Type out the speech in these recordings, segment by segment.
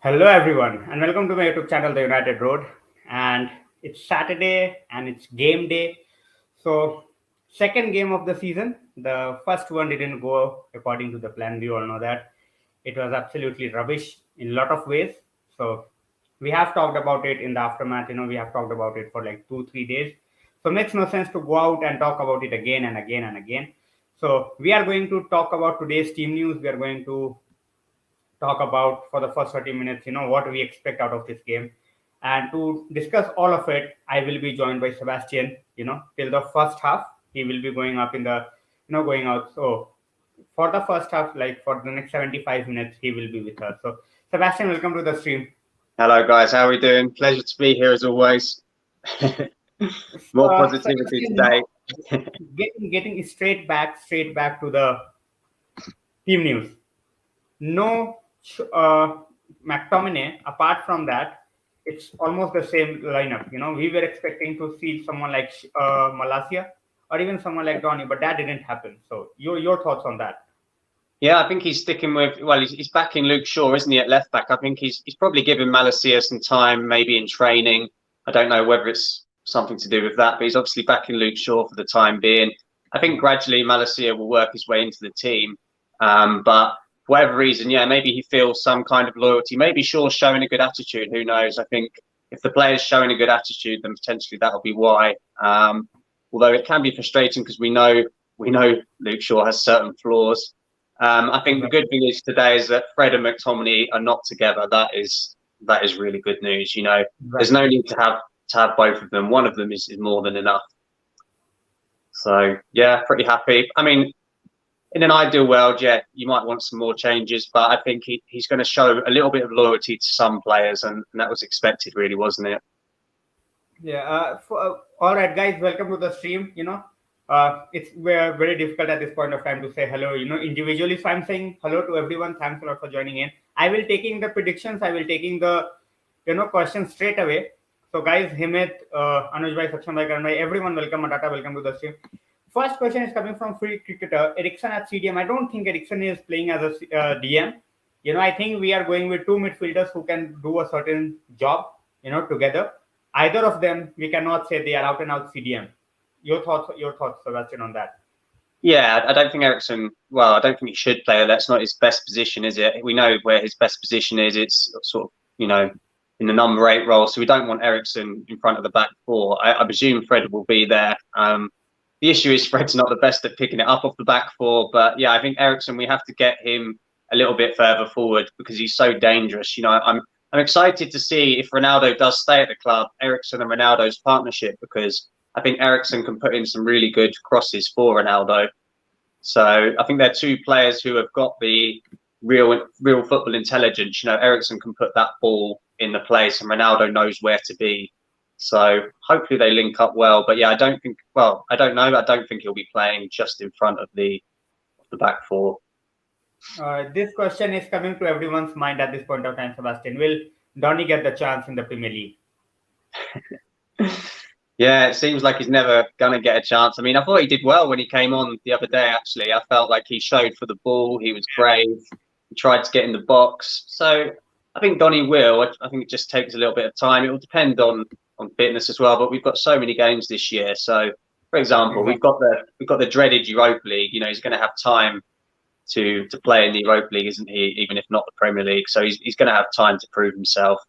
Hello, everyone, and welcome to my YouTube channel, The United Road. And it's Saturday and it's game day. So, second game of the season. The first one didn't go according to the plan. We all know that it was absolutely rubbish in a lot of ways. So, we have talked about it in the aftermath. We have talked about it for like 2 3 days. So, it makes no sense to go out and talk about it again and again and again. So, we are going to talk about today's team news. We are going to talk about for the first 30 minutes, what we expect out of this game. And to discuss all of it, I will be joined by Sebastian, till the first half. He will be going up in the, going out. So for the first half, like for the next 75 minutes, he will be with us. So Sebastian, welcome to the stream. Hello, guys. How are we doing? Pleasure to be here as always. More positivity today. Getting straight back to the team news. No McTominay. Apart from that, it's almost the same lineup. We were expecting to see someone like Malacia or even someone like Donny, but that didn't happen. So, your thoughts on that? Yeah, I think he's sticking with. Well, he's backing Luke Shaw, isn't he, at left back? I think he's probably giving Malacia some time, maybe in training. I don't know whether it's something to do with that, but he's obviously backing Luke Shaw for the time being. I think gradually Malacia will work his way into the team, but for whatever reason, yeah, maybe he feels some kind of loyalty. Maybe Shaw's showing a good attitude. Who knows? I think if the player's showing a good attitude, then potentially that'll be why. Although it can be frustrating because we know Luke Shaw has certain flaws. I think the good thing is today is that Fred and McTominay are not together. That is really good news. There's no need to have both of them. One of them is more than enough. So yeah, pretty happy. I mean, in an ideal world, yeah, you might want some more changes, but I think he's going to show a little bit of loyalty to some players, and that was expected, really, wasn't it? Yeah. All right, guys, welcome to the stream. It's very difficult at this point of time to say hello, individually. So I'm saying hello to everyone. Thanks a lot for joining in. I will taking the predictions. I will taking the, questions straight away. So guys, Himit, Anuj bhai, Saksham bhai, Karan bhai, everyone, welcome. Matata, welcome to the stream. First question is coming from free cricketer Eriksen at CDM. I don't think Eriksen is playing as a DM. I think we are going with two midfielders who can do a certain job, together. Either of them, we cannot say they are out and out CDM. Your thoughts, Sebastian, on that? Yeah, I don't think Eriksen. Well, I don't think he should play. That's not his best position, is it? We know where his best position is. It's sort of, in the number 8 role. So we don't want Eriksen in front of the back four. I presume Fred will be there. The issue is Fred's not the best at picking it up off the back four. But yeah, I think Eriksen, we have to get him a little bit further forward because he's so dangerous. I'm excited to see if Ronaldo does stay at the club, Eriksen and Ronaldo's partnership, because I think Eriksen can put in some really good crosses for Ronaldo. So I think they're two players who have got the real football intelligence. Eriksen can put that ball in the place and Ronaldo knows where to be. So hopefully they link up well. But yeah, I don't know. I don't think he'll be playing just in front of the back four. This question is coming to everyone's mind at this point of time, Sebastian. Will Donny get the chance in the Premier League? Yeah, it seems like he's never going to get a chance. I mean, I thought he did well when he came on the other day, actually. I felt like he showed for the ball. He was brave. He tried to get in the box. So I think Donny will. I think it just takes a little bit of time. It will depend on fitness as well. But we've got so many games this year. So, for example, we've got the dreaded Europa League. He's going to have time to play in the Europa League, isn't he? Even if not the Premier League. So he's going to have time to prove himself.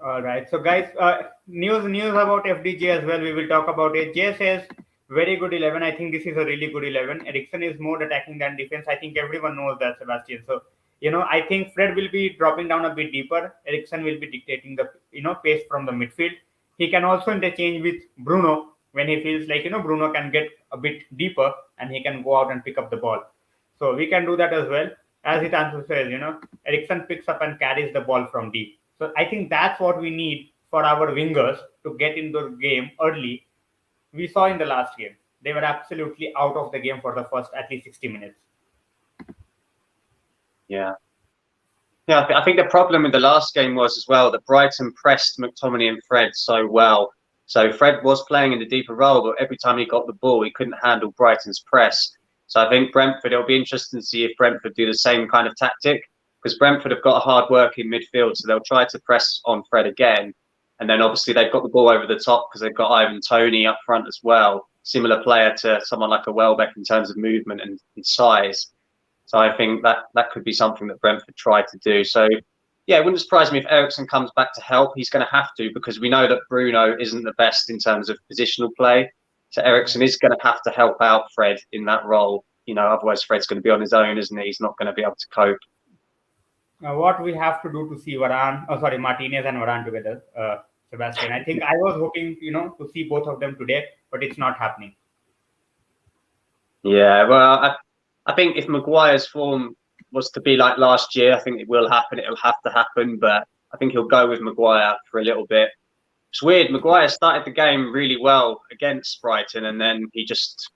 All right. So, guys, news about FDJ as well. We will talk about it. Jay says, very good 11. I think this is a really good 11. Eriksen is more attacking than defense. I think everyone knows that, Sebastian. So, I think Fred will be dropping down a bit deeper. Eriksen will be dictating the, pace from the midfield. He can also interchange with Bruno when he feels like, Bruno can get a bit deeper and he can go out and pick up the ball. So, we can do that as well. As it answer says, Eriksen picks up and carries the ball from deep. So I think that's what we need for our wingers to get into the game early. We saw in the last game, they were absolutely out of the game for the first at least 60 minutes. Yeah. Yeah, I think the problem with the last game was as well that Brighton pressed McTominay and Fred so well. So Fred was playing in the deeper role, but every time he got the ball, he couldn't handle Brighton's press. So I think Brentford, it'll be interesting to see if Brentford do the same kind of tactic. because Brentford have got a hard work in midfield, so they'll try to press on Fred again. And then obviously they've got the ball over the top because they've got Antony up front as well. Similar player to someone like a Welbeck in terms of movement and size. So I think that could be something that Brentford try to do. So yeah, it wouldn't surprise me if Eriksen comes back to help. He's going to have to, because we know that Bruno isn't the best in terms of positional play. So Eriksen is going to have to help out Fred in that role. Otherwise Fred's going to be on his own, isn't he? He's not going to be able to cope. What we have to do to see Martinez and Varane together, Sebastian. I think I was hoping, to see both of them today, but it's not happening. Yeah, well, I think if Maguire's form was to be like last year, I think it will happen. It'll have to happen, but I think he'll go with Maguire for a little bit. It's weird. Maguire started the game really well against Brighton, and then he just,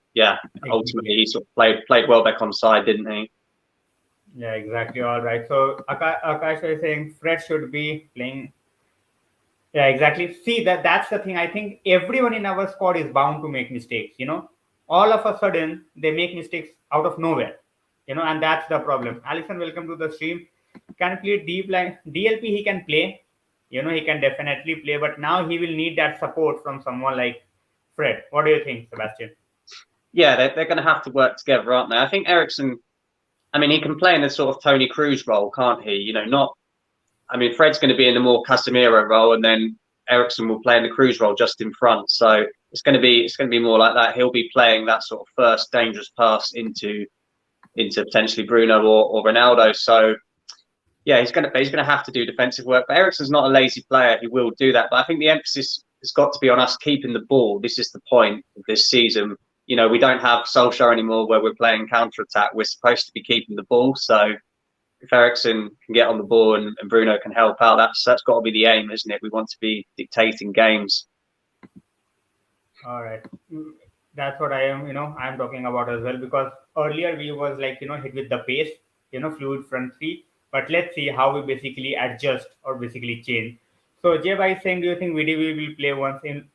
ultimately he sort of played well back on side, didn't he? Yeah, exactly. All right. So Akash is saying Fred should be playing. Yeah, exactly. See, that's the thing. I think everyone in our squad is bound to make mistakes. All of a sudden they make mistakes out of nowhere. And that's the problem. Alison, welcome to the stream. Can play deep line DLP? He can play. He can definitely play, but now he will need that support from someone like Fred. What do you think, Sebastian? Yeah, they're going to have to work together, aren't they? I think Eriksen, he can play in a sort of Tony Cruz role, can't he? Fred's going to be in the more Casemiro role, and then Eriksen will play in the Cruz role just in front. So it's going to be more like that. He'll be playing that sort of first dangerous pass into potentially Bruno or Ronaldo. So yeah, he's going to have to do defensive work. But Eriksen's not a lazy player. He will do that. But I think the emphasis has got to be on us keeping the ball. This is the point of this season. We don't have Solskjaer anymore where we're playing counter-attack. We're supposed to be keeping the ball. So if Eriksen can get on the ball and Bruno can help out, that's got to be the aim, isn't it? We want to be dictating games. All right. That's what I'm talking about as well, because earlier we was hit with the pace, fluid front three. But let's see how we basically adjust or basically change. So Jay is saying, do you think VDV will play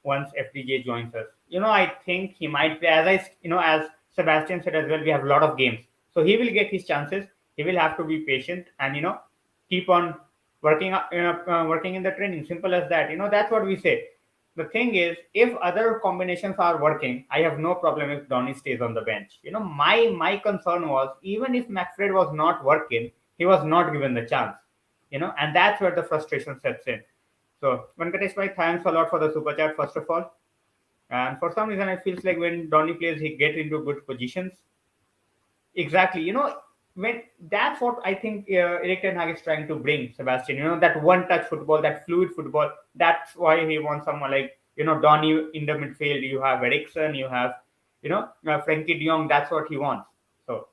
once FDJ joins us? I think he might play. As Sebastian said as well, we have a lot of games, so he will get his chances. He will have to be patient and keep on working working in the training. Simple as that. That's what we say. The thing is, if other combinations are working, I have no problem if Donny stays on the bench. My concern was, even if McFred was not working, he was not given the chance. And that's where the frustration sets in. So Venkatesh, thanks a lot for the super chat, first of all. And for some reason, it feels like when Donny plays, he gets into good positions. Exactly. When that's what I think Erik Ten Hag is trying to bring, Sebastian. That one-touch football, that fluid football. That's why he wants someone like Donny in the midfield. You have Eriksen, you have Frenkiedejong. That's what he wants. So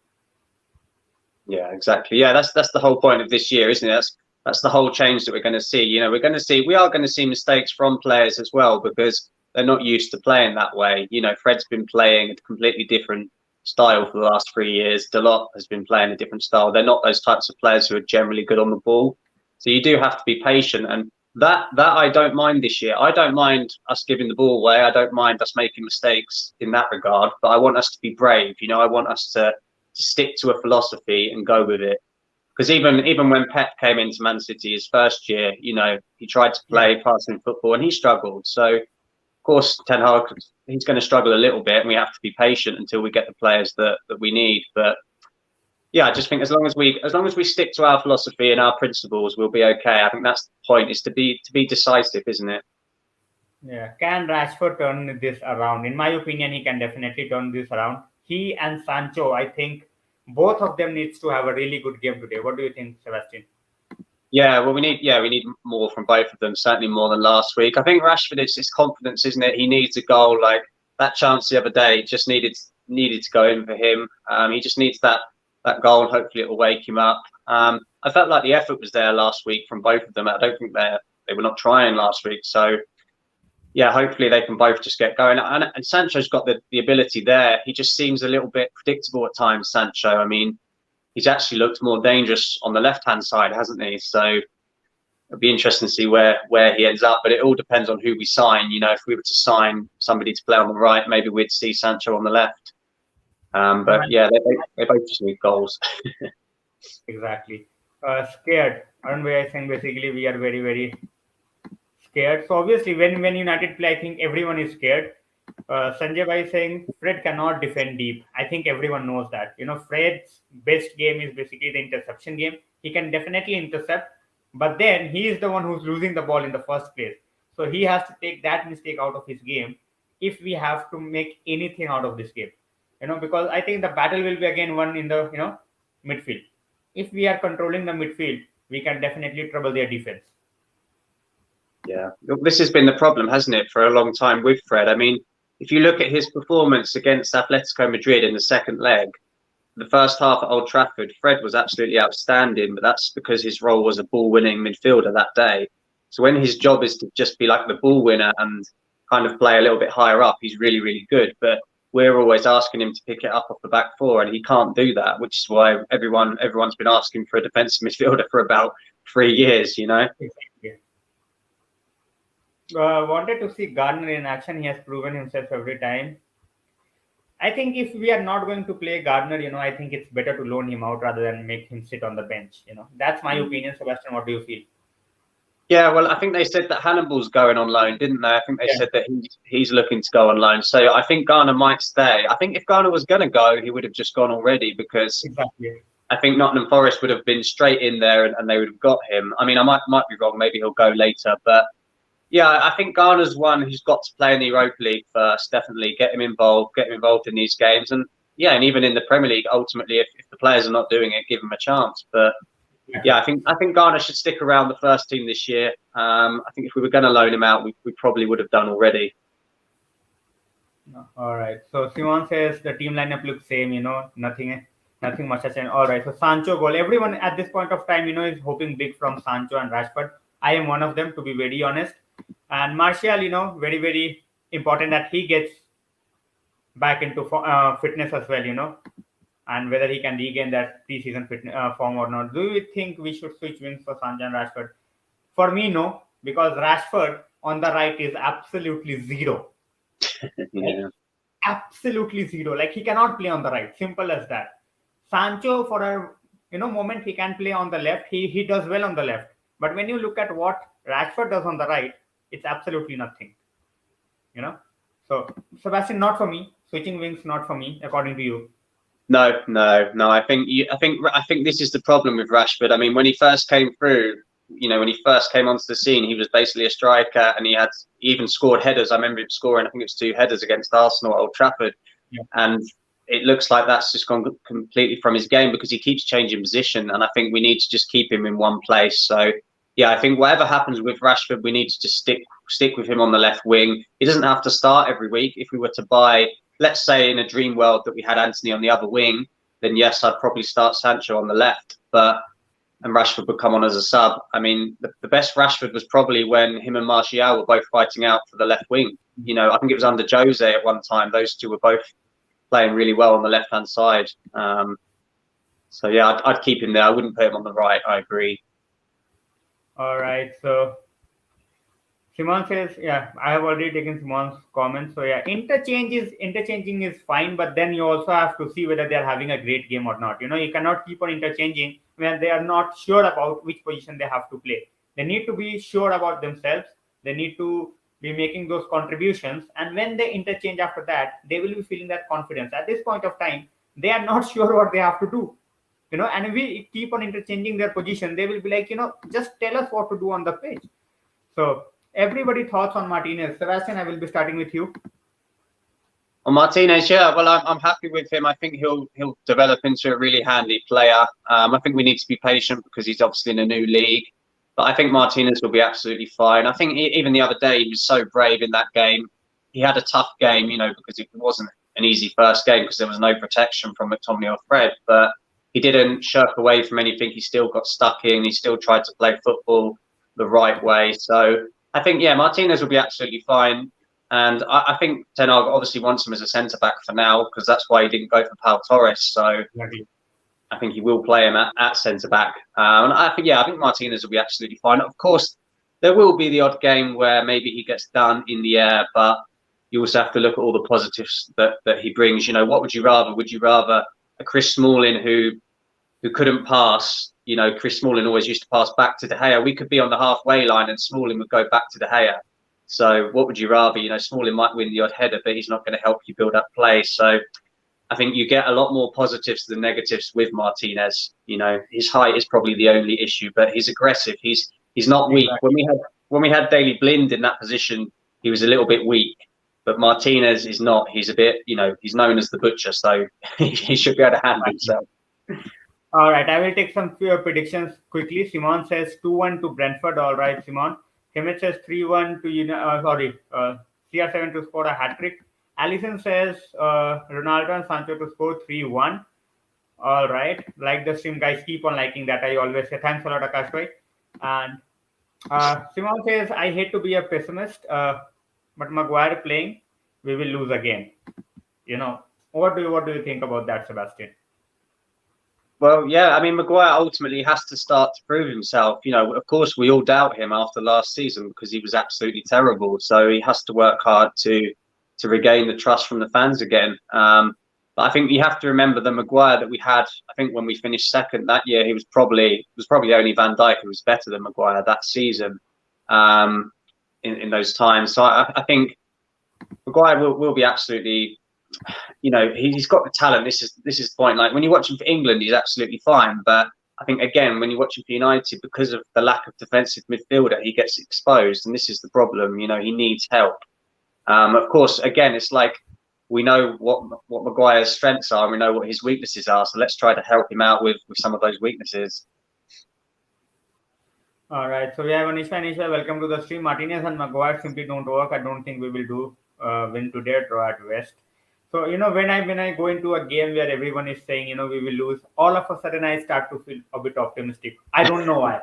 yeah, exactly. Yeah, that's the whole point of this year, isn't it? That's the whole change that we're going to see. We are going to see mistakes from players as well, because they're not used to playing that way. Fred's been playing a completely different style for the last 3 years. Dalot has been playing a different style. They're not those types of players who are generally good on the ball. So you do have to be patient, and that I don't mind this year. I don't mind us giving the ball away. I don't mind us making mistakes in that regard, but I want us to be brave. I want us to stick to a philosophy and go with it. Because even when Pep came into Man City his first year, he tried to play passing football and he struggled. So of course, Ten Hag, he's going to struggle a little bit, and we have to be patient until we get the players that we need. But yeah, I just think as long as we stick to our philosophy and our principles, we'll be okay. I think that's the point: is to be decisive, isn't it? Yeah, can Rashford turn this around? In my opinion, he can definitely turn this around. He and Sancho, I think, both of them needs to have a really good game today. What do you think, Sebastian? Yeah, well, we need more from both of them. Certainly more than last week. I think Rashford, it's his confidence, isn't it? He needs a goal. Like that chance the other day, just needed to go in for him. He just needs that goal, and hopefully it will wake him up. I felt like the effort was there last week from both of them. I don't think they were not trying last week. So yeah, hopefully they can both just get going. And Sancho's got the ability there. He just seems a little bit predictable at times, Sancho. He's actually looked more dangerous on the left-hand side, hasn't he? So it'll be interesting to see where he ends up. But it all depends on who we sign. If we were to sign somebody to play on the right, maybe we'd see Sancho on the left. But yeah, they both just need goals. Exactly. Scared. Arun Bhai is saying basically we are very, very scared. So obviously, when United play, I think everyone is scared. Sanjay Bhai is saying Fred cannot defend deep. I think everyone knows that. Fred's best game is basically the interception game. He can definitely intercept, but then he is the one who's losing the ball in the first place. So he has to take that mistake out of his game if we have to make anything out of this game. Because I think the battle will be again won in the midfield. If we are controlling the midfield, we can definitely trouble their defense. Yeah, this has been the problem, hasn't it, for a long time with Fred? I mean, if you look at his performance against Atletico Madrid in the second leg, the first half at Old Trafford, Fred was absolutely outstanding, but that's because his role was a ball-winning midfielder that day. So when his job is to just be like the ball winner and kind of play a little bit higher up, he's really, really good. But we're always asking him to pick it up off the back four, and he can't do that, which is why everyone's been asking for a defensive midfielder for about 3 years, Exactly. Wanted to see Gardner in action. He has proven himself every time. I think if we are not going to play Gardner, I think it's better to loan him out rather than make him sit on the bench. That's my opinion. Sebastian, what do you feel? Yeah, well, I think they said that Hannibal's going on loan, didn't they? I think they said that he's looking to go on loan. So I think Garner might stay. I think if Garner was going to go, he would have just gone already because Exactly. I think Nottingham Forest would have been straight in there and they would have got him. I mean, I might be wrong. Maybe he'll go later. But yeah, I think Garner's one who's got to play in the Europa League first, definitely. Get him involved in these games. And yeah, and even in the Premier League, ultimately, if the players are not doing it, give them a chance. But yeah, I think Garner should stick around the first team this year. I think if we were going to loan him out, we probably would have done already. All right. So Simon says the team lineup looks same. Nothing much has changed. All right. So Sancho goal. Everyone at this point of time, is hoping big from Sancho and Rashford. I am one of them, to be very honest. And Martial, very, very important that he gets back into fitness as well. And whether he can regain that preseason form or not. Do you think we should switch wings for Sancho and Rashford? For me, no, because Rashford on the right is absolutely zero. Yeah. Absolutely zero. Like he cannot play on the right. Simple as that. Sancho, for a moment, he can play on the left. He does well on the left. But when you look at what Rashford does on the right, it's absolutely nothing. So Sebastian, not for me. Switching wings, not for me, according to you. No. I think this is the problem with Rashford. I mean, when he first came through, when he first came onto the scene, he was basically a striker, and he even scored headers. I remember him scoring, I think it was 2 headers against Arsenal at Old Trafford, and it looks like that's just gone completely from his game because he keeps changing position, and I think we need to just keep him in one place. So yeah, I think whatever happens with Rashford, we need to just stick with him on the left wing. He doesn't have to start every week. If we were to buy, let's say in a dream world that we had Antony on the other wing, then yes, I'd probably start Sancho on the left, and Rashford would come on as a sub. I mean, the best Rashford was probably when him and Martial were both fighting out for the left wing. I think it was under Jose at one time. Those two were both playing really well on the left-hand side. So yeah, I'd keep him there. I wouldn't put him on the right. I agree. All right. So Simon says, yeah, I have already taken Simon's comments. So yeah, interchanging is fine, but then you also have to see whether they are having a great game or not. You cannot keep on interchanging when they are not sure about which position they have to play. They need to be sure about themselves. They need to be making those contributions. And when they interchange after that, they will be feeling that confidence. At this point of time, they are not sure what they have to do. And if we keep on interchanging their position, they will be like, just tell us what to do on the pitch. So everybody thoughts on Martinez. Sebastian, I will be starting with you. On Martinez, yeah, well, I'm happy with him. I think he'll develop into a really handy player. I think we need to be patient because he's obviously in a new league. But I think Martinez will be absolutely fine. I think even the other day he was so brave in that game. He had a tough game, because it wasn't an easy first game because there was no protection from McTominay or Fred. But he didn't shirk away from anything. He still got stuck in. He still tried to play football the right way. So I think, yeah, Martinez will be absolutely fine. And I think Ten Hag obviously wants him as a centre-back for now because that's why he didn't go for Pau Torres. So Exactly. I think he will play him at centre-back. And I think Martinez will be absolutely fine. Of course, there will be the odd game where maybe he gets done in the air, but you also have to look at all the positives that he brings. What would you rather? Would you rather a Chris Smalling who couldn't pass Chris Smalling always used to pass back to De Gea. We could be on the halfway line and Smalling would go back to De Gea. So what would you rather? Smalling might win the odd header, but he's not going to help you build up play. So I think you get a lot more positives than negatives with Martinez. His height is probably the only issue, but he's aggressive. He's not weak. Exactly. When we had Daley Blind in that position, he was a little bit weak. But Martinez is not. He's a bit, he's known as the butcher, so he should be able to handle himself. All right, I will take some few predictions quickly. Simon says 2-1 to Brentford. All right, Simon. Hemant says 3-1 to CR7 to score a hat trick. Allison says Ronaldo and Sancho to score 3-1. All right, like the stream, guys. Keep on liking that. I always say thanks a lot, Akash bhai. And Simon says I hate to be a pessimist, but Maguire playing, we will lose again. What do you think about that, Sebastian? Well, yeah, I mean, Maguire ultimately has to start to prove himself. Of course, we all doubt him after last season because he was absolutely terrible. So he has to work hard to regain the trust from the fans again. But I think you have to remember the Maguire that we had. I think when we finished second that year, he was probably only Van Dijk who was better than Maguire that season. In those times, so I think Maguire will be absolutely. He's got the talent. This is the point. Like when you watch him for England, he's absolutely fine. But I think again, when you watch him for United, because of the lack of defensive midfielder, he gets exposed, and this is the problem. He needs help. Of course, again, it's like we know what Maguire's strengths are, and we know what his weaknesses are. So let's try to help him out with some of those weaknesses. All right, so we have Anisha, welcome to the stream. Martinez and Maguire simply don't work. I don't think we will do win today, draw at West. So when I go into a game where everyone is saying we will lose, all of a sudden I start to feel a bit optimistic. I don't know why.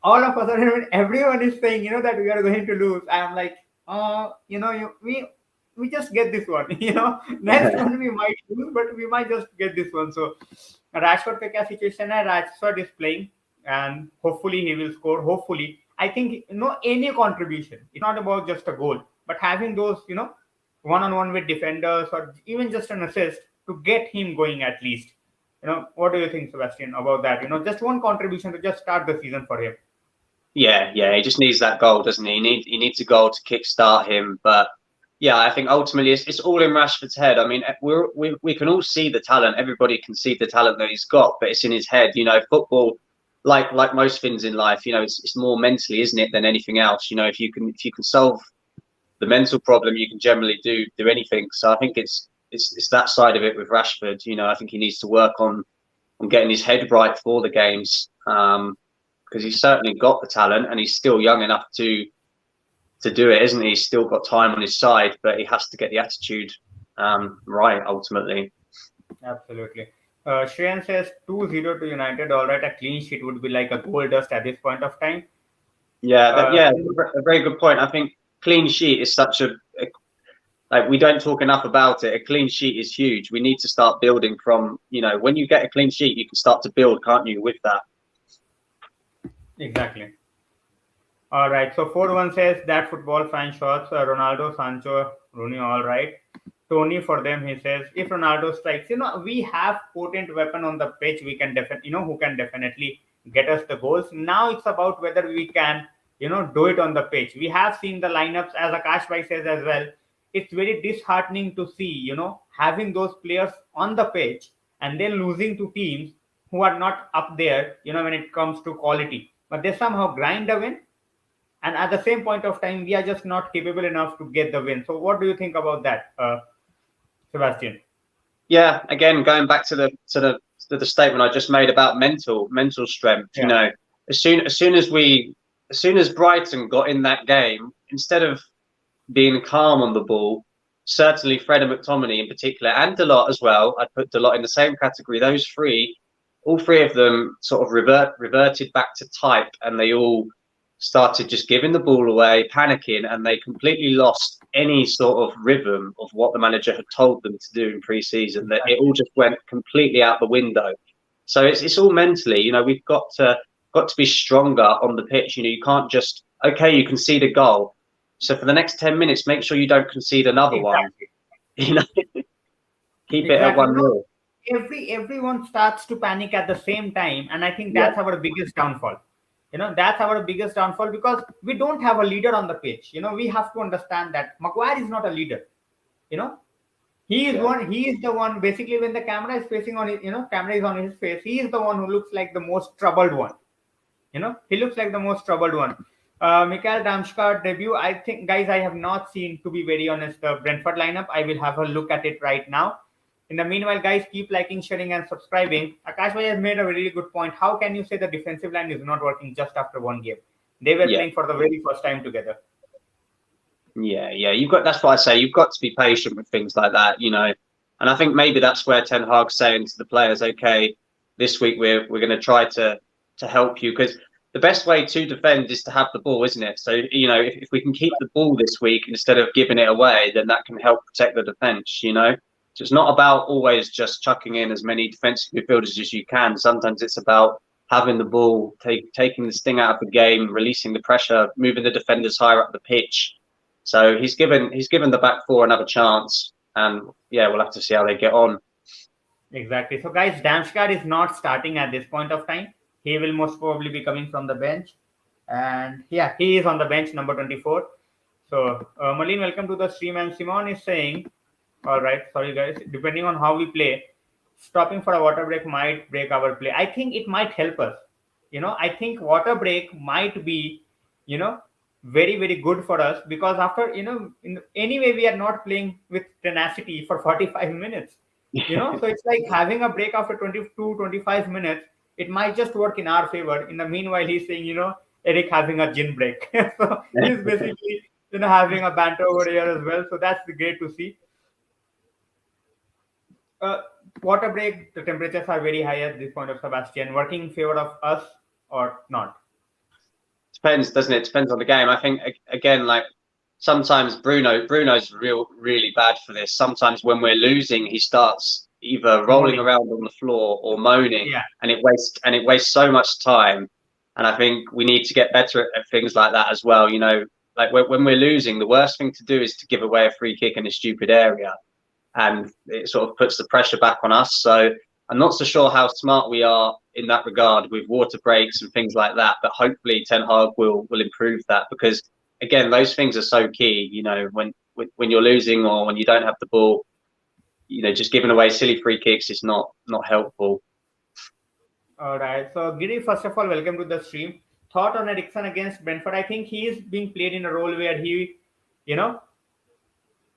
All of a sudden when everyone is saying that we are going to lose, I am like, we just get this one. Next one we might lose, but we might just get this one. So Rashford पे क्या situation है? Rashford is playing, and hopefully he will score. Hopefully, I think any contribution. It's not about just a goal, but having those one-on-one with defenders or even just an assist to get him going at least. What do you think, Sebastian, about that? Just one contribution to just start the season for him. Yeah, he just needs that goal, doesn't he? He needs a goal to kickstart him. But yeah, I think ultimately it's all in Rashford's head. I mean, we can all see the talent. Everybody can see the talent that he's got, but it's in his head. Football, like most things in life, it's more mentally, isn't it, than anything else. If you can solve the mental problem, you can generally do anything. So I think it's that side of it with Rashford. I think he needs to work on getting his head right for the games, because he's certainly got the talent and he's still young enough to do it, isn't he? He's still got time on his side, but he has to get the attitude right ultimately. Absolutely. Shreyan says 2-0 to United. All right, a clean sheet would be like a gold dust at this point of time. Yeah, a very good point. I think clean sheet is such like we don't talk enough about it. A clean sheet is huge. We need to start building from, when you get a clean sheet, you can start to build, can't you, with that? Exactly. All right. So 4-1 says that football fan shots Ronaldo, Sancho, Rooney. All right. Tony for them, he says, if Ronaldo strikes, we have potent weapon on the pitch. We can who can definitely get us the goals. Now it's about whether we can do it on the pitch. We have seen the lineups, as Akash bhai says as well. It's very disheartening to see, having those players on the pitch and then losing to teams who are not up there, when it comes to quality. But they somehow grind a win. And at the same point of time, we are just not capable enough to get the win. So what do you think about that, Sebastian? Yeah, again, going back to the statement I just made about mental strength, Yeah. as soon as Brighton got in that game, instead of being calm on the ball, certainly Fred and McTominay in particular, and Dalot as well, I'd put Dalot in the same category. Those all three of them sort of reverted back to type, and they all started just giving the ball away, panicking, and they completely lost any sort of rhythm of what the manager had told them to do in pre-season. That it all just went completely out the window. So it's all mentally. We've got to be stronger on the pitch. You can't just you concede a goal. So for the next 10 minutes, make sure you don't concede another one. Keep it at 1-0. everyone starts to panic at the same time, and I think Yeah, that's our biggest downfall. That's our biggest downfall because we don't have a leader on the pitch. We have to understand that Maguire is not a leader. You know, he is yeah. one. He is the one. Basically, when the camera is facing on his, camera is on his face, he is the one who looks like the most troubled one. He looks like the most troubled one. Mikael Damsgaard debut. I think, guys, I have not seen, to be very honest, the Brentford lineup. I will have a look at it right now. In the meanwhile, guys, keep liking, sharing, and subscribing. Akash Bhai has made a really good point. How can you say the defensive line is not working just after one game? They were Yeah. playing for the very first time together. Yeah. You've got. That's why I say you've got to be patient with things like that, And I think maybe that's where Ten Hag's saying to the players, okay, this week we're going to try to help you, because the best way to defend is to have the ball, isn't it? So if we can keep the ball this week instead of giving it away, then that can help protect the defense. So it's not about always just chucking in as many defensive midfielders as you can. Sometimes it's about having the ball, taking the sting out of the game, releasing the pressure, moving the defenders higher up the pitch. So he's given the back four another chance, and yeah, we'll have to see how they get on. Exactly. So, guys, Damsgaard is not starting at this point of time. He will most probably be coming from the bench. And yeah, he is on the bench, number 24. So, Malin, welcome to the stream. And Simon is saying, all right, sorry, guys, depending on how we play, stopping for a water break might break our play. I think it might help us. I think water break might be, you know, very, very good for us because after, anyway, we are not playing with tenacity for 45 minutes so it's like having a break after 22 25 minutes. It might just work in our favor. In the meanwhile, he's saying Eric having a gin break. So he's basically having a banter over here as well, so that's great to see. uh, Water break, the temperatures are very high at this point of Sebastian, working in favor of us or not? Depends, doesn't it? Depends on the game. I think again, like sometimes Bruno's really bad for this. Sometimes when we're losing, he starts either rolling Moaning. around on the floor or moaning, Yeah. and it wastes so much time. And I think we need to get better at things like that as well. Like when we're losing, the worst thing to do is to give away a free kick in a stupid area, and it sort of puts the pressure back on us. So I'm not so sure how smart we are in that regard with water breaks and things like that, but hopefully Ten Hag will improve that, because again, those things are so key. When you're losing or when you don't have the ball, just giving away silly free kicks is not helpful. All right. So, Giri, first of all, welcome to the stream. Thought on Eriksen against Brentford. I think he is being played in a role where he, you know,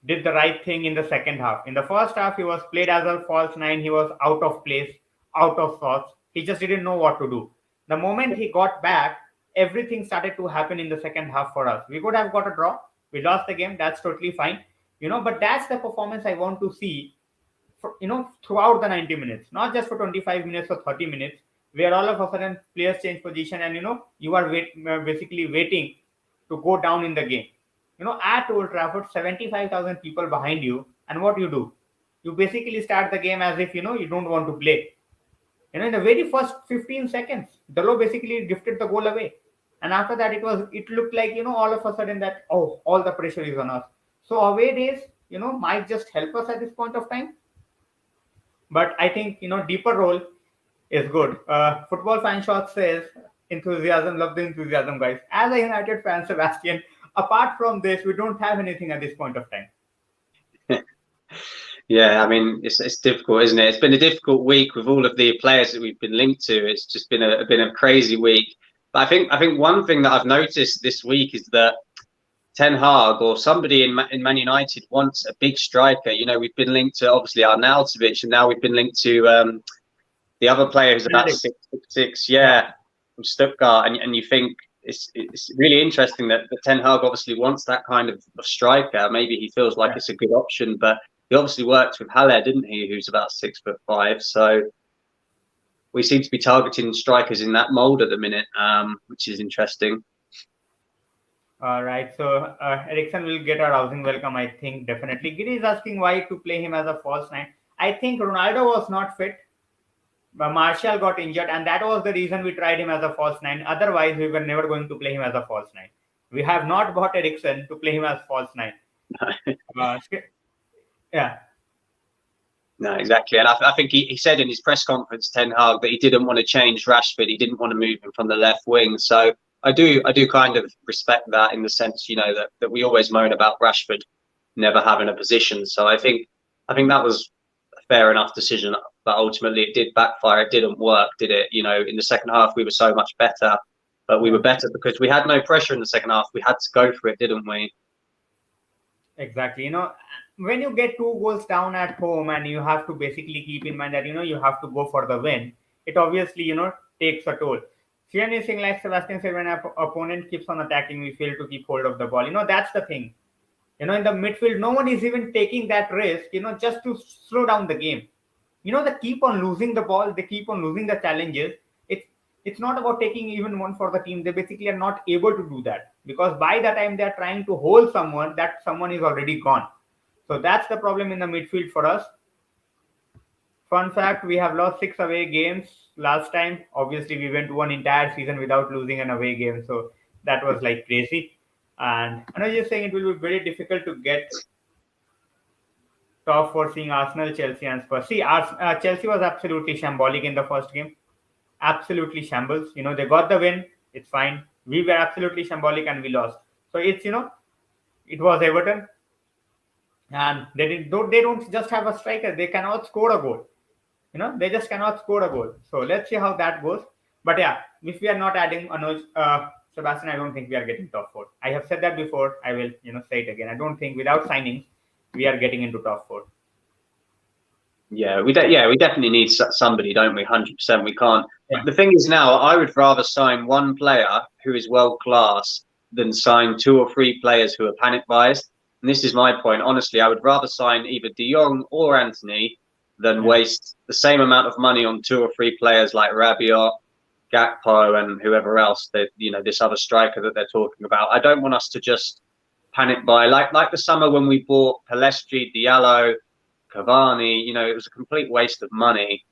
did the right thing in the second half. In the first half, he was played as a false nine. He was out of place, out of sorts. He just didn't know what to do. The moment he got back, everything started to happen in the second half for us. We could have got a draw. We lost the game. That's totally fine. But that's the performance I want to see throughout the 90 minutes, not just for 25 minutes or 30 minutes, where all of a sudden players change position and you are basically waiting to go down in the game. At Old Trafford, 75,000 people behind you, and what you do? You basically start the game as if you don't want to play. In the very first 15 seconds, Dalo basically drifted the goal away, and after that, it looked like all of a sudden that all the pressure is on us. So away days, might just help us at this point of time. But I think deeper role is good. Football fan shot says enthusiasm, love the enthusiasm, guys. As a United fan, Sebastian, apart from this, we don't have anything at this point of time. Yeah, I mean it's difficult, isn't it? It's been a difficult week with all of the players that we've been linked to. It's just been a crazy week. But I think one thing that I've noticed this week is that Ten Hag or somebody in Man United wants a big striker. We've been linked to obviously Arnautovic, and now we've been linked to the other player who's about 6'6", yeah, from Stuttgart. And you think it's really interesting that Ten Hag obviously wants that kind of striker. Maybe he feels like it's a good option, but he obviously worked with Haller, didn't he? Who's about 5'5". So we seem to be targeting strikers in that mold at the minute, which is interesting. All right, so Eriksen will get a rousing welcome, I think, definitely. Giri is asking why to play him as a false nine. I think Ronaldo was not fit. Martial got injured, and that was the reason we tried him as a false nine. Otherwise, we were never going to play him as a false nine. We have not bought Eriksen to play him as false nine. Yeah. No, exactly. And I think he said in his press conference, Ten Hag, that he didn't want to change Rashford. He didn't want to move him from the left wing. So I do kind of respect that, in the sense, that we always moan about Rashford never having a position. So I think that was a fair enough decision. But ultimately, it did backfire. It didn't work, did it? In the second half, we were so much better. But we were better because we had no pressure in the second half. We had to go for it, didn't we? Exactly. When you get 2 goals down at home and you have to basically keep in mind that, you have to go for the win, it obviously, takes a toll. See, anything like Sebastian said, when an opponent keeps on attacking, we fail to keep hold of the ball. That's the thing. In the midfield, no one is even taking that risk, just to slow down the game. They keep on losing the ball, they keep on losing the challenges. It's not about taking even one for the team. They basically are not able to do that, because by the time they're trying to hold someone, that someone is already gone. So that's the problem in the midfield for us. Fun fact, we have lost 6 away games last time. Obviously, we went one entire season without losing an away game. So that was like crazy. And I was just saying it will be very difficult to get top 4, seeing Arsenal, Chelsea, and Spurs. See, Chelsea was absolutely shambolic in the first game. Absolutely shambles. They got the win. It's fine. We were absolutely shambolic and we lost. So it was Everton, and they don't just have a striker. They cannot score a goal. They just cannot score a goal. So let's see how that goes. But yeah, if we are not adding Anuj, Sebastian, I don't think we are getting top 4. I have said that before. I will, say it again. I don't think without signings we are getting into top 4. Yeah, we definitely need somebody, don't we? 100%. We can't. Yeah. The thing is, now I would rather sign one player who is world class than sign 2 or 3 players who are panic buys. And this is my point. Honestly, I would rather sign either De Jong or Antony than waste the same amount of money on 2 or 3 players like Rabiot, Gakpo, and whoever else that this other striker that they're talking about. I don't want us to just panic buy like the summer when we bought Pellistri, Diallo, Cavani. It was a complete waste of money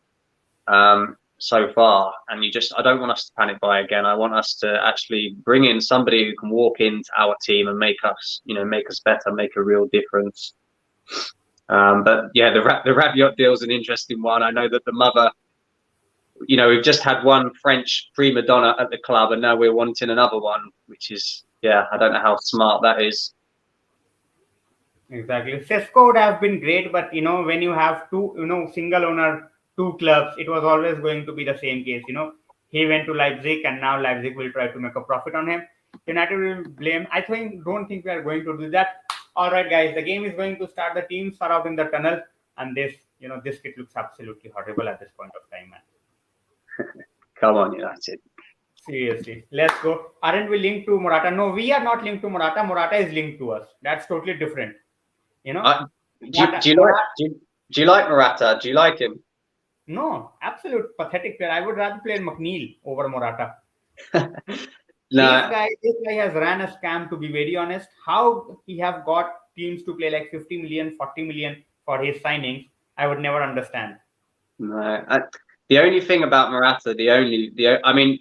so far, and I don't want us to panic buy again. I want us to actually bring in somebody who can walk into our team and make us better, make a real difference. But yeah, the Rabiot deal is an interesting one. I know that the mother, we've just had one French prima donna at the club, and now we're wanting another one, which is, I don't know how smart that is. Exactly. Sesko would have been great, but when you have two, single owner, 2 clubs, it was always going to be the same case. He went to Leipzig, and now Leipzig will try to make a profit on him. United will blame. Don't think we are going to do that. All right, guys, the game is going to start. The teams are out in the tunnel, and this kit looks absolutely horrible at this point of time, man. Come on, United. Seriously, let's go. Aren't we linked to Morata? No, we are not linked to Morata. Morata is linked to us. That's totally different. Do you like Morata? Do you like him? No, absolute pathetic player. I would rather play McNeil over Morata. No. This guy has ran a scam, to be very honest. How he have got teams to play like 50 million, 40 million for his signings, I would never understand. No, the only thing about Morata, I mean,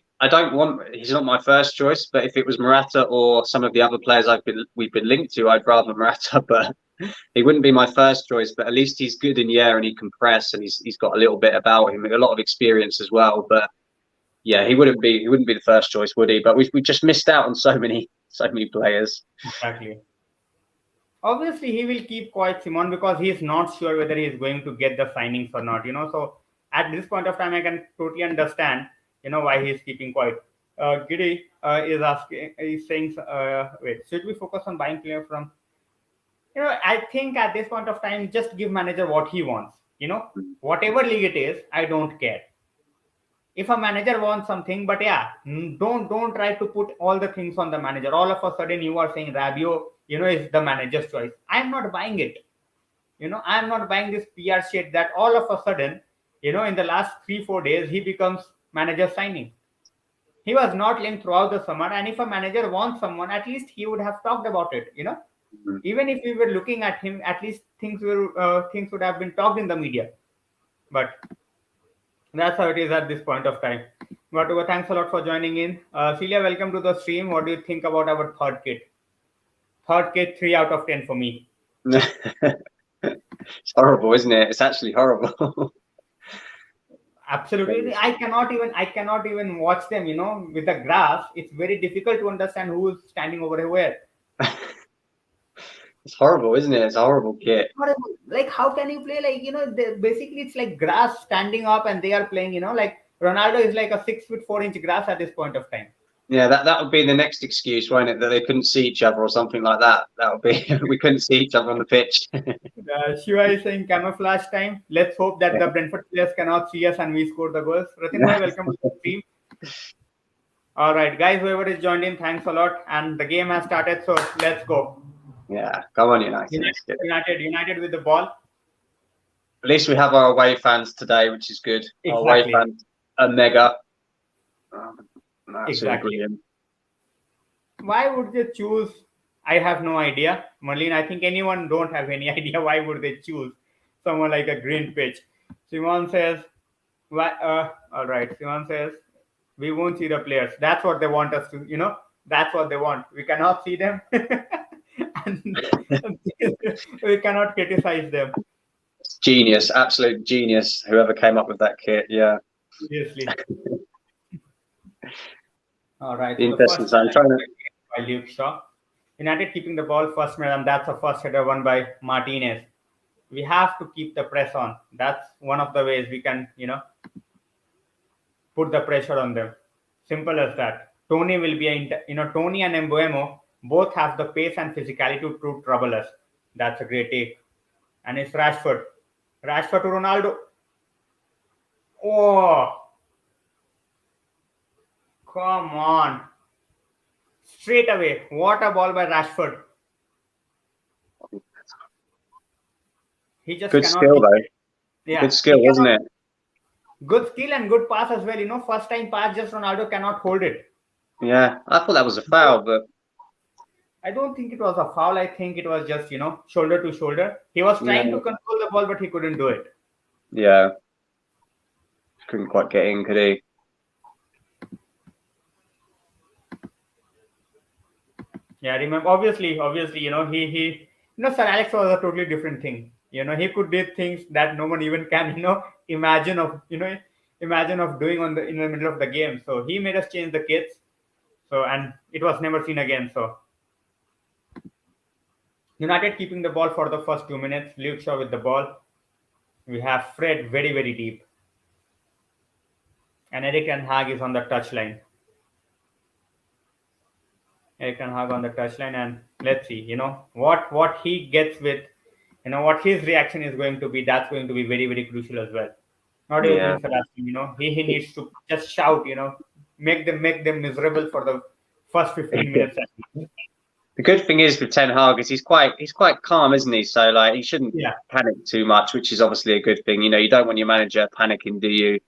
he's not my first choice, but if it was Morata or some of the other players we've been linked to, I'd rather Morata, but he wouldn't be my first choice. But at least he's good in the air and he can press, and he's got a little bit about him, a lot of experience as well. But yeah, he wouldn't be the first choice, would he? But we just missed out on so many players. Exactly. Obviously, he will keep quiet, Simon, because he is not sure whether he is going to get the signings or not. So at this point of time, I can totally understand, why he is keeping quiet. Giddy is saying, wait, should we focus on buying player from? I think at this point of time, just give manager what he wants. Whatever league it is, I don't care. If a manager wants something, but yeah, don't try to put all the things on the manager. All of a sudden, you are saying Rabiot, is the manager's choice. I'm not buying it. I'm not buying this PR shit that all of a sudden, in the last 3-4 days, he becomes manager signing. He was not linked throughout the summer, and if a manager wants someone, at least he would have talked about it. Even if we were looking at him, at least things would have been talked in the media. But that's how it is at this point of time. But thanks a lot for joining in. Celia, welcome to the stream. What do you think about our third kit? Third kit, 3 out of 10 for me. It's horrible, isn't it? It's actually horrible. Absolutely, I cannot even watch them. With the grass, it's very difficult to understand who is standing over where. It's horrible, isn't it? It's a horrible kit. Horrible. Like, how can you play basically it's like grass standing up and they are playing. Like Ronaldo is like a 6 foot 4 inch grass at this point of time. Yeah, that would be the next excuse, won't it? That they couldn't see each other or something like that. That would be we couldn't see each other on the pitch. Shiva is saying camouflage time. Let's hope that the Brentford players cannot see us and we score the goals. Ratin bhai, welcome to the stream. All right, guys, whoever is joined in, thanks a lot. And the game has started, so let's go. Yeah, come on, United. United with the ball. At least we have our away fans today, which is good. Exactly. Our away fans are mega. Exactly. Brilliant. Why would they choose? I have no idea. Marlene, I think anyone don't have any idea why would they choose someone like a green pitch. Simon says, why, all right. Simon says, we won't see the players. That's what they want us to, that's what they want. We cannot see them. And we cannot criticize them. It's genius, absolute genius. Whoever came up with that kit, yeah. Seriously. All right. Interesting. So I'm trying to. By Luke Shaw. United keeping the ball first minute, and that's a first header won by Martinez. We have to keep the press on. That's one of the ways we can, put the pressure on them. Simple as that. Tony will be, Tony and Mbuemo both have the pace and physicality to trouble us. That's a great take. And it's Rashford. Rashford to Ronaldo. Oh, come on. Straight away. What a ball by Rashford. He just good cannot. Skill, though. Yeah. Good skill, wasn't it? Good skill and good pass as well. First time pass, just Ronaldo cannot hold it. Yeah, I thought that was a foul, but I don't think it was a foul. I think it was just, shoulder to shoulder. He was trying to control the ball, but he couldn't do it. Yeah. Couldn't quite get in, could he? Yeah, remember, obviously, he Sir Alex was a totally different thing. He could do things that no one even can, imagine of doing in the middle of the game. So he made us change the kits. So, and it was never seen again. So United keeping the ball for the first 2 minutes. Luke Shaw with the ball. We have Fred very, very deep. And Erik Ten Hag is on the touchline. Erik Ten Hag on the touchline, and let's see, what he gets with, what his reaction is going to be. That's going to be very, very crucial as well. Not even Sebastian, he needs to just shout, make them miserable for the first 15 minutes. The good thing is with Ten Hag is he's quite calm, isn't he? So like he shouldn't panic too much, which is obviously a good thing. You don't want your manager panicking, do you?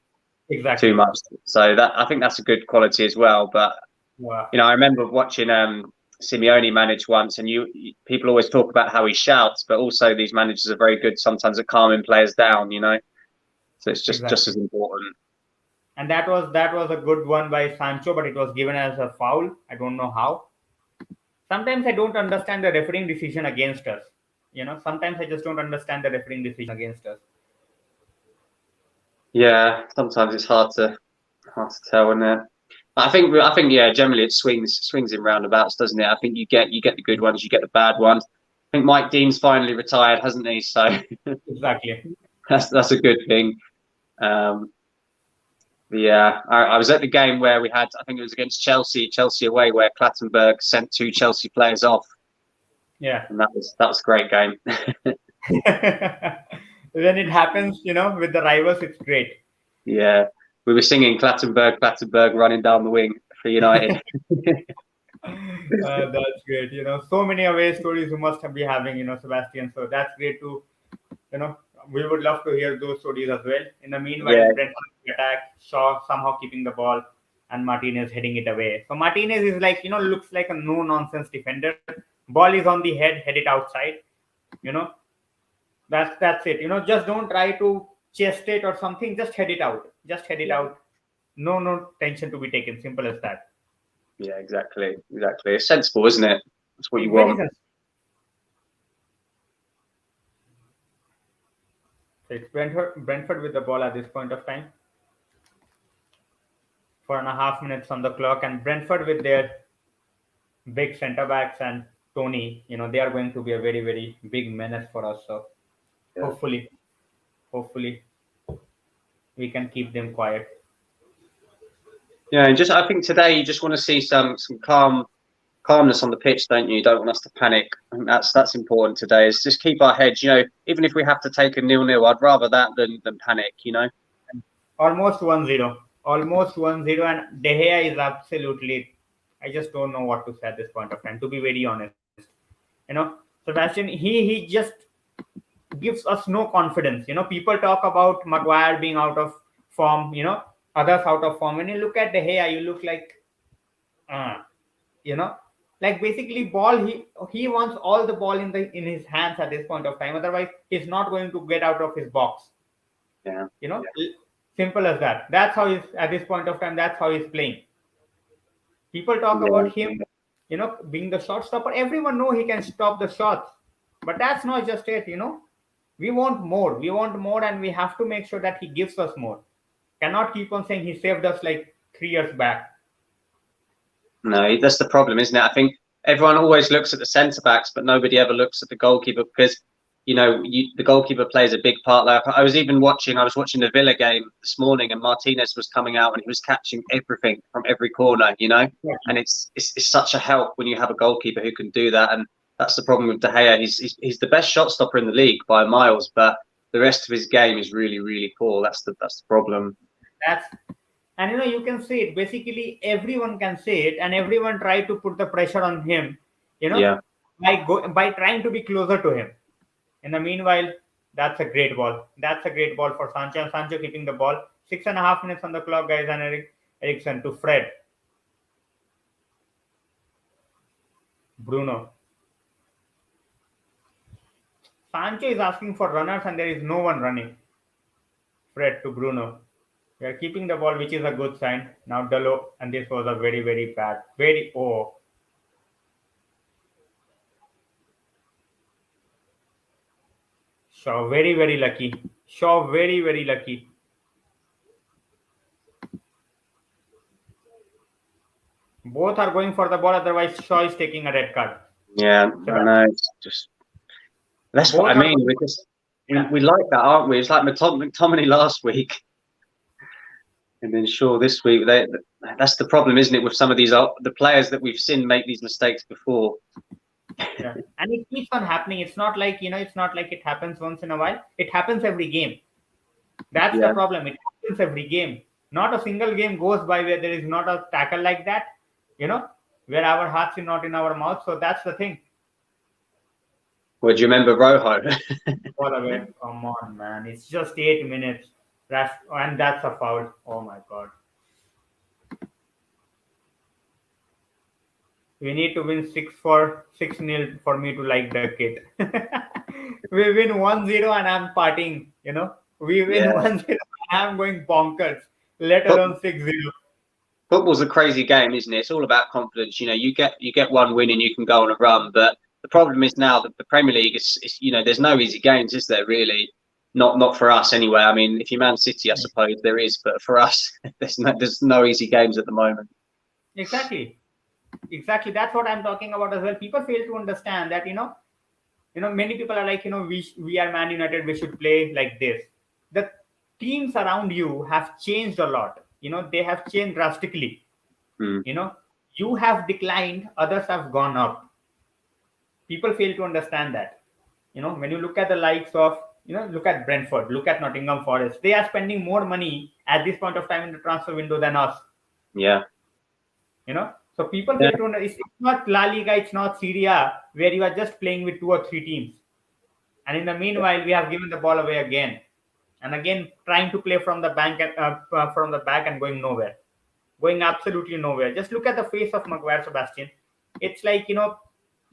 Exactly. Too much. So I think that's a good quality as well. But I remember watching Simeone manage once, and people always talk about how he shouts, but also these managers are very good sometimes at calming players down. So it's just as important. And that was a good one by Sancho, but it was given as a foul. I don't know how. Sometimes I don't understand the refereeing decision against us. Sometimes I just don't understand the refereeing decision against us. Yeah, sometimes it's hard to tell, isn't it? I think yeah, generally it swings in roundabouts, doesn't it? I think you get the good ones, you get the bad ones. I think Mike Dean's finally retired, hasn't he? So exactly, that's a good thing. Yeah, I was at the game where we had, I think it was against Chelsea away, where Clattenburg sent 2 Chelsea players off. Yeah, and that was a great game. When it happens, with the rivals, it's great. Yeah, we were singing Clattenburg running down the wing for United. That's great. So many away stories you must be having, Sebastian. So that's great to, we would love to hear those stories as well. In the meanwhile, Brentford attack, Shaw somehow keeping the ball, and Martinez heading it away. So Martinez is like, looks like a no-nonsense defender. Ball is on the head it outside. That's it. Just don't try to chest it or something. Just head it out. Out. No tension to be taken. Simple as that. Yeah, exactly. It's sensible, isn't it? That's what you want. So it's Brentford with the ball at this point of time. 4.5 minutes on the clock, and Brentford with their big centre backs and Tony, they are going to be a very, very big menace for us. So Yeah. hopefully, we can keep them quiet. Yeah, and I think today you just want to see some calmness on the pitch, don't you? You don't want us to panic. I think that's important today. Is just keep our heads. Even if we have to take a 0-0, I'd rather that than panic. Almost 1-0. Almost 1-0, and De Gea is absolutely. I just don't know what to say at this point of time. To be very honest, Sebastian, he just gives us no confidence. People talk about Maguire being out of form. Others out of form. When you look at De Gea, you look like, uh, you know, like basically ball. He wants all the ball in his hands at this point of time. Otherwise, he's not going to get out of his box. Yeah. Simple as that. That's how he's at this point of time. That's how he's playing. People talk about him, being the shot stopper. Everyone know he can stop the shots, but that's not just it. We want more. We want more, and we have to make sure that he gives us more. Cannot keep on saying he saved us like 3 years back. No, that's the problem, isn't it? I think everyone always looks at the centre backs, but nobody ever looks at the goalkeeper because the goalkeeper plays a big part. Like I was watching the Villa game this morning, and Martinez was coming out and he was catching everything from every corner. Yeah. And it's such a help when you have a goalkeeper who can do that. And that's the problem with De Gea. He's the best shot stopper in the league by miles, but the rest of his game is really, really poor. That's the problem. And you can see it. Basically, everyone can see it, and everyone try to put the pressure on him. Yeah. By trying to be closer to him. In the meanwhile, that's a great ball. That's a great ball for Sancho. Sancho keeping the ball. 6.5 minutes on the clock, guys, and Eriksen to Fred. Bruno. Sancho is asking for runners, and there is no one running. Fred to Bruno. We are keeping the ball, which is a good sign. Now Dalo, and this was a very, very bad. Shaw, very, very lucky. Shaw, very, very lucky. Both are going for the ball, otherwise Shaw is taking a red card. Yeah, I know. It's just that's what I mean. We like that, aren't we? It's like McTominay last week, and then Shaw this week. That's the problem, isn't it? With some of the players that we've seen make these mistakes before. Yeah. And it keeps on happening. It's not like it happens once in a while. It happens every game. That's the problem. It happens every game. Not a single game goes by where there is not a tackle like that, where our hearts are not in our mouth. So that's the thing. Well, do you remember Rojo? Ball away. Come on, man. It's just 8 minutes. And that's a foul. Oh my God. We need to win 6-0 for me to like the kid. We win 1-0 and I'm partying, We win 1-0 and I'm going bonkers, let alone 6-0. Football's a crazy game, isn't it? It's all about confidence. You get one win and you can go on a run. But the problem is now that the Premier League is there's no easy games, is there really? Not for us anyway. I mean, if you're Man City, I suppose there is, but for us, there's no easy games at the moment. Exactly. That's what I'm talking about as well. People fail to understand that many people are like we are Man United, we should play like this. The teams around you have changed a lot. They have changed drastically. You have declined, others have gone up. People fail to understand that. When you look at the likes of look at Brentford, look at Nottingham Forest, they are spending more money at this point of time in the transfer window than us. Yeah. So people fail to understand. It's not La Liga, it's not Serie A, where you are just playing with 2 or 3 teams. And in the meanwhile, we have given the ball away again and again, trying to play from the back and going nowhere, going absolutely nowhere. Just look at the face of Maguire, Sebastian. It's like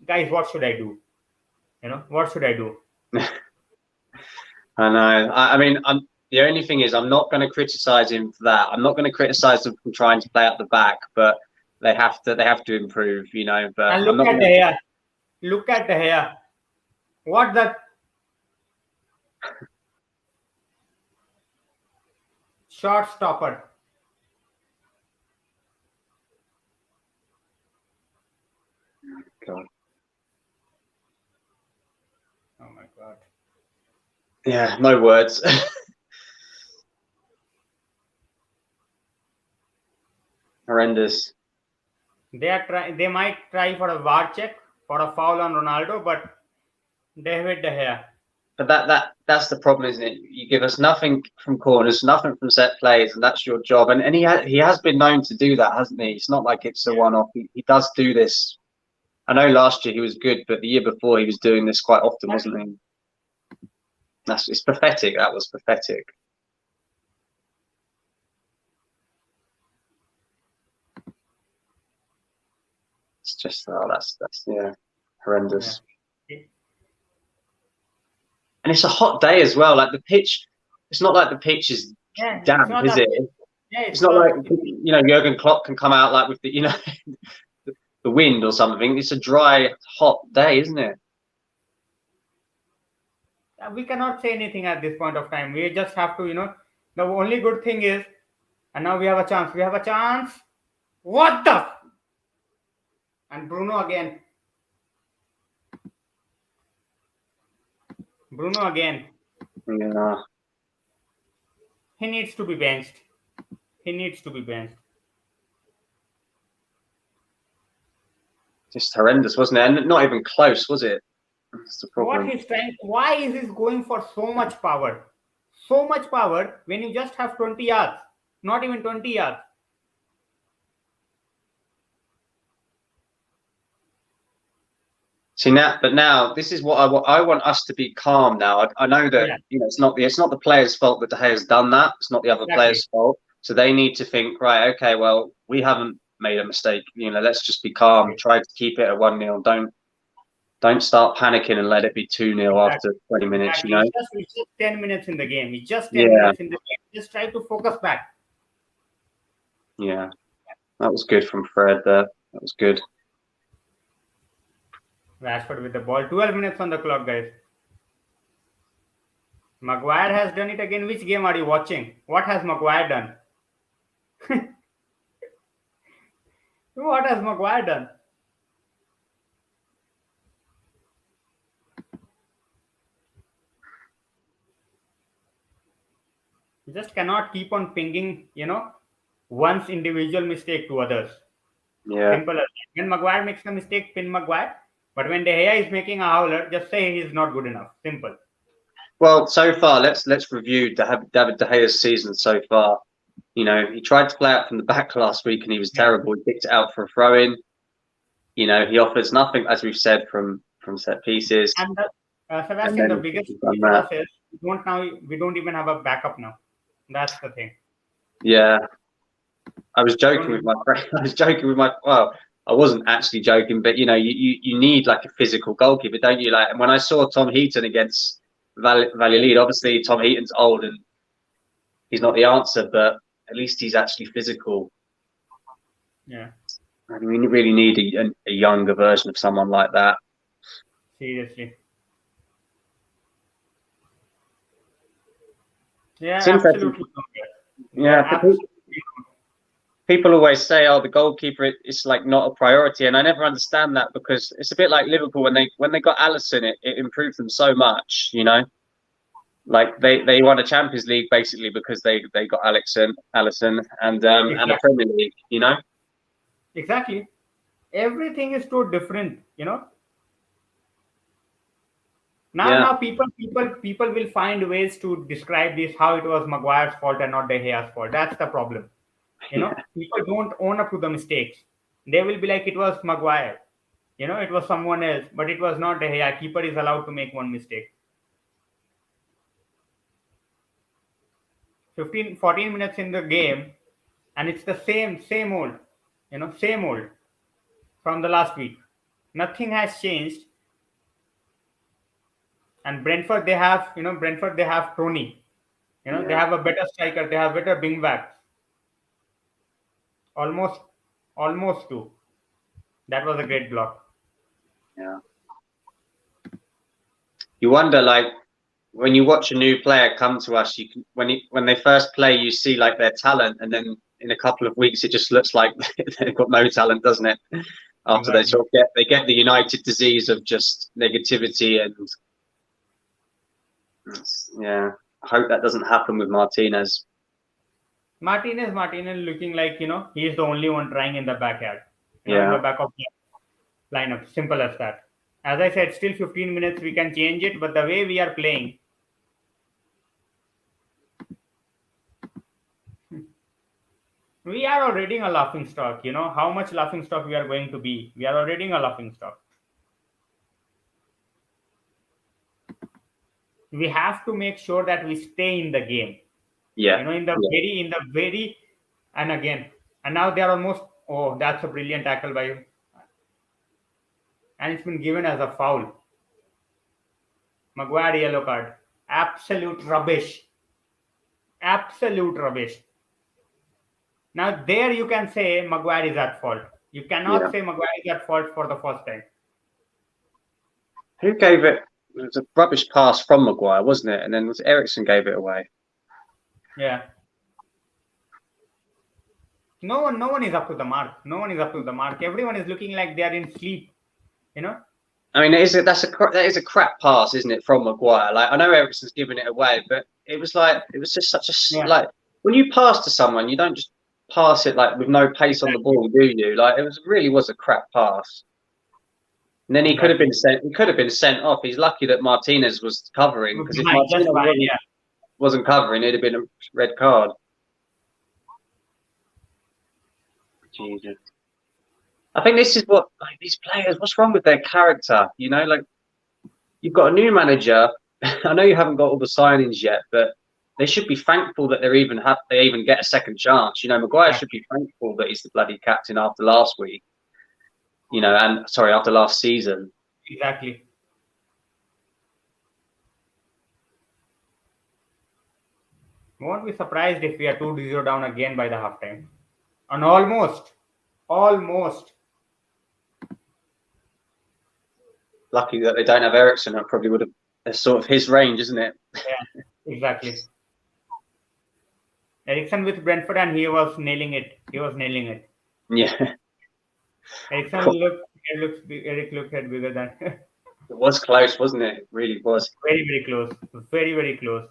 guys, what should I do? What should I do? I know. I mean, the only thing is, I'm not going to criticize him for that. I'm not going to criticize him for trying to play at the back, but they have to improve, But and look at the hair. Look at the hair. What the? Short stopper. God. Oh my God. Yeah, no words. Horrendous. They might try for a VAR check for a foul on Ronaldo, but David De Gea. But that's the problem, isn't it? You give us nothing from corners, nothing from set plays, and that's your job. And he has been known to do that, hasn't he? It's not like it's a one-off. He does do this. I know last year he was good, but the year before he was doing this quite often, wasn't he? It's pathetic. That was pathetic. It's just that's horrendous. Yeah. And it's a hot day as well. Like the pitch, it's not like the pitch is damp, is it? Yeah, it's not like Jurgen Klopp can come out like with the the wind or something. It's a dry, hot day, isn't it? We cannot say anything at this point of time. We just have to, the only good thing is, and now we have a chance. We have a chance. What the? And Bruno again. Yeah. He needs to be benched. Just horrendous, wasn't it? And not even close, was it? That's the problem. What he's trying, why is he going for so much power? So much power when you just have 20 yards, not even 20 yards. See now this is what I want us to be calm now. I know that it's not the players' fault that De Gea has done that. It's not the other players' fault. So they need to think, right, okay, well, we haven't made a mistake. Let's just be calm. Try to keep it at 1-0. Don't start panicking and let it be 2-0 after 20 minutes. It's just 10 minutes in the game. It's just 10 minutes in the game. Just try to focus back. Yeah, that was good from Fred there. That was good. Rashford with the ball. 12 minutes on the clock, guys. Maguire has done it again. Which game are you watching? What has Maguire done? What has Maguire done? You just cannot keep on pinging, one's individual mistake to others. Yeah. Simple as that. When Maguire makes a mistake, pin Maguire. But when De Gea is making a howler, just say he's not good enough. Simple. Well, so far, let's review David De Gea's season so far. He tried to play out from the back last week and he was terrible. He picked it out for a throw-in. He offers nothing, as we've said, from set pieces. And Sebastian, the biggest thing for us is we don't even have a backup now. That's the thing. Yeah. I was joking with my friend. Well, I wasn't actually joking, but you need like a physical goalkeeper, don't you? Like, and when I saw Tom Heaton against Valladolid, obviously Tom Heaton's old and he's not the answer, but at least he's actually physical. Yeah. I mean, we really need a younger version of someone like that. Seriously. Yeah, It's absolutely. Yeah, people always say, "Oh, the goalkeeper is like not a priority," and I never understand that because it's a bit like Liverpool when they got Alisson, it improved them so much. Like they won a Champions League basically because they got Alisson and a Premier League. Exactly. Everything is so different. Now people will find ways to describe this how it was Maguire's fault and not De Gea's fault. That's the problem. People don't own up to the mistakes. They will be like, it was Maguire. It was someone else, but it was not De Gea. Keeper is allowed to make one mistake. 14 minutes in the game, and it's the same old, same old from the last week. Nothing has changed. And Brentford, they have Tony. They have a better striker. They have better wing backs. Almost two. That was a great block. Yeah. You wonder, like, when you watch a new player come to us, you can when they first play, you see like their talent, and then in a couple of weeks, it just looks like they've got no talent, doesn't it? After they Exactly. sort of get the United disease of just negativity, and yeah, I hope that doesn't happen with Martinez. Martinez looking like, he's the only one trying in the backyard, in the Yeah. back of the lineup. Simple as that. As I said, still 15 minutes, we can change it, but the way we are playing, we are already a laughing stock. How much laughing stock we are going to be. We are already a laughing stock. We have to make sure that we stay in the game. Yeah. In the very, and again, and now they are almost. Oh, that's a brilliant tackle by, and it's been given as a foul. Maguire yellow card. Absolute rubbish. Absolute rubbish. Now there you can say Maguire is at fault. You cannot Yeah. say Maguire is at fault for the first time. Who gave it? It was a rubbish pass from Maguire, wasn't it? And then Eriksen gave it away. Yeah. No one is up to the mark. No one is up to the mark. Everyone is looking like they are in sleep. I mean, that is a crap pass, isn't it, from Maguire? Like, I know Eriksen's given it away, but it was just such a like when you pass to someone, you don't just pass it like with no pace on the ball, do you? Like, it really was a crap pass. And then he could have been sent. He could have been sent off. He's lucky that Martinez was covering, because if Martinez wasn't covering, it'd have been a red card. Jesus. I think this is what these players. What's wrong with their character? Like you've got a new manager. I know you haven't got all the signings yet, but they should be thankful that they even get a second chance. Maguire should be thankful that he's the bloody captain after last week. And sorry, after last season. Exactly. Won't be surprised if we are 2-0 down again by the halftime. And almost. Lucky that they don't have Eriksen. That probably would have. That's sort of his range, isn't it? Yeah, exactly. Eriksen with Brentford, and he was nailing it. Yeah. Eriksen Eric looked bigger than. It was close, wasn't it? It really was. Very, very close. Very, very close.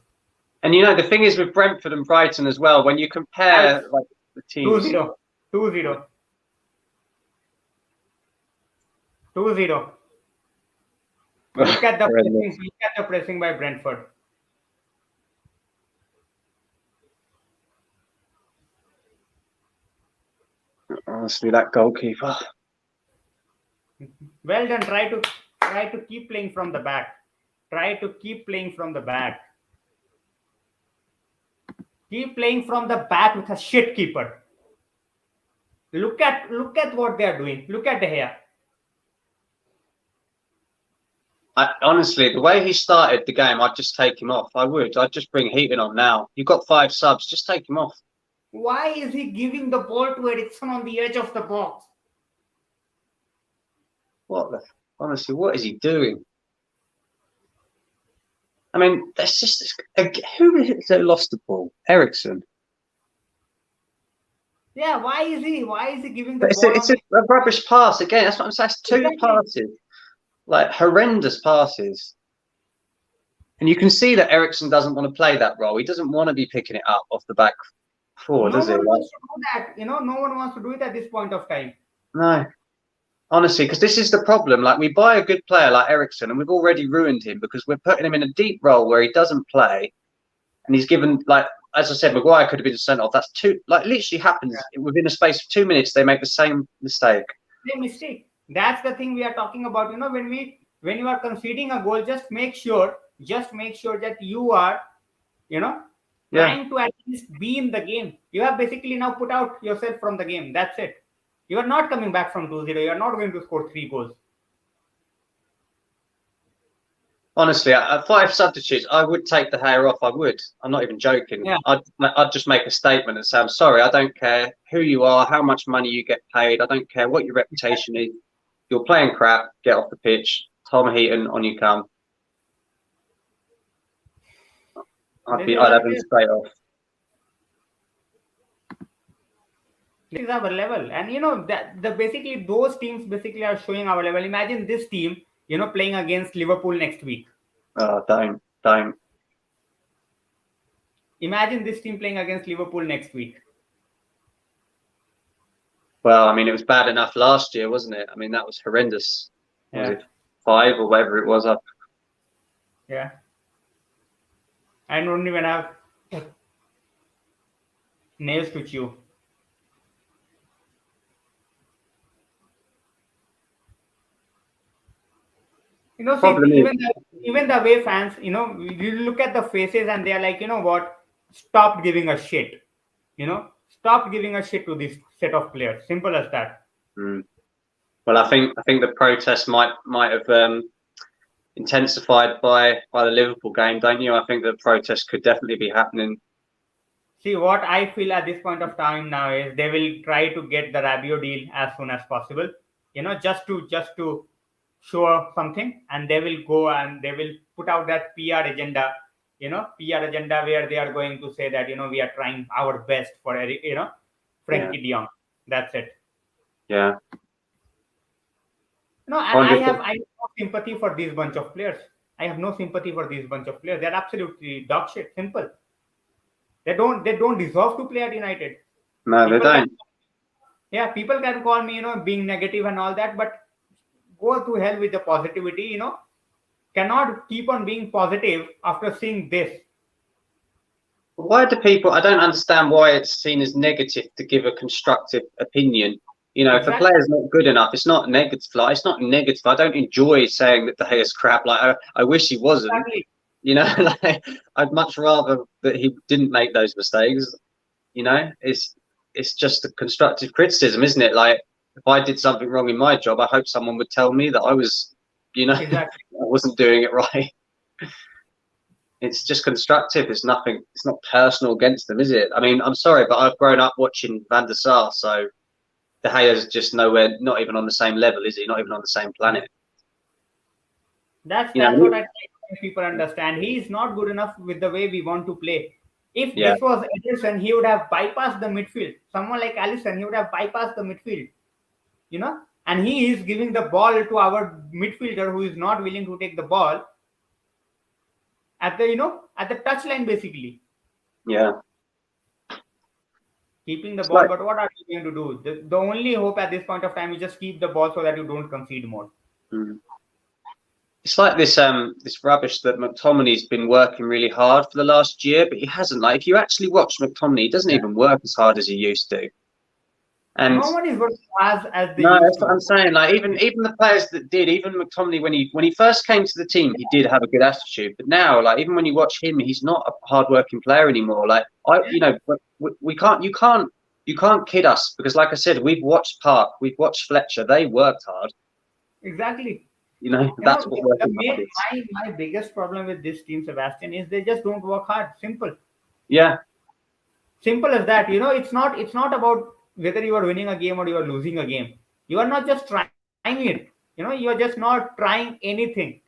And the thing is with Brentford and Brighton as well, when you compare like the teams. 2-0. 2-0. 2-0. Look at the pressing by Brentford. Honestly, that goalkeeper. Well done. Try to keep playing from the back. Keep playing from the back with a shit keeper. Look at what they are doing. Look at the hair. Honestly, the way he started the game, I'd just take him off. I'd just bring Heaton on now. You've got 5 subs, just take him off. Why is he giving the ball to Eriksen on the edge of the box? Honestly, what is he doing? I mean, that's just who is it that lost the ball? Eriksen. Yeah, why is he giving the ball? It's a rubbish pass again. That's what I'm saying. That's 2 passes. Like horrendous passes. And you can see that Eriksen doesn't want to play that role. He doesn't want to be picking it up off the back four, does he? No one wants to do that. No one wants to do it at this point of time. No. Honestly, because this is the problem. Like, we buy a good player like Eriksen, and we've already ruined him because we're putting him in a deep role where he doesn't play. And he's given, like, as I said, Maguire could have been sent off. That's literally happens within a space of 2 minutes. They make the same mistake. Same mistake. That's the thing we are talking about. When you are conceding a goal, just make sure that you are, trying to at least be in the game. You have basically now put out yourself from the game. That's it. You are not coming back from 2-0. You are not going to score 3 goals. Honestly, at 5 substitutes, I would take the hair off. I would. I'm not even joking. Yeah. I'd just make a statement and say, I'm sorry. I don't care who you are, how much money you get paid. I don't care what your reputation is. You're playing crap. Get off the pitch. Tom Heaton, on you come. I'd have him straight off. This is our level, and that the basically those teams basically are showing our level. Imagine this team, playing against Liverpool next week. Don't. Imagine this team playing against Liverpool next week. Well, I mean, it was bad enough last year, wasn't it? I mean, that was horrendous. Was it 5 or whatever it was? Yeah. I don't even have nails to chew. Even the way fans, you look at the faces and they're like, what? Stop giving a shit. Stop giving a shit to this set of players. Simple as that. Well, I think the protest might have intensified by the Liverpool game, don't you? I think the protest could definitely be happening. See, what I feel at this point of time now is they will try to get the Rabiot deal as soon as possible. Just to show something, and they will go and they will put out that PR agenda. PR agenda where they are going to say that we are trying our best for frenkiedejong. That's it. Yeah. No, and I have no sympathy for these bunch of players. I have no sympathy for these bunch of players. They're absolutely dog shit. Simple. They don't deserve to play at United. No, they don't. People can call me, being negative and all that, but go to hell with the positivity. Cannot keep on being positive after seeing this. Why do people? I don't understand why it's seen as negative to give a constructive opinion. If a player's not good enough, it's not negative. It's not negative. I don't enjoy saying that the Gea's crap. I wish he wasn't. Exactly. I'd much rather that he didn't make those mistakes. It's just a constructive criticism, isn't it? Like, if I did something wrong in my job, I hope someone would tell me that I was, Exactly. I wasn't doing it right. It's just constructive. It's nothing. It's not personal against them, is it? I mean, I'm sorry, but I've grown up watching Van der Sar, so De Gea's just nowhere, not even on the same level, is he? Not even on the same planet. That's what I try to make people understand. He is not good enough with the way we want to play. If this was Ederson, he would have bypassed the midfield. Someone like Alisson, he would have bypassed the midfield. And he is giving the ball to our midfielder who is not willing to take the ball at the touchline, basically. Yeah. Keeping the ball, but what are you going to do? The only hope at this point of time is just keep the ball so that you don't concede more. It's like this rubbish that McTominay's been working really hard for the last year, but he hasn't. Like, if you actually watch McTominay, he doesn't even work as hard as he used to. And no one is working as they no, used that's to. what I'm saying. Like, even the players that did, even McTominay when he first came to the team, he did have a good attitude. But now, like, even when you watch him, he's not a hard-working player anymore. Like, we can't. You can't kid us, because, like I said, we've watched Park, we've watched Fletcher. They worked hard. Exactly. That's what working hard is. My biggest problem with this team, Sebastian, is they just don't work hard. Simple. Yeah. Simple as that. It's not about whether you are winning a game or you are losing a game. You are not just trying it. You are just not trying anything.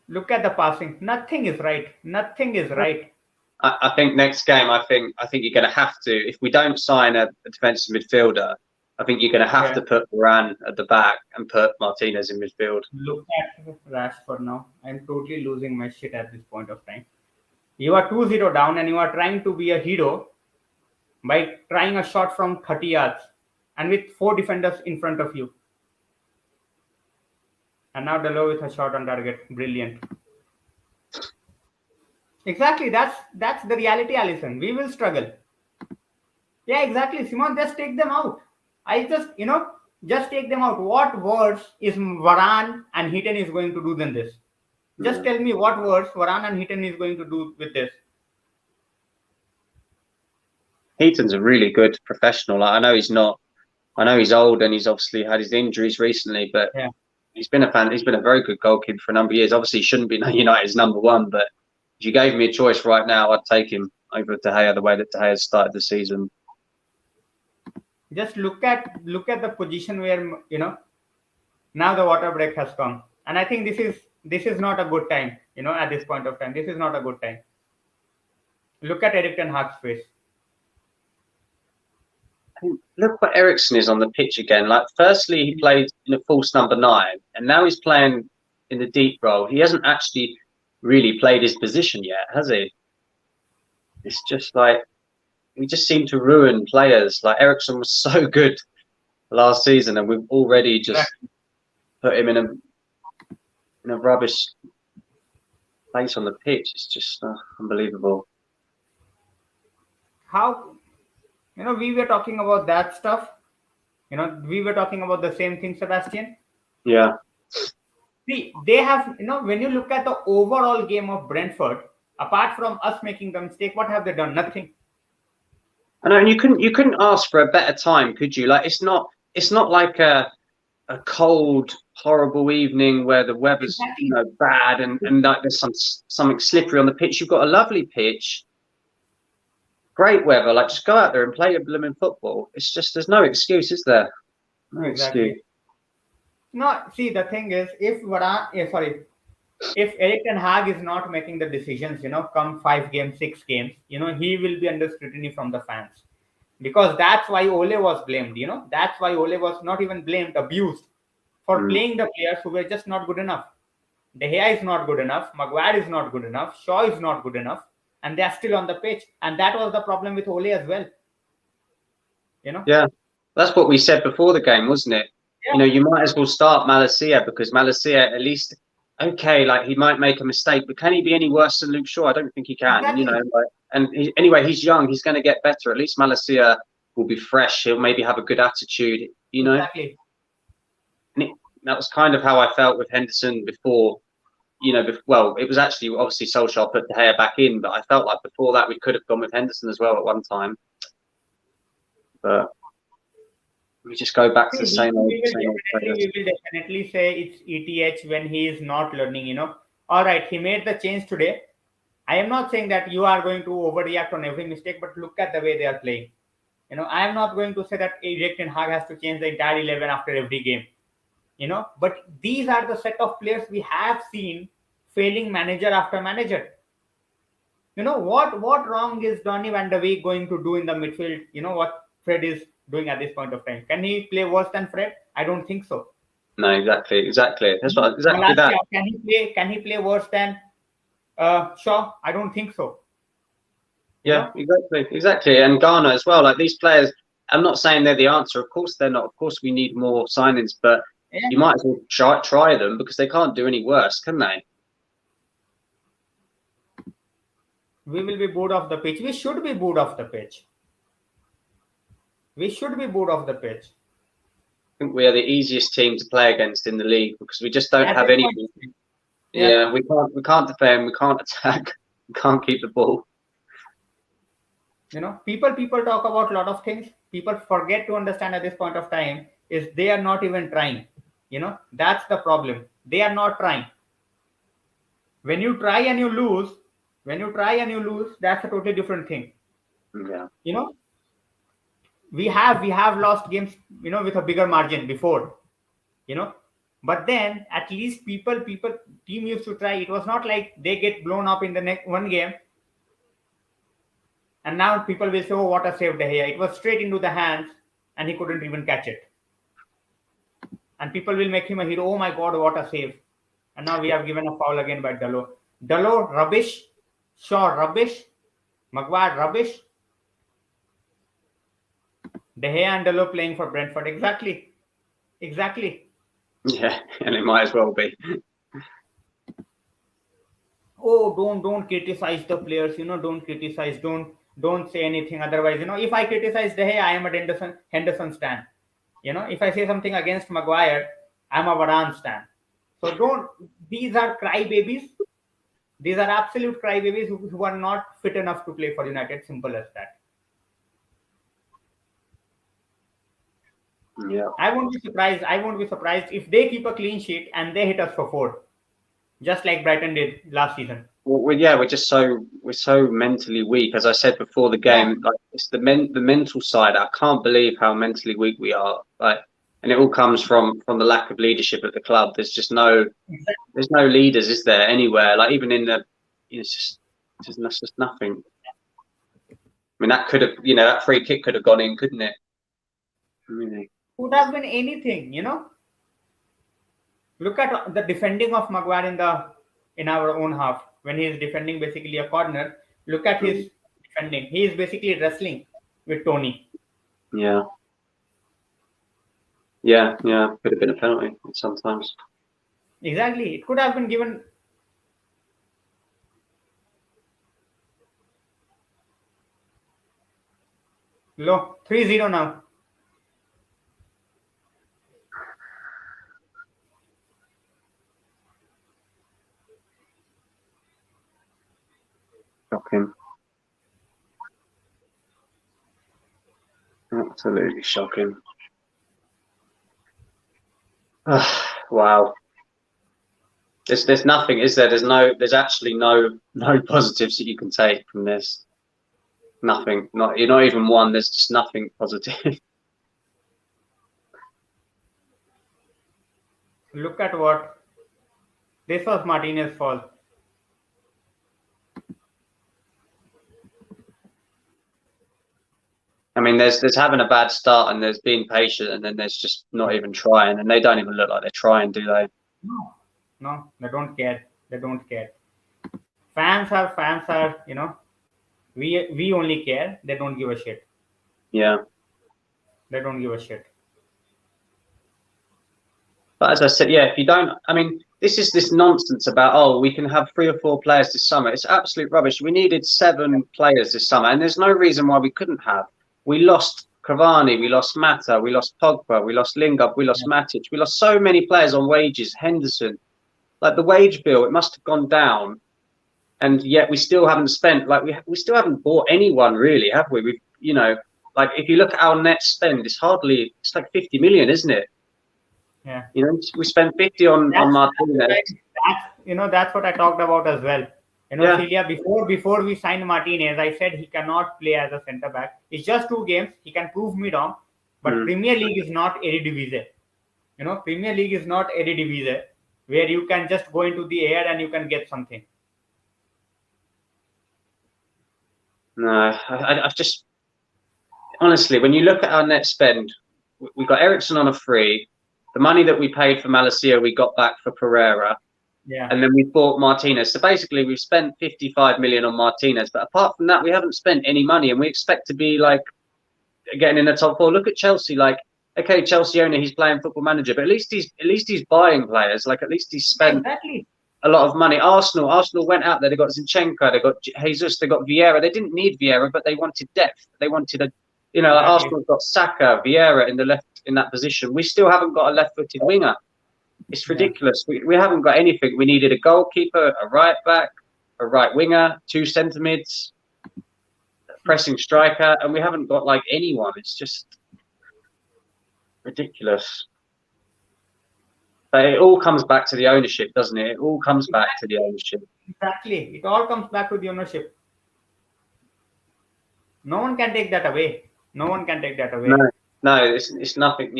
Look at the passing. Nothing is right. Nothing is right. I think next game, I think you're going to have to, if we don't sign a defensive midfielder, I think you're going to have to put Varane at the back and put Martinez in midfield. Look at Rashford now. I'm totally losing my shit at this point of time. You are 2-0 down and you are trying to be a hero by trying a shot from 30 yards and with 4 defenders in front of you. And now Delo with a shot on target. Brilliant. Exactly. That's the reality, Alisson. We will struggle. Yeah, exactly. Simon, just take them out. Just take them out. What worse is Varane and Heaton is going to do than this? Just tell me what worse Varane and Heaton is going to do with this. Heaton's a really good professional. I know he's not. I know he's old and he's obviously had his injuries recently, but he's been a very good goalkeeper for a number of years. Obviously, he shouldn't be United's number one, but if you gave me a choice right now, I'd take him over De Gea the way that De Gea started the season. Just look at the position where now the water break has come, and I think this this is not a good time. At this point of time, this is not a good time. Look at Erik Ten Hag's face. Look what Eriksen is on the pitch again. Like, firstly, he played in a false number 9, and now he's playing in the deep role. He hasn't actually really played his position yet, has he? It's just like we just seem to ruin players. Like, Eriksen was so good last season, and we've already just put him in a rubbish place on the pitch. It's just unbelievable. How, we were talking about that stuff. We were talking about the same thing, Sebastian. Yeah. See, they have, when you look at the overall game of Brentford, apart from us making the mistake, what have they done? Nothing. I know, and you couldn't ask for a better time, could you? Like, it's not like a cold, horrible evening where the weather's bad and like there's something slippery on the pitch. You've got a lovely pitch, great weather. Like, just go out there and play your blooming football. It's just, there's no excuse, is there? No excuse. No, see, the thing is, if Erik Ten Hag is not making the decisions, come 5 games, 6 games, he will be under scrutiny from the fans. Because that's why Ole was blamed, That's why Ole was not even blamed, abused for playing the players who were just not good enough. De Gea is not good enough. Maguire is not good enough. Shaw is not good enough. And they are still on the pitch. And that was the problem with Ole as well. Yeah, that's what we said before the game, wasn't it? Yeah. You might as well start Malacia, because Malacia, at least, okay, like, he might make a mistake, but can he be any worse than Luke Shaw? I don't think he can. Exactly. Anyway, he's young. He's going to get better. At least Malacia will be fresh. He'll maybe have a good attitude. Exactly. And that was kind of how I felt with Henderson before. Well, it was actually obviously Solskjaer put De Gea back in, but I felt like before that we could have gone with Henderson as well at one time. But we just go back to the same old. We will definitely say it's ETH when he is not learning. All right, he made the change today. I am not saying that you are going to overreact on every mistake, but look at the way they are playing. I am not going to say that Erik Ten Hag has to change the entire 11 after every game. But these are the set of players we have seen failing manager after manager. What wrong is Donny van de Beek going to do in the midfield? What Fred is doing at this point of time. Can he play worse than Fred? I don't think so. No, exactly. That's what exactly that. Can he play worse than Shaw? I don't think so. Yeah, exactly. And Ghana as well. Like, these players, I'm not saying they're the answer. Of course they're not. Of course we need more signings, but you might as well try them, because they can't do any worse, can they? We will be booed off the pitch. We should be booed off the pitch. We should be booed off the pitch. I think we are the easiest team to play against in the league, because we just don't have any. Yeah, we can't defend, we can't attack, we can't keep the ball. People talk about a lot of things. People forget to understand at this point of time is they are not even trying. That's the problem. They are not trying. When you try and you lose, that's a totally different thing. Yeah. We have lost games, with a bigger margin before, but then at least team used to try. It was not like they get blown up in the next one game. And now people will say, oh, what a save De Gea. It was straight into the hands and he couldn't even catch it. And people will make him a hero. Oh my God, what a save. And now we have given a foul again by Dalot. Dalot, rubbish. Shaw, rubbish. Maguire, rubbish. De Gea and Dalot playing for Brentford. Exactly. Yeah, and it might as well be. Oh, don't criticize the players. Don't criticize. Don't say anything. Otherwise, if I criticize De Gea, I am a Henderson stan. If I say something against Maguire, I'm a Varane stan. So these are crybabies. These are absolute crybabies who are not fit enough to play for United. Simple as that. Yeah. I won't be surprised if they keep a clean sheet and they hit us for 4, just like Brighton did last season. Well, we're so mentally weak. As I said before the game, like, it's the mental side. I can't believe how mentally weak we are. Like, and it all comes from the lack of leadership at the club. There's no leaders, is there, anywhere? Like even in the, it's just nothing. I mean, that could have, that free kick could have gone in, couldn't it? Really? Could have been anything, Look at the defending of Maguire in our own half when he is defending basically a corner. Look at his defending. He is basically wrestling with Tony. Yeah. Yeah. Could have been a penalty sometimes. Exactly. It could have been given. Low 3-0 now. Shocking. Absolutely shocking. Wow. There's nothing, is there? There's actually no positives that you can take from this. Nothing. You're not even one. There's just nothing positive. Look at what this was Martinez's fault. I mean, there's having a bad start, and there's being patient, and then there's just not even trying, and they don't even look like they're trying, do they? No, they don't care. They don't care. Fans are, we only care. They don't give a shit. Yeah. They don't give a shit. But as I said, yeah, if you don't, I mean, this nonsense about, we can have 3 or 4 players this summer. It's absolute rubbish. We needed 7 players this summer, and there's no reason why we couldn't have. We lost Cavani, we lost Mata, we lost Pogba, we lost Lingard, we lost Matic. We lost so many players on wages. Henderson, like the wage bill, it must have gone down, and yet we still haven't spent. Like we still haven't bought anyone really, have we? We've, like if you look at our net spend, it's like 50 million, isn't it? Yeah. We spent 50 on Martinez. That's what I talked about as well. Celia, before we signed Martinez, I said he cannot play as a centre back. It's just 2 games. He can prove me wrong. But Premier League is not Eredivisie. Premier League is not Eredivisie, where you can just go into the air and you can get something. No, I've just honestly, when you look at our net spend, we got Eriksen on a free. The money that we paid for Malacia, we got back for Pereira. Yeah. And then we bought Martinez. So basically, we've spent 55 million on Martinez. But apart from that, we haven't spent any money. And we expect to be like getting in the top 4. Look at Chelsea. Like, okay, Chelsea owner, he's playing Football Manager, but at least he's buying players. Like, at least he's spent a lot of money. Arsenal went out there. They got Zinchenko. They got Jesus. They got Vieira. They didn't need Vieira, but they wanted depth. They wanted Arsenal's got Saka, Vieira in that position. We still haven't got a left-footed winger. It's ridiculous. We haven't got anything. We needed a goalkeeper, a right back, a right winger, 2 centre mids, a pressing striker, and we haven't got like anyone. It's just ridiculous. But it all comes back to the ownership, doesn't it? It all comes back to the ownership. Exactly. It all comes back to the ownership. No one can take that away. No, it's nothing,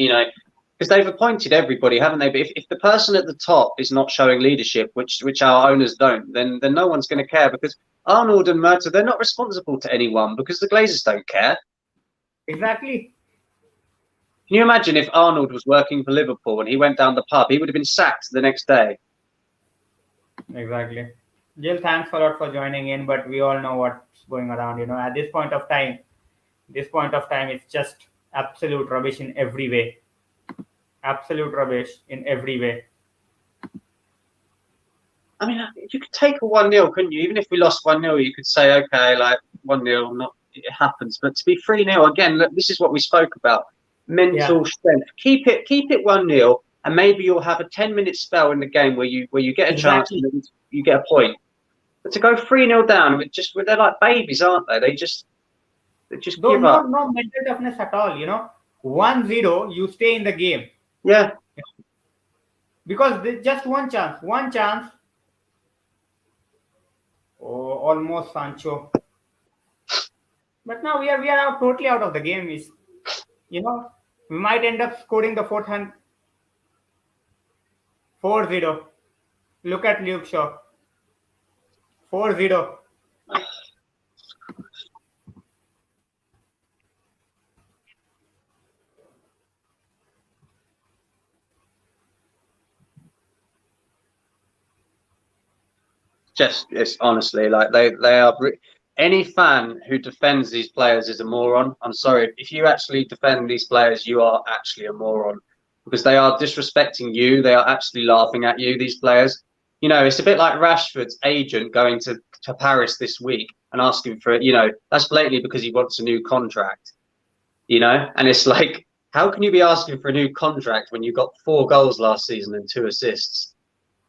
because they've appointed everybody, haven't they? But if the person at the top is not showing leadership, which our owners don't, then no one's going to care, because Arnold and Murta, they're not responsible to anyone because the Glazers don't care. Exactly. Can you imagine if Arnold was working for Liverpool and he went down the pub? He would have been sacked the next day. Exactly. Jill, thanks a lot for joining in, but we all know what's going around. At this point of time, it's just absolute rubbish in every way. Absolute rubbish in every way. I mean, you could take a 1-0, couldn't you? Even if we lost 1-0, you could say, okay, like 1-0, it happens. But to be 3-0 again, look, this is what we spoke about. Mental strength. Keep it 1-0, and maybe you'll have a 10-minute spell in the game where you get a chance and you get a point. But to go 3-0 down, they're like babies, aren't they? They just give up. No mental toughness at all. 1-0, you stay in the game. Yeah. Because there's just one chance. Oh, almost Sancho. But now we are totally out of the game. We might end up scoring the fourth hand 4-0. Look at Luke Shaw. 4-0. It's honestly like they are. Any fan who defends these players is a moron. I'm sorry. If you actually defend these players, you are actually a moron because they are disrespecting you. They are actually laughing at you. These players, you know, it's a bit like Rashford's agent going to Paris this week and asking for it. You know, that's blatantly because he wants a new contract. You know, and it's like, how can you be asking for a new contract when you got 4 goals last season and 2 assists?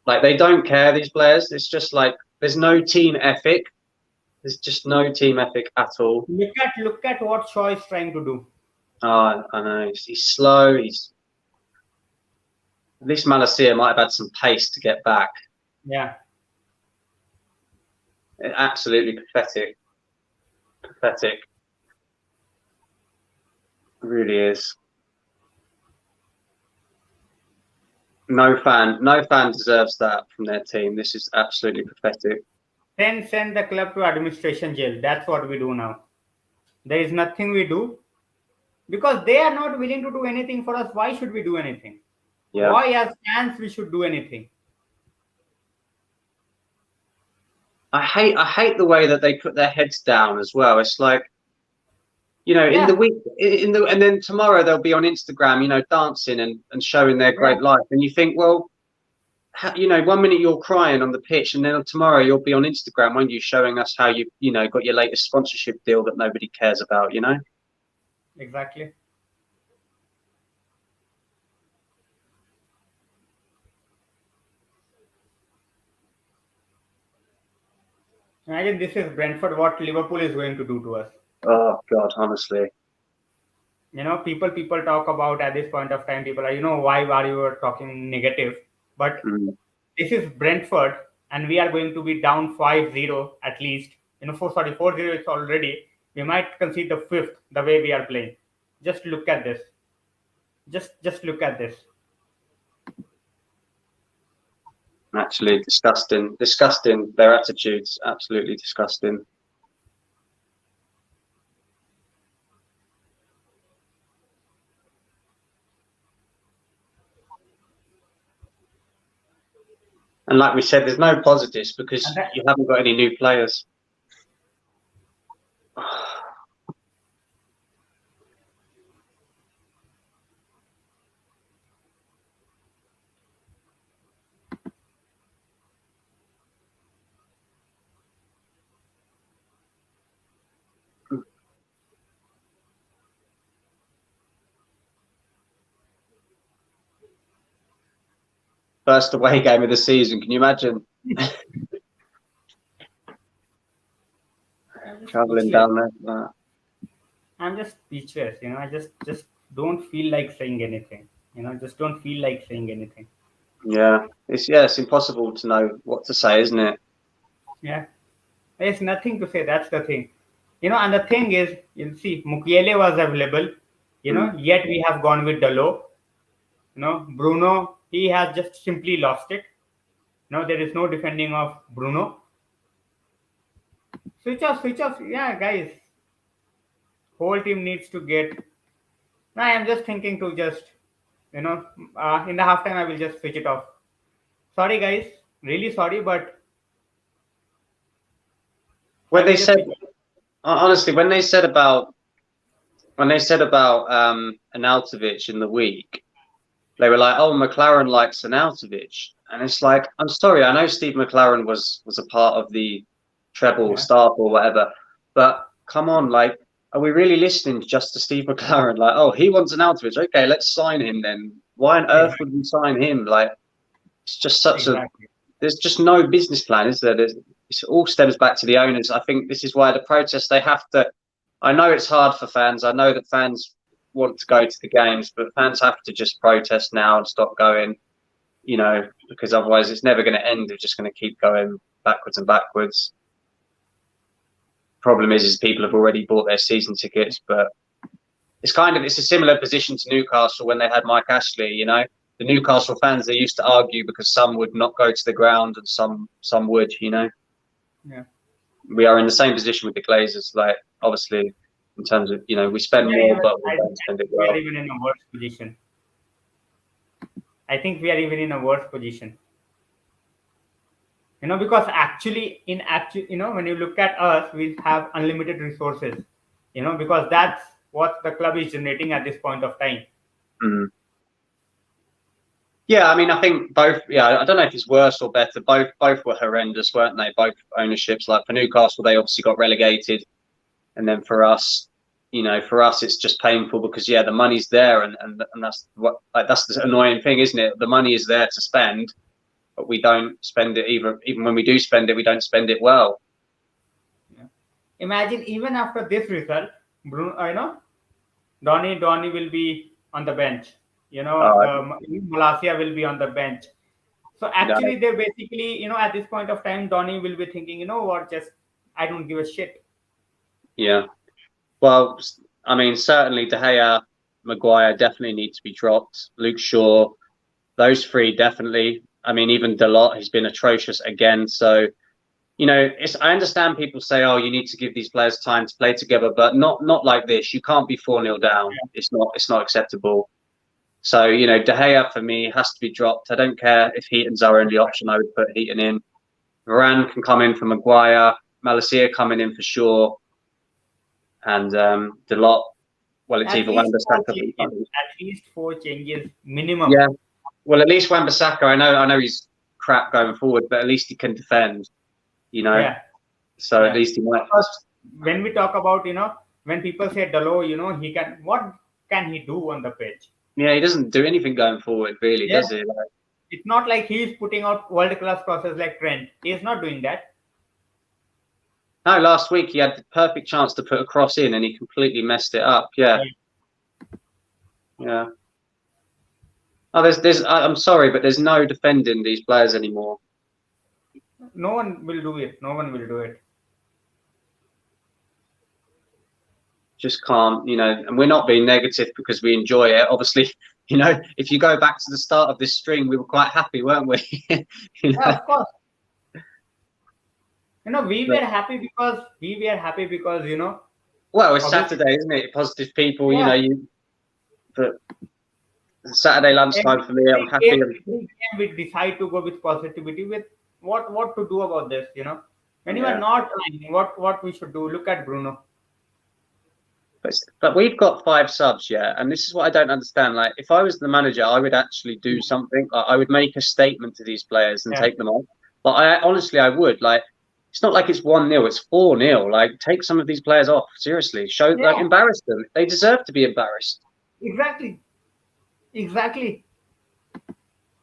Like they don't care, these players. It's just like there's no team ethic. There's just no team ethic at all. Look at what Shaw is trying to do. Oh, I know. He's slow. At least Malacia might have had some pace to get back. Yeah. Absolutely pathetic. Pathetic. It really is. No fan deserves that from their team. This is absolutely pathetic. Then send the club to administration jail. That's what we do now. There is nothing we do because they are not willing to do anything for us. Why should we do anything? Yeah. Why, as fans, we should do anything? I hate the way that they put their heads down as well. It's like, you know, Yeah. in the week, and then tomorrow they'll be on Instagram, you know, dancing and showing their great life. And you think, well, you know, 1 minute you're crying on the pitch, and then tomorrow you'll be on Instagram, won't you, showing us how you know, got your latest sponsorship deal that nobody cares about, you know? Exactly. Imagine this is Brentford, what Liverpool is going to do to us. Oh God, honestly. You know, people talk about at this point of time, people are, you know, why are you talking negative? But this is Brentford, and we are going to be down 5-0 at least. You know, 4-0 it's already. We might concede the 5th the way we are playing. Just look at this. Just look at this. Actually, disgusting. Their attitudes, absolutely disgusting. And like we said, there's no positives because you haven't got any new players. First away game of the season. Can you imagine? Traveling down there. I'm just speechless. You know, I just don't feel like saying anything. You know, just don't feel like saying anything. Yeah, it's impossible to know what to say, isn't it? Yeah, there's nothing to say. That's the thing. You know, and the thing is, you see, Mukiele was available. You know, yet we have gone with Dalot. You know, Bruno, he has just simply lost it. No, there is no defending of Bruno. Switch off. Yeah, guys. Whole team needs to get. No, I am just thinking to just, you know, in the halftime I will just switch it off. Sorry, guys. Really sorry, but when they said, honestly, when they said about Arnautovic in the week, they were like, "Oh, McLaren likes Arnautovic," and it's like, I'm sorry, I know Steve McLaren was a part of the treble staff or whatever, but come on, like, are we really listening just to Steve McLaren? Like, oh, he wants Arnautovic, okay, let's sign him then. Why on earth would we sign him? Like, it's just such a. There's just no business plan, is there? It all stems back to the owners. I think this is why the protests, they have to. I know it's hard for fans. I know that fans want to go to the games, but fans have to just protest now and stop going, you know, because otherwise it's never going to end. They're just going to keep going backwards and backwards. Problem is people have already bought their season tickets, but it's a similar position to Newcastle when they had Mike Ashley. You know, the Newcastle fans, they used to argue because some would not go to the ground and some would. You know, Yeah. we are in the same position with the Glazers. Like, obviously, in terms of, we spend more, but we don't spend it We are well. even in a worse position. I think we are even in a worse position. Because actually, when you look at us, we have unlimited resources. Because that's what the club is generating at this point of time. Mm. Yeah, I mean, I think both. Yeah, I don't know if it's worse or better. Both were horrendous, weren't they? Both ownerships. Like for Newcastle, they obviously got relegated, and then for us, it's just painful because the money's there, and that's that's the annoying thing, isn't it? The money is there to spend, but we don't spend it. Even when we do spend it, we don't spend it well. Yeah. Imagine even after this result, Donny will be on the bench. Malacia will be on the bench. So actually, they basically, at this point of time, Donny will be thinking, what, just I don't give a shit. Yeah. Well, I mean, certainly De Gea, Maguire definitely need to be dropped. Luke Shaw, those three definitely. I mean, even Dalot has been atrocious again. So, I understand people say, "Oh, you need to give these players time to play together," but not like this. You can't be 4-0 down. Yeah. It's not acceptable. So, De Gea for me has to be dropped. I don't care if Heaton's our only option. I would put Heaton in. Varane can come in for Maguire. Malacia coming in for Shaw. And Dalot. Well, it's either Wan-Bissaka. At least 4 changes minimum. Yeah. Well, at least Wan-Bissaka. I know he's crap going forward, but at least he can defend. Yeah. So at least he might. When we talk about, when people say Dalot, he can. What can he do on the pitch? Yeah, he doesn't do anything going forward, really, does he? It's not like he's putting out world-class crosses like Trent. He's not doing that. No, last week he had the perfect chance to put a cross in and he completely messed it up. Yeah. Oh, I'm sorry, but there's no defending these players anymore. No one will do it. Just can't, and we're not being negative because we enjoy it. Obviously, if you go back to the start of this string, we were quite happy, weren't we? Yeah, of course. We were happy because Well, it's Saturday, isn't it? Positive people, but Saturday lunchtime for me, I'm happy. We decide to go with positivity, with what to do about this, when you are not trying, what we should do. Look at Bruno. But we've got 5 subs, and this is what I don't understand. Like, if I was the manager, I would actually do something. I would make a statement to these players and take them off. But I would. Like, it's not like it's 1-0; it's 4-0. Like, take some of these players off. Seriously, embarrass them. They deserve to be embarrassed. Exactly.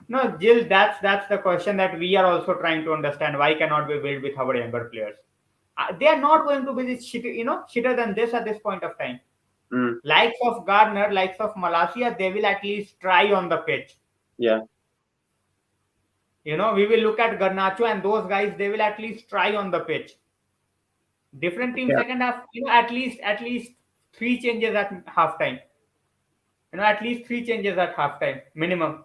No, Jill, that's the question that we are also trying to understand. Why cannot we build with our younger players? They are not going to be shitter than this at this point of time. Likes of Gardner, likes of Malacia, they will at least try on the pitch. Yeah. We will look at Garnacho and those guys, they will at least try on the pitch. Different team second half, at least 3 changes at halftime. At least 3 changes at halftime, minimum.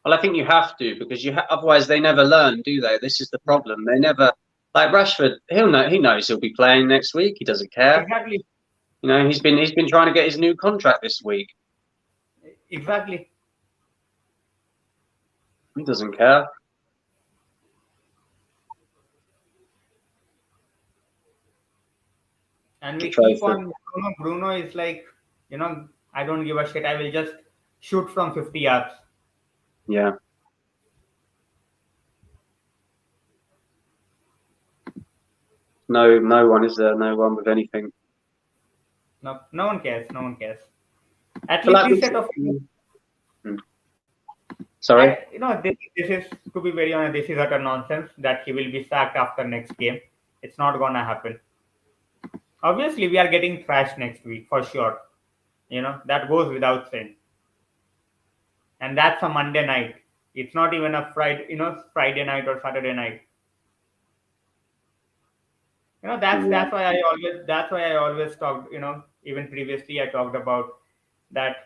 Well, I think you have to, because otherwise they never learn, do they? This is the problem. They never. Like Rashford, he knows he'll be playing next week. He doesn't care. Exactly. He's been trying to get his new contract this week. Exactly. He doesn't care. And we keep on. Bruno is like, I don't give a shit. I will just shoot from 50 yards. Yeah. No one is there. No one with anything. No one cares. At least this set of. Sorry. This is, to be very honest, this is utter nonsense that he will be sacked after next game. It's not gonna happen. Obviously, we are getting thrashed next week for sure. That goes without saying. And that's a Monday night. It's not even a Friday night or Saturday night. That's why I always talked. Even previously I talked about that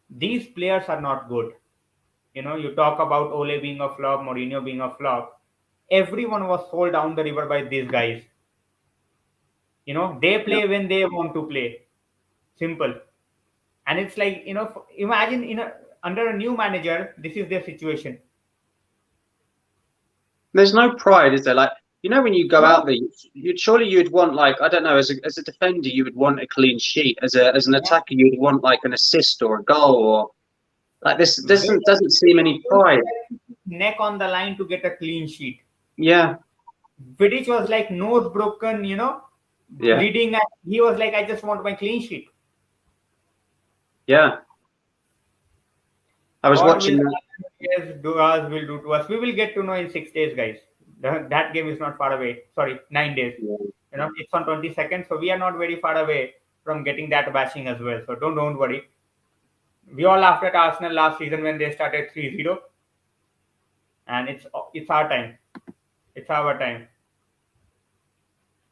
these players are not good. You talk about Ole being a flop, Mourinho being a flop. Everyone was sold down the river by these guys. They Yeah. play when they want to play. Simple. And it's like, imagine under a new manager, this is their situation. There's no pride, is there? Like, when you go out No. there, you'd want, like, I don't know, as a defender, you would want a clean sheet. As an Yeah. attacker, you'd want like an assist or a goal, or like this Vidic doesn't seem any pride. neck on the line to get a clean sheet. Yeah, Vidic was like nose broken, yeah, bleeding, and he was like, I just want my clean sheet. yeah. I was What will watching that. the players do us will do to us? We will get to know in 6 days, guys. That game is not far away. Sorry, 9 days. Yeah. It's on 22nd, so we are not very far away from getting that bashing as well. So don't worry. We all laughed at Arsenal last season when they started 3-0, and it's our time. It's our time.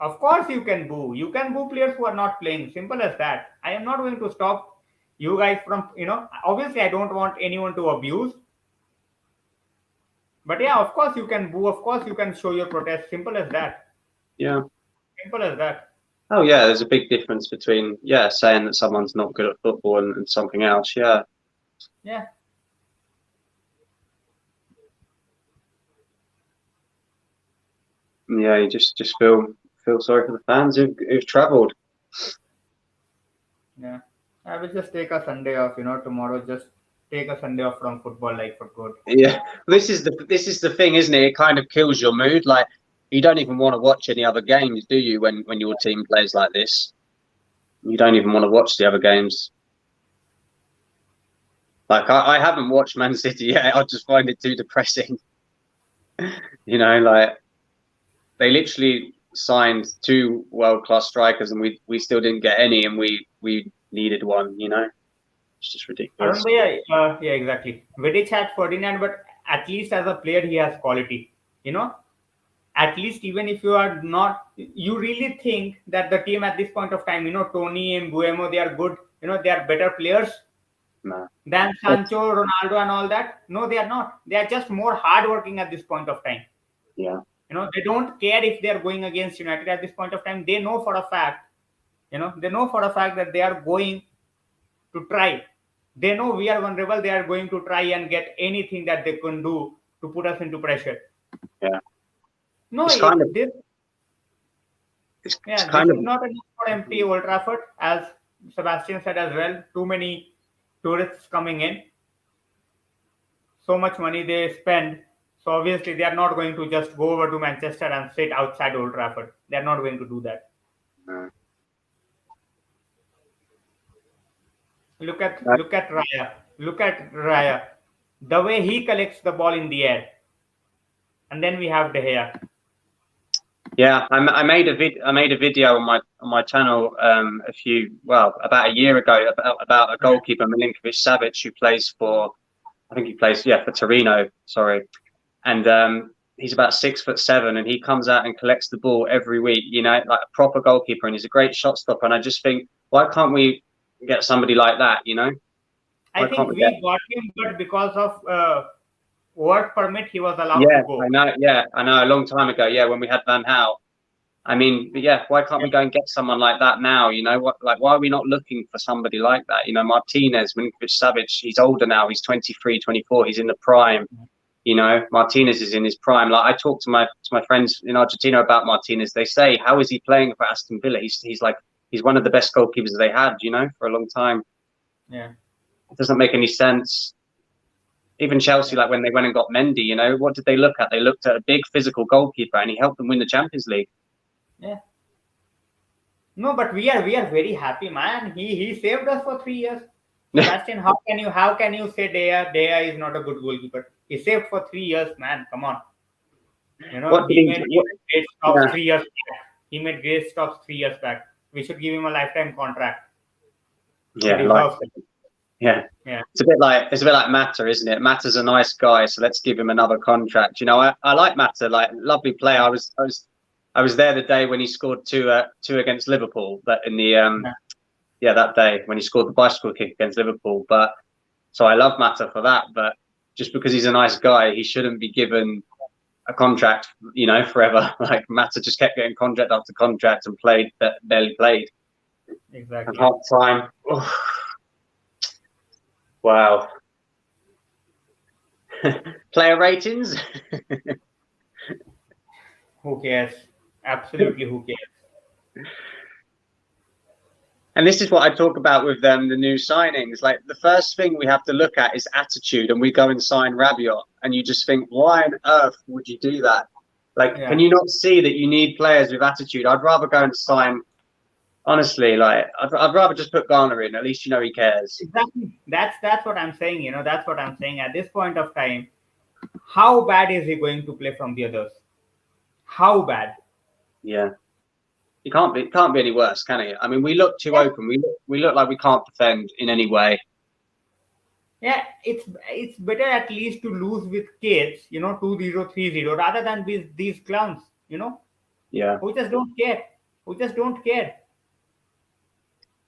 Of course, you can boo. You can boo players who are not playing. Simple as that. I am not going to stop you guys from, obviously, I don't want anyone to abuse. But yeah, of course, you can boo. Of course, you can show your protest. Simple as that. Yeah. Simple as that. Oh, yeah. There's a big difference between saying that someone's not good at football and something else. Yeah. Yeah. Yeah. You just feel sorry for the fans who've travelled. Yeah. I will just take a Sunday off, tomorrow. Just take a Sunday off from football, like for good. Yeah, this is the thing, isn't it? It kind of kills your mood. Like, you don't even want to watch any other games, do you? When your team plays like this, you don't even want to watch the other games. Like, I haven't watched Man City yet. I just find it too depressing. Like, they literally signed 2 world-class strikers, and we still didn't get any, and we needed one. It's just ridiculous. Yeah, exactly. Vidic had 49, but at least as a player, he has quality. At least even if you are not, you really think that the team at this point of time, Tony and Buemo, they are good. They are better players No. than Sancho, Ronaldo, and all that. No, they are not. They are just more hardworking at this point of time. Yeah. They don't care if they are going against United at this point of time. They know for a fact, that they are going to try. They know we are vulnerable. They are going to try and get anything that they can do to put us into pressure. Yeah. No, It's kind of this it's yeah, this kind of is not an empty Old Trafford, as Sebastian said as well. Too many tourists coming in. So much money they spend. So obviously they are not going to just go over to Manchester and sit outside Old Trafford. They are not going to do that. Look at Raya. Look at Raya. The way he collects the ball in the air. And then we have De Gea. Yeah, I made a video on my channel about a year ago about a goalkeeper, Milinkovic-Savic, who plays for, I think he plays for Torino, sorry, and he's about 6'7", and he comes out and collects the ball every week, like a proper goalkeeper, and he's a great shot stopper. And I just think, why can't we get somebody like that? I think we got him, but because of work permit, he was allowed to go. I know. Yeah, I know. A long time ago. Yeah, when we had Van Gaal. I mean, but yeah, why can't we go and get someone like that now? Why are we not looking for somebody like that? Martinez, Milinkovic-Savic, he's older now. He's 23, 24. He's in the prime. Martinez is in his prime. Like, I talk to my friends in Argentina about Martinez. They say, how is he playing for Aston Villa? He's one of the best goalkeepers they had, for a long time. Yeah. It doesn't make any sense. Even Chelsea, like when they went and got Mendy, what did they look at? They looked at a big physical goalkeeper, and he helped them win the Champions League. Yeah. No, but we are very happy, man. He saved us for 3 years. Sebastian, how can you say De Gea is not a good goalkeeper? He saved for 3 years, man. Come on. He made great stops 3 years back. He made great stops 3 years back. We should give him a lifetime contract. Yeah, yeah. It's a bit like Mata, isn't it? Mata's a nice guy, so let's give him another contract. I like Mata, like lovely player. I was I was there the day when he scored two against Liverpool. That in the that day when he scored the bicycle kick against Liverpool. But so I love Mata for that. But just because he's a nice guy, he shouldn't be given a contract, forever. Like Mata just kept getting contract after contract and barely played. Exactly. At half time. Oh. Wow. Player ratings. Who cares? Absolutely, who cares? And this is what I talk about with the new signings. Like the first thing we have to look at is attitude, and we go and sign Rabiot, and you just think, why on earth would you do that? Like, Can you not see that you need players with attitude? I'd rather go and sign. Honestly, like I'd rather just put Garner in. At least he cares. Exactly. That's what I'm saying. That's what I'm saying. At this point of time, how bad is he going to play from the others? How bad? Yeah. It can't be any worse, can it? I mean, we look too open. We look like we can't defend in any way. Yeah, it's better at least to lose with kids, 2-0, 3-0, rather than with these clowns, Yeah. Who just don't care.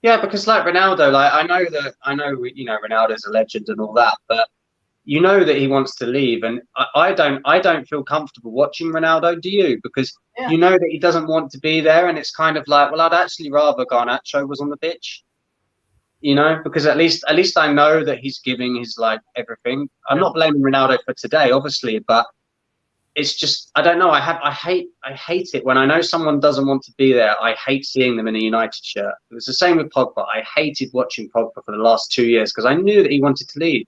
Yeah, because like Ronaldo, like I know Ronaldo's a legend and all that, but you know that he wants to leave, and I don't feel comfortable watching Ronaldo. Do you? Because you know that he doesn't want to be there, and it's kind of like, well, I'd actually rather Garnacho was on the pitch, because at least I know that he's giving his everything. I'm not blaming Ronaldo for today, obviously, but it's just I don't know. I hate it when I know someone doesn't want to be there. I hate seeing them in a United shirt. It was the same with Pogba. I hated watching Pogba for the last 2 years because I knew that he wanted to leave.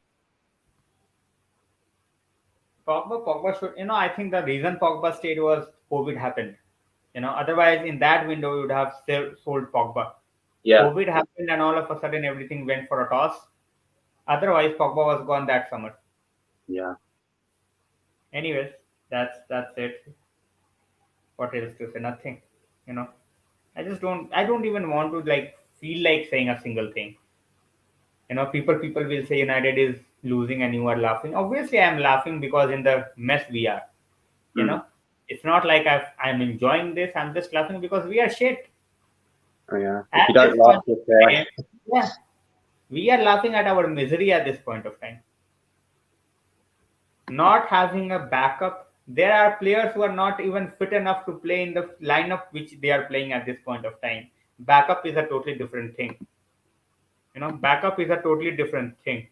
Pogba should, I think the reason Pogba stayed was COVID happened. Otherwise in that window we would have sold Pogba. Yeah. COVID happened and all of a sudden everything went for a toss. Otherwise Pogba was gone that summer. Yeah. Anyways, that's it. What else to say? Nothing. I don't even want to feel like saying a single thing. People will say United is losing and you are laughing. Obviously, I'm laughing because in the mess we are. It's not like I'm enjoying this. I'm just laughing because we are shit. Oh yeah. If you don't laugh, yeah, we are laughing at our misery at this point of time. Not having a backup. There are players who are not even fit enough to play in the lineup which they are playing at this point of time. Backup is a totally different thing. Backup is a totally different thing.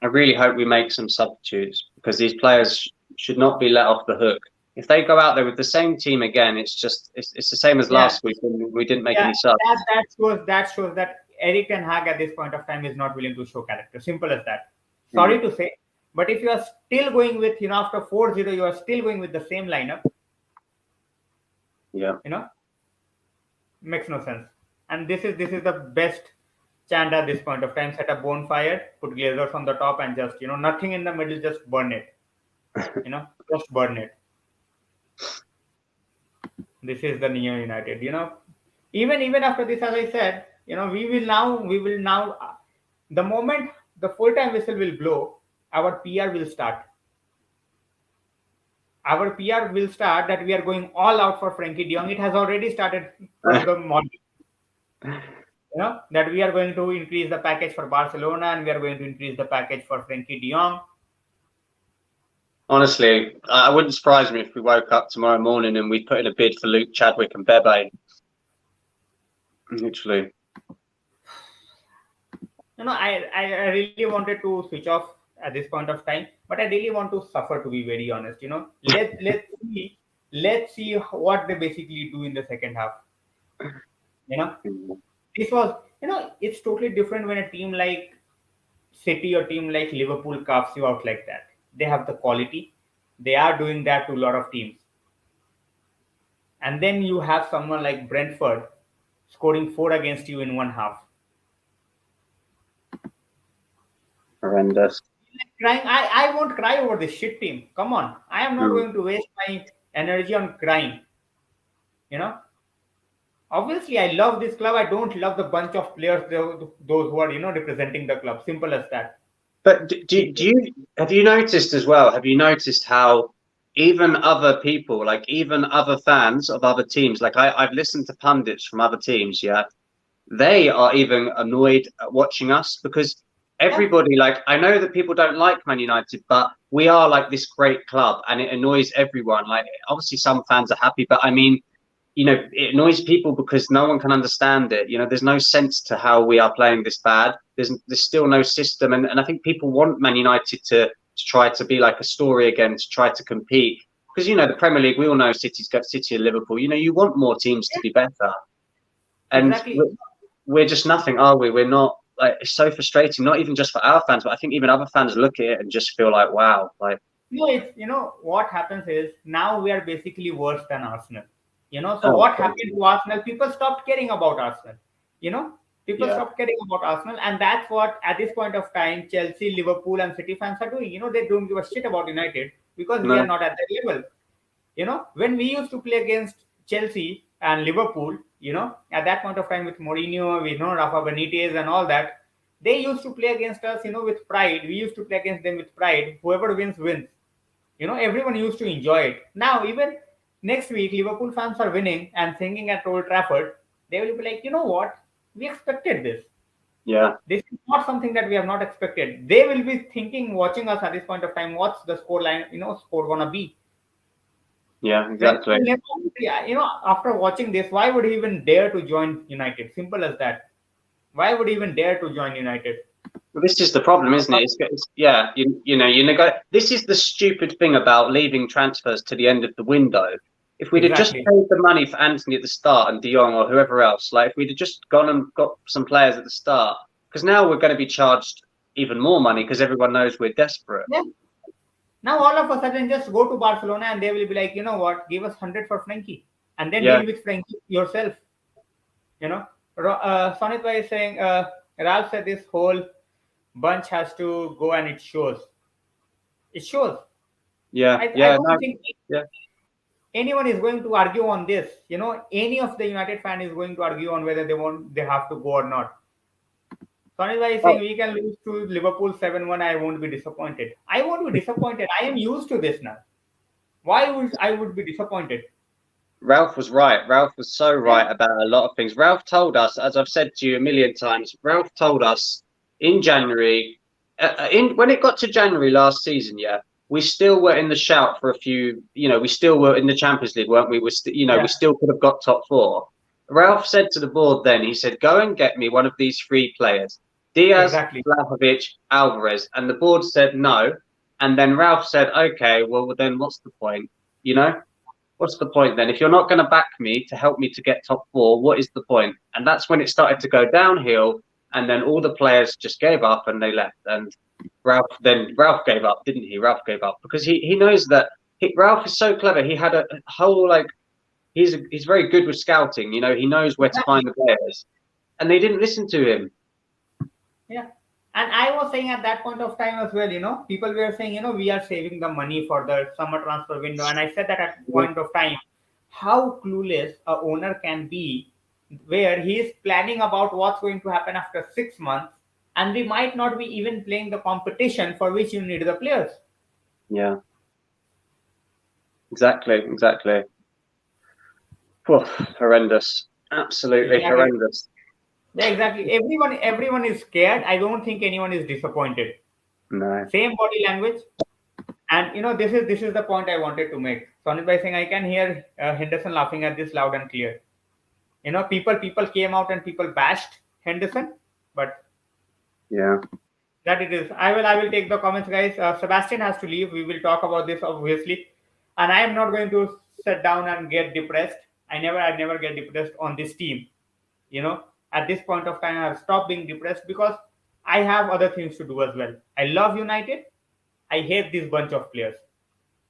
I really hope we make some substitutes because these players should not be let off the hook. If they go out there with the same team again, it's the same as last week when we didn't make any subs. That shows that Erik Ten Hag at this point of time is not willing to show character. Simple as that. Sorry to say, but if you are still going with after 4-0, you are still going with the same lineup. Yeah. Makes no sense. And this is the best chant at this point of time. Set a bonfire, put Glazers on the top, and just nothing in the middle. Just burn it. Just burn it. This is the Neo United. Even after this, as I said, we will now. The moment the full-time whistle will blow, our PR will start. Our PR will start that we are going all out for Frenkiedejong. It has already started from the morning. That we are going to increase the package for Barcelona and we are going to increase the package for Frenkiedejong. Honestly, I wouldn't surprise me if we woke up tomorrow morning and we put in a bid for Luke Chadwick and Bebe. Literally. I really wanted to switch off at this point of time, but I really want to suffer, to be very honest. Let's see what they basically do in the second half. This was, it's totally different when a team like City or team like Liverpool carves you out like that. They have the quality. They are doing that to a lot of teams. And then you have someone like Brentford scoring 4 against you in one half. Horrendous. Crying. I won't cry over this shit team. Come on. I am not going to waste my energy on crying. Obviously, I love this club. I don't love the bunch of players, those who are, representing the club. Simple as that. But have you noticed as well? Have you noticed how even other people, like even other fans of other teams, like I've listened to pundits from other teams, yeah, they are even annoyed at watching us because everybody, like, I know that people don't like Man United, but we are like this great club and it annoys everyone. Like, obviously some fans are happy, but I mean, it annoys people because no one can understand it. There's no sense to how we are playing this bad. There's still no system. And I think people want Man United to try to be like a story again, to try to compete. Because, the Premier League, we all know City's got City and Liverpool. You want more teams to be better. And Exactly. we're just nothing, are we? We're not. Like, it's so frustrating, not even just for our fans, but I think even other fans look at it and just feel like, wow. Like, What happens is now we are basically worse than Arsenal. So oh, what happened to Arsenal? People stopped caring about Arsenal. You know, people yeah, stopped caring about Arsenal, and that's what at this point of time Chelsea, Liverpool, and City fans are doing. They don't give a shit about United because we are no, not at that level. When we used to play against Chelsea and Liverpool, at that point of time with Mourinho, Rafa Benitez and all that, they used to play against us, with pride. We used to play against them with pride. Whoever wins, wins. Everyone used to enjoy it. Now, even next week, Liverpool fans are winning and singing at Old Trafford. They will be like, you know what? We expected this. yeah, This is not something that we have not expected. They will be thinking, watching us at this point of time, what's the score line, score gonna be? yeah, Then, exactly. yeah, after watching this, why would he even dare to join United? Simple as that. Why would he even dare to join United? Well, this is the problem, isn't it? Yeah, This is the stupid thing about leaving transfers to the end of the window. If we'd have just Exactly. paid the money for Antony at the start and De Jong or whoever else, like if we'd have just gone and got some players at the start, because now we're going to be charged even more money because everyone knows we're desperate. Yeah. Now all of a sudden just go to Barcelona and they will be like, you know what, give us 100 for Frankie and then Yeah, deal with Frankie yourself. Sonit Bhai is saying, Ralph said this whole bunch has to go and it shows. It shows. yeah, I yeah, don't no, think yeah, anyone is going to argue on this. Any of the United fan is going to argue on whether they have to go or not. Sonit Bhai is saying oh, we can lose to Liverpool 7-1. I won't be disappointed. I won't be disappointed. I am used to this now. Why would I would be disappointed? Ralph was right. Ralph was so Yeah, right about a lot of things. Ralph told us, as I've said to you a million times, Ralph told us in January, when it got to January last season, yeah, we still were in the shout for a few. We still were in the Champions League, weren't we? We yeah, still could have got top four. Ralph said to the board then, he said, "Go and get me one of these three players: Diaz, exactly. Vlahovic, Alvarez." And the board said no. And then Ralph said, "Okay, well then, what's the point? You know." What's the point then? If you're not going to back me to help me to get top four, what is the point? And that's when it started to go downhill. And then all the players just gave up and they left. And Ralph gave up, didn't he? Ralph gave up because he knows that Ralph is so clever. He had a whole he's very good with scouting. He knows where to find Exactly. the players, and they didn't listen to him. Yeah. And I was saying at that point of time as well, people were saying, we are saving the money for the summer transfer window. And I said that at point of time, how clueless a owner can be where he is planning about what's going to happen after 6 months. And we might not be even playing the competition for which you need the players. Yeah, exactly. Whew, horrendous, absolutely Exactly. horrendous. Yeah, exactly. Everyone is scared. I don't think anyone is disappointed. No, Same body language. And this is the point I wanted to make. Sonit by saying I can hear Henderson laughing at this loud and clear. People came out and people bashed Henderson, but yeah, that it is. I will take the comments, guys. Sebastian has to leave. We will talk about this obviously, and I am not going to sit down and get depressed. I never get depressed on this team. At this point of time, I've stopped being depressed because I have other things to do as well. I love United. I hate this bunch of players.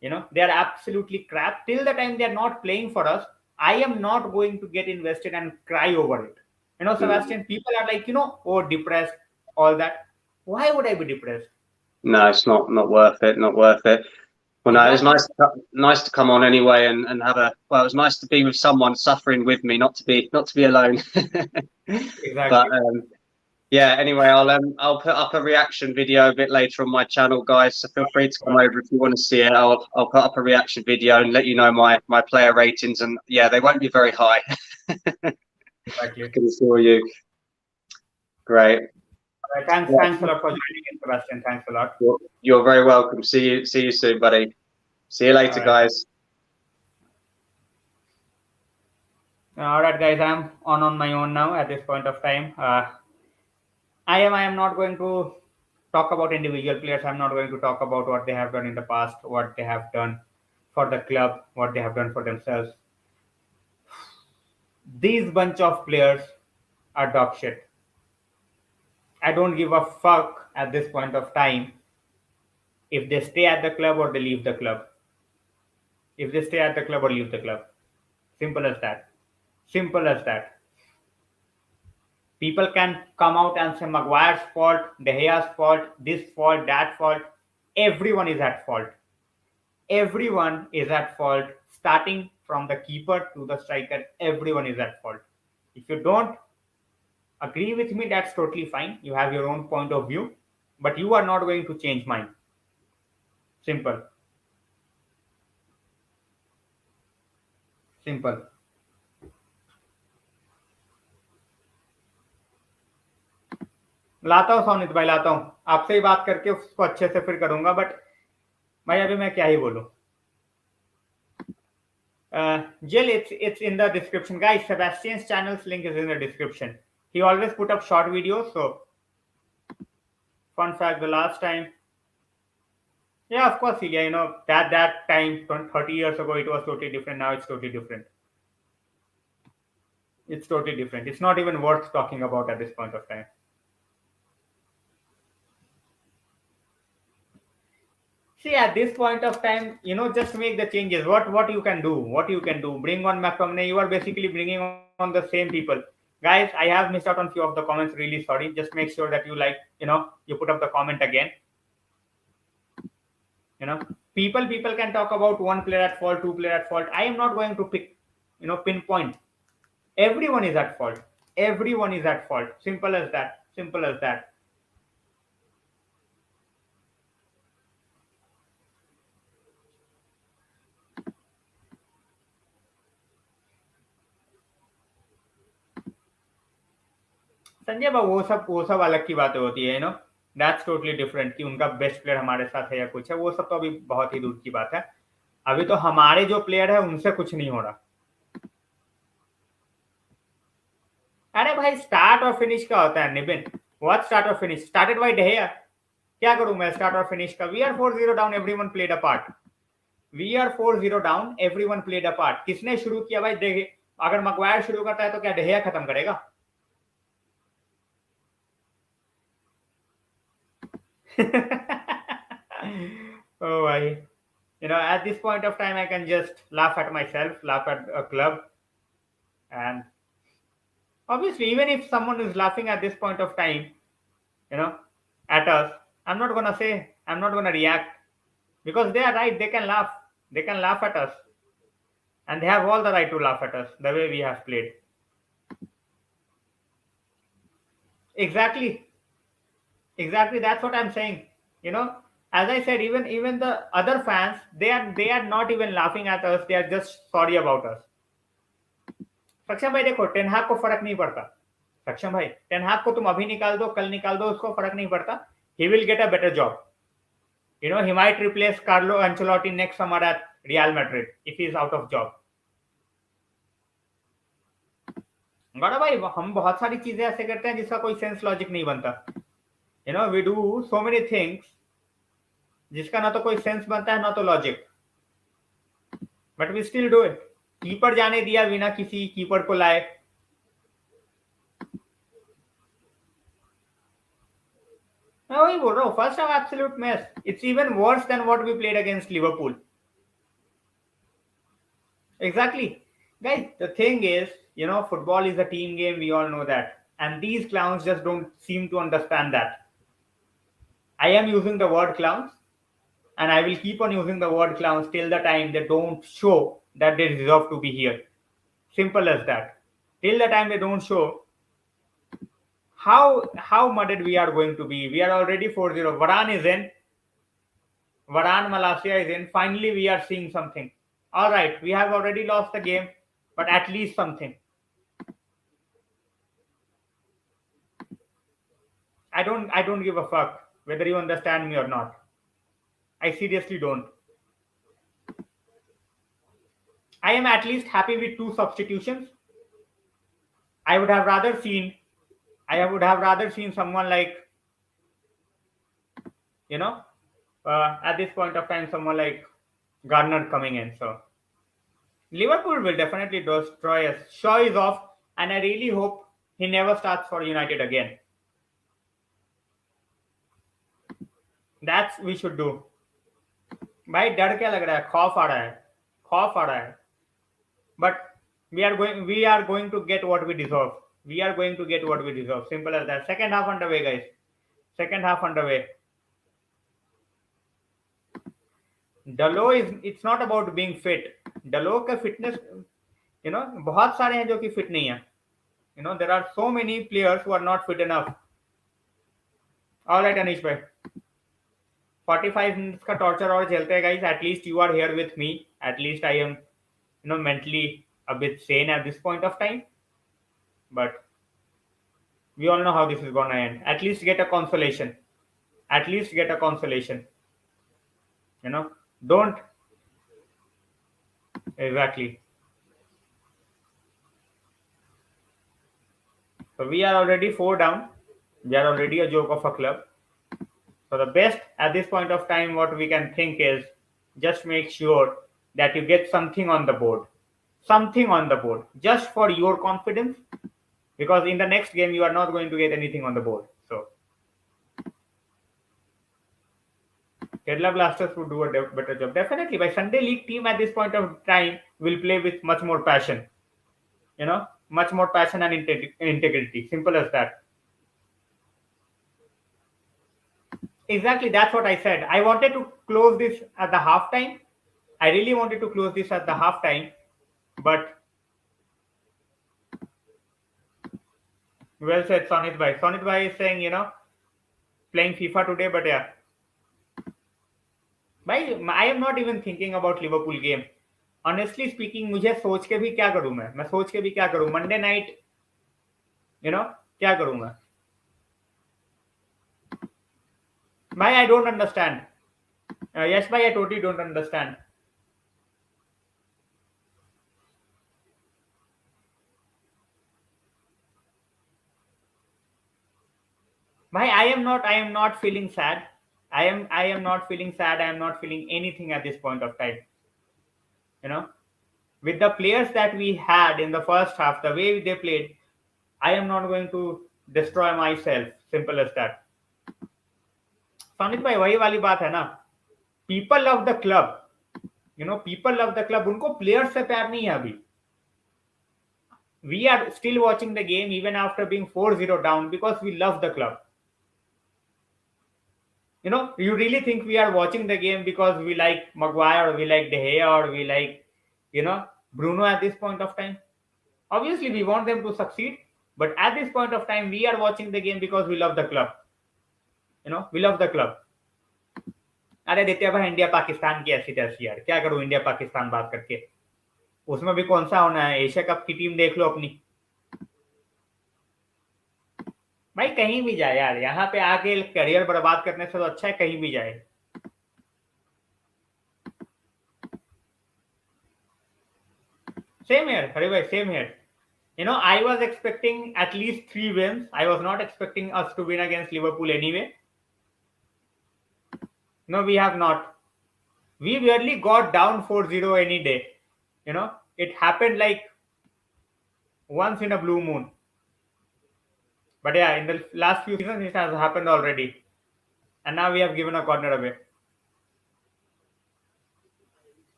They are absolutely crap. Till the time they are not playing for us, I am not going to get invested and cry over it. no. Sebastian, people are like, oh, depressed, all that. Why would I be depressed? No, it's not worth it. Not worth it. Well, no, it was Exactly. nice to come on anyway and have a. Well, it was nice to be with someone suffering with me, not to be alone. But Exactly. Yeah, anyway, I'll put up a reaction video a bit later on my channel, guys. So feel free to come over if you want to see it. I'll put up a reaction video and let you know my player ratings, and yeah, they won't be very high. Exactly. I can assure you. Great. Thanks a lot for joining in, Sebastian. Thanks a lot. You're very welcome. See you soon, buddy. See you later, guys. All right, guys. I'm on my own now at this point of time. I am not going to talk about individual players. I'm not going to talk about what they have done in the past, what they have done for the club, what they have done for themselves. These bunch of players are dog shit. I don't give a fuck at this point of time if they stay at the club or they leave the club. If they stay at the club or leave the club. Simple as that. Simple as that. People can come out and say Maguire's fault, De Gea's fault, this fault, that fault. Everyone is at fault. Everyone is at fault, starting from the keeper to the striker. Everyone is at fault. If you don't agree with me, that's totally fine. You have your own point of view, but you are not going to change mine. Simple. Simple. लाता हूँ सोनित भाई, लाता हूँ आपसे ही बात करके उसको अच्छे से फिर करूंगा, बट भाई अभी मैं क्या ही बोलूं. Jill, it's in the description, guys. Sebastian's channel's link is in the description. He always put up short videos. So, fun fact: the last time, yeah, of course, Ilya, you know that time 30 years ago it was totally different. Now it's totally different. It's totally different. It's not even worth talking about at this point of time. See, at this point of time, you know, just make the changes. What you can do? What you can do? Bring on McTominay. You are basically bringing on the same people. Guys, I have missed out on few of the comments. Really sorry. Just make sure that you you put up the comment again. You know, people can talk about one player at fault, two player at fault. I am not going to pinpoint. Everyone is at fault. Everyone is at fault. Simple as that. Simple as that. Sanjay बाबू वो सब अलग की बातें होती है, that's totally different कि उनका best player हमारे साथ है या कुछ है, वो सब तो अभी बहुत ही दूर की बात है. अभी तो हमारे जो प्लेयर है उनसे कुछ नहीं हो रहा. अरे भाई स्टार्ट और फिनिश का होता है निबिन. व्हाट स्टार्ट और finish? Started by De Gea. क्या करूं मैं स्टार्ट और फिनिश का? We are 4-0 down, everyone played a part. We are 4-0 down, everyone played a part. किसने शुरू किया भाई? देखिए, अगर मैग्वायर शुरू करता है तो क्या De Gea खत्म करेगा? Oh, I, at this point of time, I can just laugh at myself, laugh at a club. And obviously, even if someone is laughing at this point of time, at us, I'm not going to react, because they are right. They can laugh. They can laugh at us. And they have all the right to laugh at us, the way we have played. Exactly. That's what I'm saying. As I said, even the other fans, they are not even laughing at us. They are just sorry about us. सक्षम भाई देखो, ten हाग को फर्क नहीं पड़ता. सक्षम भाई, टेन हाग को तुम अभी निकाल दो, कल निकाल दो, उसको फर्क नहीं पड़ता. He will get a better job. He might replace Carlo Ancelotti next summer at Real Madrid if he is out of job. गौरव भाई, हम बहुत सारी चीजें ऐसे करते हैं जिसका कोई सेंस लॉजिक नहीं बनता. We do so many things जिसका ना तो कोई सेंस बनता है ना तो logic, but we still do it. Keeper जाने दिया बिना किसी कीपर को लाए. मैं वही बोल रहा हूँ, first half absolute mess. It's even worse than what we played against Liverpool. Exactly. Guys, the thing is, football is a team game. We all know that. And these clowns just don't seem to understand that. I am using the word clowns, and I will keep on using the word clowns till the time they don't show that they deserve to be here. Simple as that. Till the time they don't show how muddled we are going to be. We are already 4-0. Varane is in. Varane, Malacia is in. Finally, we are seeing something. All right, we have already lost the game, but at least something. I don't give a fuck whether you understand me or not. I seriously don't. I am at least happy with 2 substitutions. I would have rather seen someone like, you know, at this point of time, someone like Garner coming in. So Liverpool will definitely destroy us. Shaw is off, and I really hope he never starts for United again. That's we should do. भाई डर क्या लग रहा है? खौफ आ रहा है. But we are going to get what we deserve. We are going to get what we deserve. Simple as that. Second half underway, guys. Second half underway. Dalo is, it's not about being fit. Dalo का fitness, बहुत सारे हैं जो कि fit नहीं है. There are so many players who are not fit enough. All right, Anish bhai. 45 minutes का torture और झेलते हैं, guys. At least you are here with me. At least I am, mentally a bit sane at this point of time. But we all know how this is gonna end. At least get a consolation. At least get a consolation. Don't. Exactly. So we are already 4 down. We are already a joke of a club. So the best at this point of time, what we can think is just make sure that you get something on the board. Something on the board. Just for your confidence. Because in the next game, you are not going to get anything on the board. So Kerala Blasters would do a better job. Definitely. By Sunday League team at this point of time will play with much more passion. Much more passion and integrity. Simple as that. Exactly, that's what I said. I wanted to close this at the halftime. I really wanted to close this at the halftime, but well said, Sonit Bhai. Sonit Bhai is saying, playing FIFA today, but yeah. भाई, I am not even thinking about Liverpool game. Honestly speaking, मुझे सोच के भी क्या करूं मैं सोच के भी क्या करूं? Monday night, क्या करूं मैं? भाई, I don't understand. Yes, भाई, I totally don't understand. Bhai, I am not feeling sad. I am not feeling sad. I am not feeling anything at this point of time. With the players that we had in the first half, the way they played, I am not going to destroy myself. Simple as that. Sanit bhai, वही वाली बात है ना. People love the club. People love the club. उनको players से प्यार नहीं है अभी. We are still watching the game even after being 4-0 down because we love the club. You really think we are watching the game because we like Maguire or we like De Gea or we like, Bruno at this point of time? Obviously, we want them to succeed. But at this point of time, we are watching the game because we love the club. We love the club. अरे दित्या भाई, India Pakistan की ऐसी तैसी यार, क्या करूं India Pakistan बात करके? उसमें भी कौन सा होना है? एशिया कप की टीम देख लो अपनी. भाई कहीं भी जाए यार, यहाँ पे आके करियर बर्बाद करने से तो अच्छा है कहीं भी जाए. Same here, Hari bhai, same here. I was expecting at least 3 wins. I was not expecting us to win against Liverpool anyway. No, we have not. We barely got down 4-0 any day. It happened like once in a blue moon. But yeah, in the last few seasons, it has happened already. And now we have given a corner away.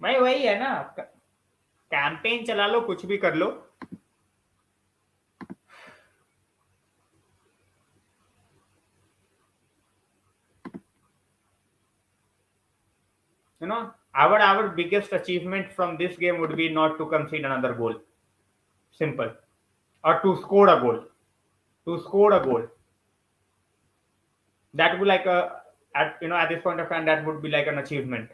भाई वही है ना, campaign चला लो, कुछ भी कर लो. Our biggest achievement from this game would be not to concede another goal. Simple. Or to score a goal. to score a goal. That would be like at this point of time, that would be like an achievement.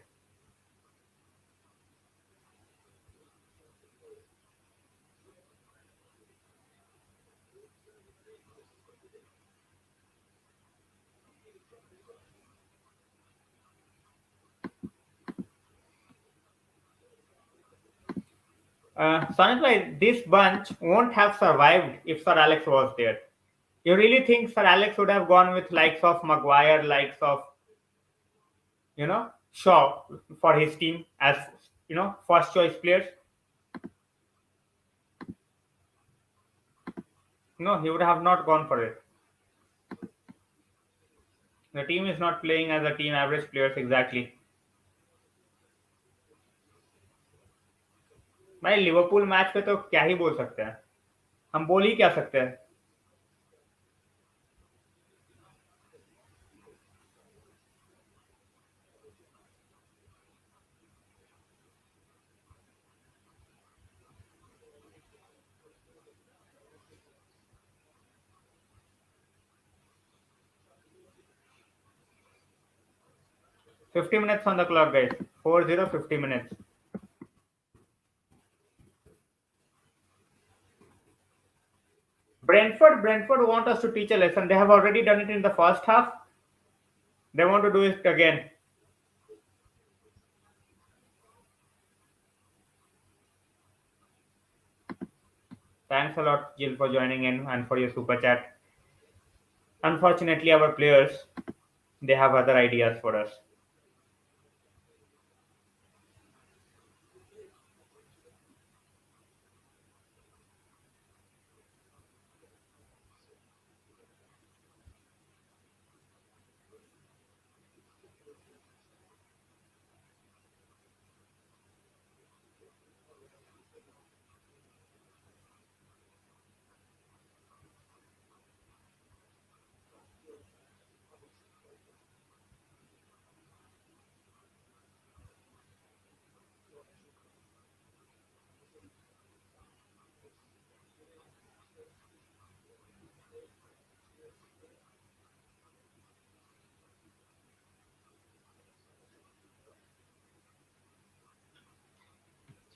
Sonit, this bunch won't have survived if Sir Alex was there. You really think Sir Alex would have gone with likes of Maguire, likes of Shaw for his team as first choice players? No, he would have not gone for it. The team is not playing as a team average players exactly. भाई Liverpool match पे तो क्या ही बोल सकते हैं, हम बोल ही क्या सकते हैं. 50 minutes on the clock, guys. 4-0, 50 minutes. Brentford want us to teach a lesson. They have already done it in the first half. They want to do it again. Thanks a lot, Jill, for joining in and for your super chat. Unfortunately, our players, they have other ideas for us.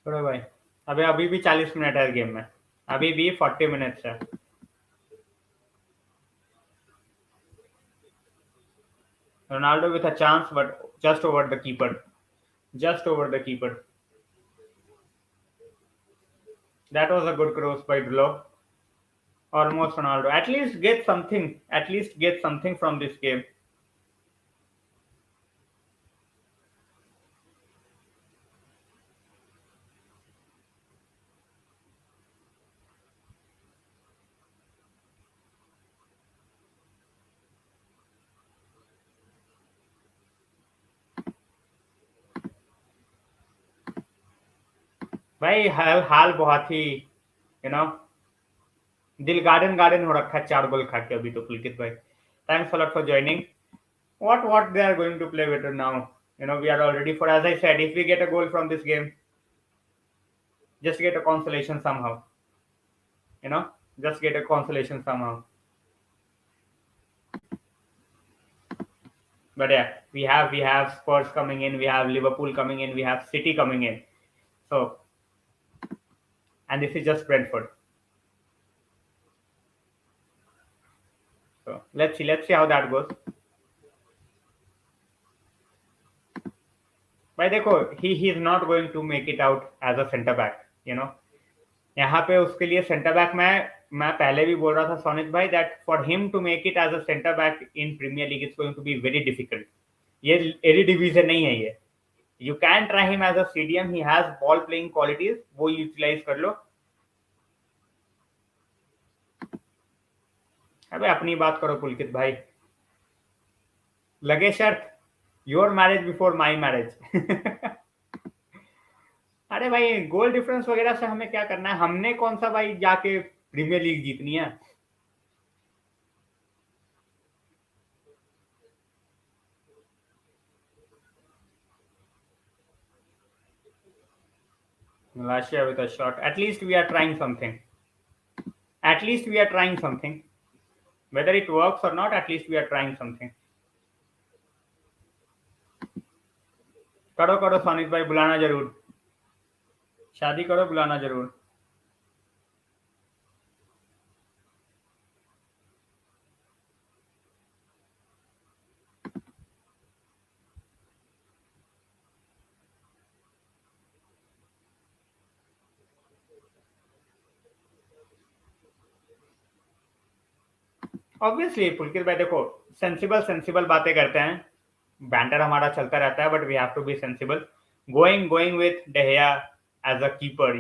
छोड़ो भाई, अभी भी 40 minute है game में, अभी भी 40 minutes है. Ronaldo with a chance, but just over the keeper. Just over the keeper. That was a good cross by Dullo. Almost Ronaldo. At least get something. At least get something from this game. भाई हाल बहुत ही दिल garden हो रखा है 4 गोल खा के अभी तो. पुलकित भाई, thanks a lot for joining. What they are going to play better now? We are already for, as I said, if we get a goal from this game, just get a consolation somehow. Just get a consolation somehow. But yeah, we have Spurs coming in, we have Liverpool coming in, we have City coming in. So, and this is just Brentford. So let's see how that goes. भाई देखो, he is not going to make it out as a center back. यहाँ पे उसके लिए centre back मैं पहले भी बोल रहा था सोनित भाई, that for him to make it as a centre back in Premier League it's going to be very difficult. ये एरी डिवीजन नहीं है ये. You can try him as a CDM, he has ball playing qualities, वो utilise कर लो. अबे अपनी बात करो पुलकित भाई, लगे शर्त your marriage before my marriage. अरे भाई गोल डिफरेंस वगैरह से हमें क्या करना है, हमने कौन सा भाई जाके प्रीमियर लीग जीतनी है. Malacia with a shot. At least we are trying something. At least we are trying something. Whether it works or not, at least we are trying something. करो करो सोनित भाई, बुलाना जरूर, शादी करो, बुलाना जरूर. ऑब्वियसली पुलकित भाई देखो, सेंसिबल बातें करते हैं, बैंटर हमारा चलता रहता है, but we have to be sensible. Going with De Gea as a keeper,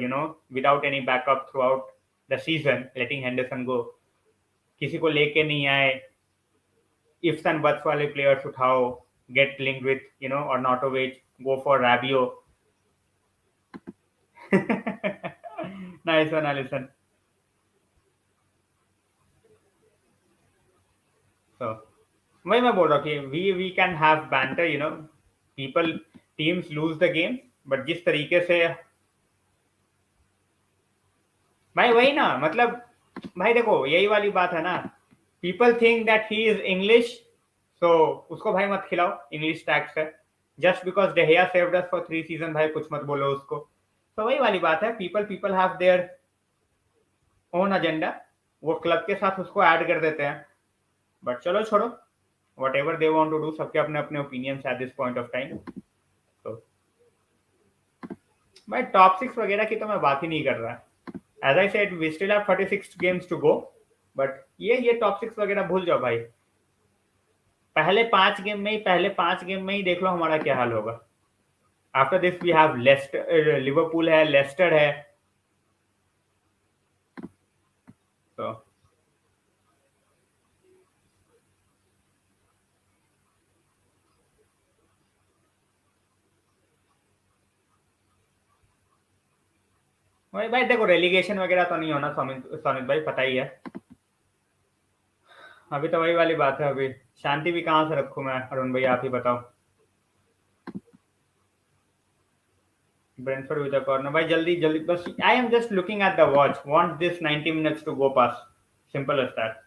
without any backup throughout the season, letting Henderson go, किसी को लेके नहीं आए, इफ्स एंड बट्स वाले प्लेयर्स उठाओ, get linked with Arnautovic, go for Rabiot. Nice one, Alisson. So वही मैं बोल रहा हूँ कि we can have banter, people, teams lose the game, but जिस तरीके से भाई, वही ना, मतलब भाई देखो, यही वाली बात है ना, people think that he is English, so उसको भाई मत खिलाओ इंग्लिश टैग से, just because De Gea saved us for 3 season, भाई कुछ मत बोलो उसको. तो वही वाली बात है, people have their own agenda, वो क्लब के साथ उसको ऐड कर देते हैं, बट चलो छोड़ो, whatever they want to do, सबके अपने अपने opinions at this point of time. तो भाई टॉप 6 वगैरह की तो मैं बात ही नहीं कर रहा. As I said, we still have 36 games to go, but ये टॉप 6 वगैरह भूल जाओ भाई. पहले 5 गेम में ही देख लो हमारा क्या हाल होगा. After this we have Liverpool है, लेस्टर है, तो भाई देखो, रेलीगेशन वगैरह तो नहीं होना सोनित भाई, पता ही है. अभी तो वही वाली बात है, अभी शांति भी कहाँ से रखूं मैं, अरुण भाई आप ही बताओ. Brentford with a corner, भाई जल्दी बस, I am just looking at the watch, want this 90 minutes to go past, simple as that.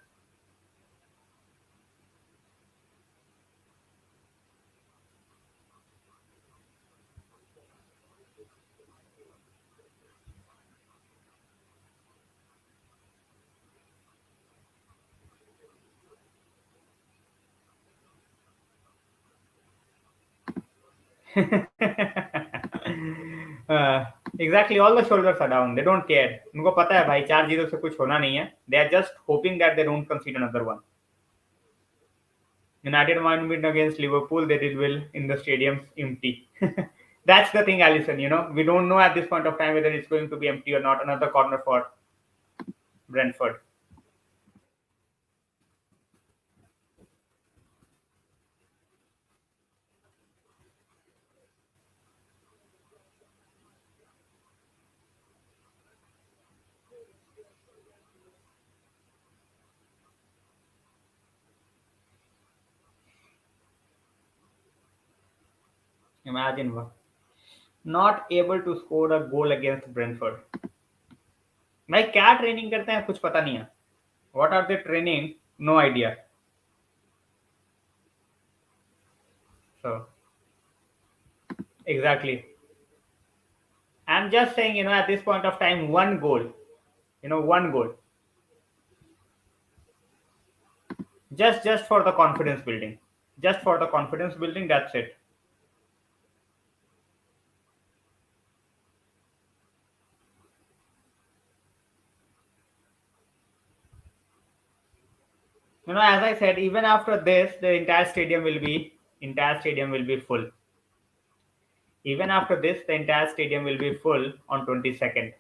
Exactly, all the shoulders are down, they don't care. उनको पता है भाई 4-0 से कुछ होना नहीं है, they are just hoping that they don't concede another one. United might win against Liverpool, they did well in the stadium empty. That's the thing, Alisson, we don't know at this point of time whether it's going to be empty or not. Another corner for Brentford. Imagine not able to score a goal against Brentford. भाई क्या training करते हैं कुछ पता नहीं है. What are they training? No idea. So exactly, I'm just saying, at this point of time, one goal, just for the confidence building, that's it. As I said, even after this, the entire stadium will be full. Even after this, the entire stadium will be full on 22nd.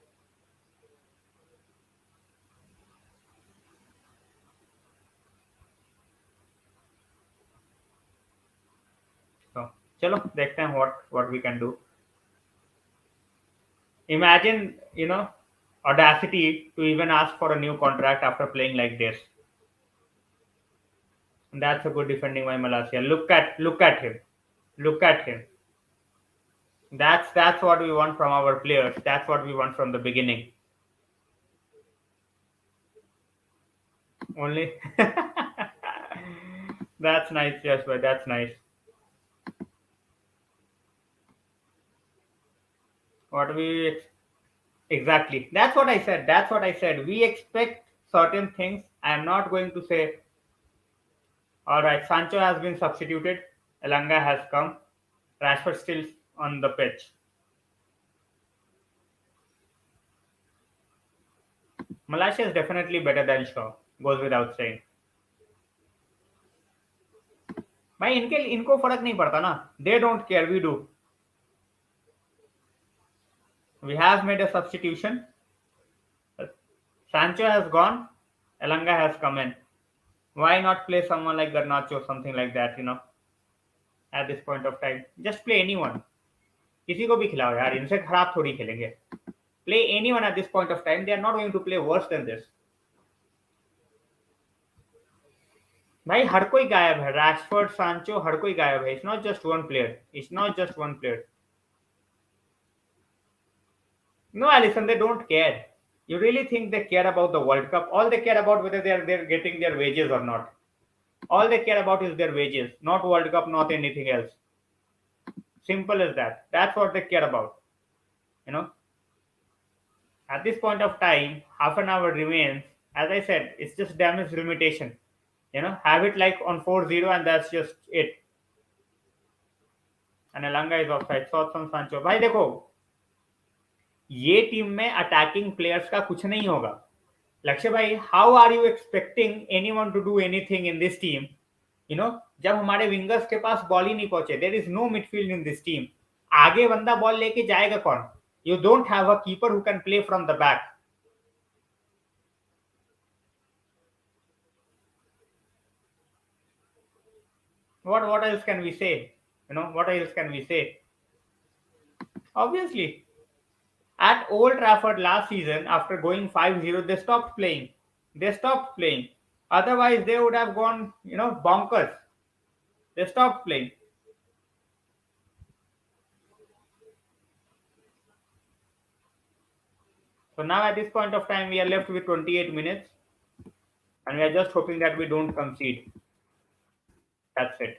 So, चलो देखते हैं what we can do. Imagine, audacity to even ask for a new contract after playing like this. That's a good defending by Malacia. Look at him. Look at him. That's what we want from our players. That's what we want from the beginning. Only That's nice, yes, but that's nice. What we exactly. That's what I said. That's what I said. We expect certain things. I'm not going to say, all right, Sancho has been substituted, Elanga has come, Rashford still on the pitch. Malacia is definitely better than Shaw. Goes without saying. भाई इनको फर्क नहीं पड़ता ना. They don't care. We do. We have made a substitution. Sancho has gone. Elanga has come in. Why not play someone like Garnacho, something like that, at this point of time? Just play anyone. किसी को भी खिलाओ यार, इनसे खराब थोड़ी खेलेंगे. Play anyone at this point of time. They are not going to play worse than this. भाई हर कोई गायब है. रैशफोर्ड, सांचो, हर कोई गायब है. It's not just one player. It's not just one player. No, Alisson, they don't care. You really think they care about the World Cup? All they care about whether they're getting their wages or not. All they care about is their wages, not World Cup, not anything else. Simple as that. That's what they care about. At this point of time, half an hour remains. As I said, it's just damage limitation. Have it like on 4-0 and that's just it. And Elanga is offside. Thoughts on Sancho? भाई देखो, ये team में attacking players का कुछ नहीं होगा. लक्ष्य भाई, how are you expecting anyone to do anything in this team? जब हमारे विंगर्स के पास बॉल ही नहीं पहुंचे. There is no midfield in this team. आगे बंदा बॉल लेके जाएगा कौन? You don't have a keeper who can play from the back. What else can we say? What else can we say? Obviously, at Old Trafford last season, after going 5-0, they stopped playing. Otherwise, they would have gone, bonkers. They stopped playing. So now at this point of time, we are left with 28 minutes. And we are just hoping that we don't concede. That's it.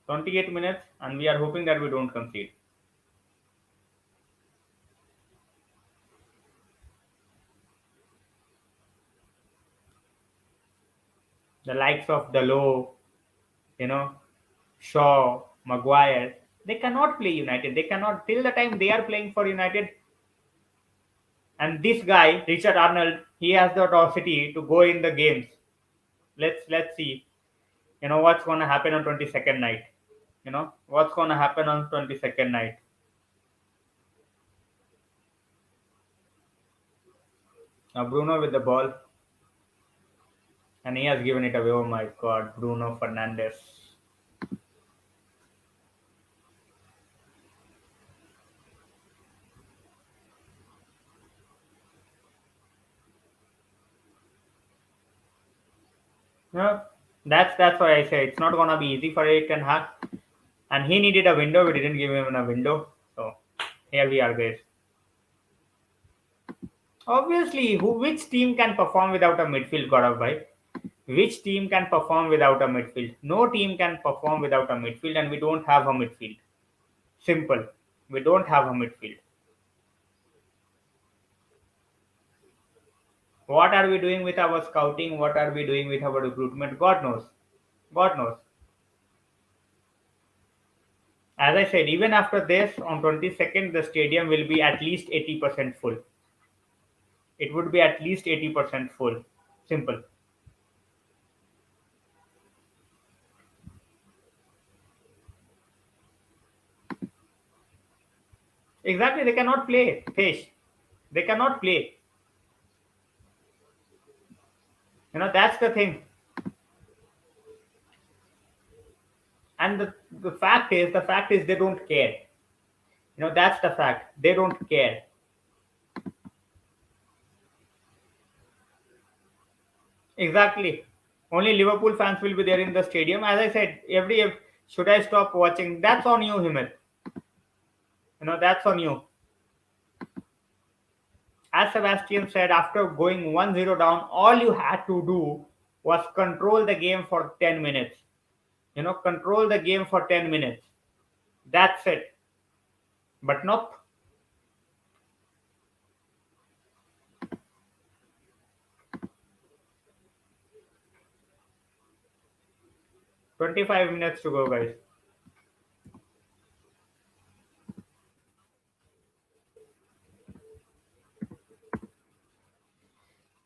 28 minutes, and we are hoping that we don't concede. The likes of Dalot, Shaw, Maguire, they cannot play United. They cannot, till the time they are playing for United. And this guy, Richard Arnold, he has the audacity to go in the games. Let's see. What's going to happen on 22nd night. What's going to happen on 22nd night. Now Bruno with the ball. And he has given it away. Oh my God, Bruno Fernandes. That's why I say it's not gonna be easy for Erik Ten Hag. And he needed a window. We didn't give him a window. So here we are, guys. Obviously, which team can perform without a midfield, Gaurav bhai? Which team can perform without a midfield? No team can perform without a midfield, and we don't have a midfield. Simple. We don't have a midfield. What are we doing with our scouting? What are we doing with our recruitment? God knows. God knows. As I said, even after this, on 22nd, the stadium will be at least 80% full. It would be at least 80% full. Simple. Exactly, they cannot play. Fish. They cannot play. That's the thing. And the fact is they don't care. That's the fact. They don't care. Exactly. Only Liverpool fans will be there in the stadium. As I said, should I stop watching? That's on you, Himit. That's on you. as Sebastian said, after going 1-0 down, all you had to do was control the game for 10 minutes. Control the game for 10 minutes. That's it. But nope. "25 minutes to go, guys."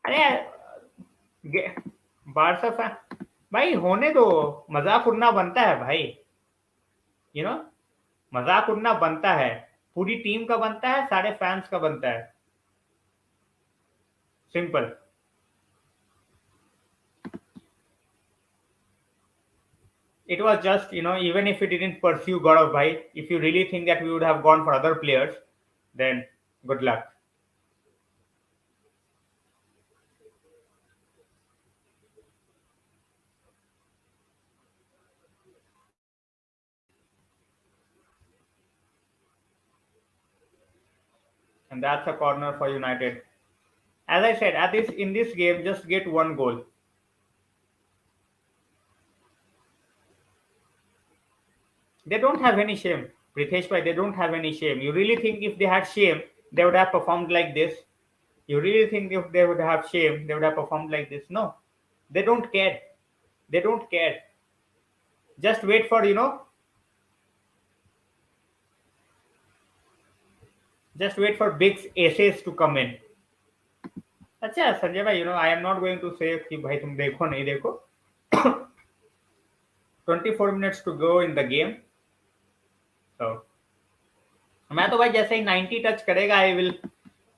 अरे Barça fan भाई होने दो, मजाक उड़ना बनता है भाई, मजाक उड़ना बनता है, पूरी टीम का बनता है, सारे फैंस का बनता है, simple. It was just, even if we didn't pursue God of Bhai, if you really think that we would have gone for other players, then good luck. And that's a corner for United. As I said, in this game, just get one goal. They don't have any shame. Pritesh bhai, they don't have any shame. You really think if they had shame, they would have performed like this? You really think if they would have shame, they would have performed like this? No. They don't care. They don't care. Just wait for, just wait for big aces to come in. अच्छा संजय भाई, I am not going to say कि भाई तुम देखो नहीं देखो. 24 minutes to go in the game. So मैं तो भाई जैसे ही 90 टच करेगा,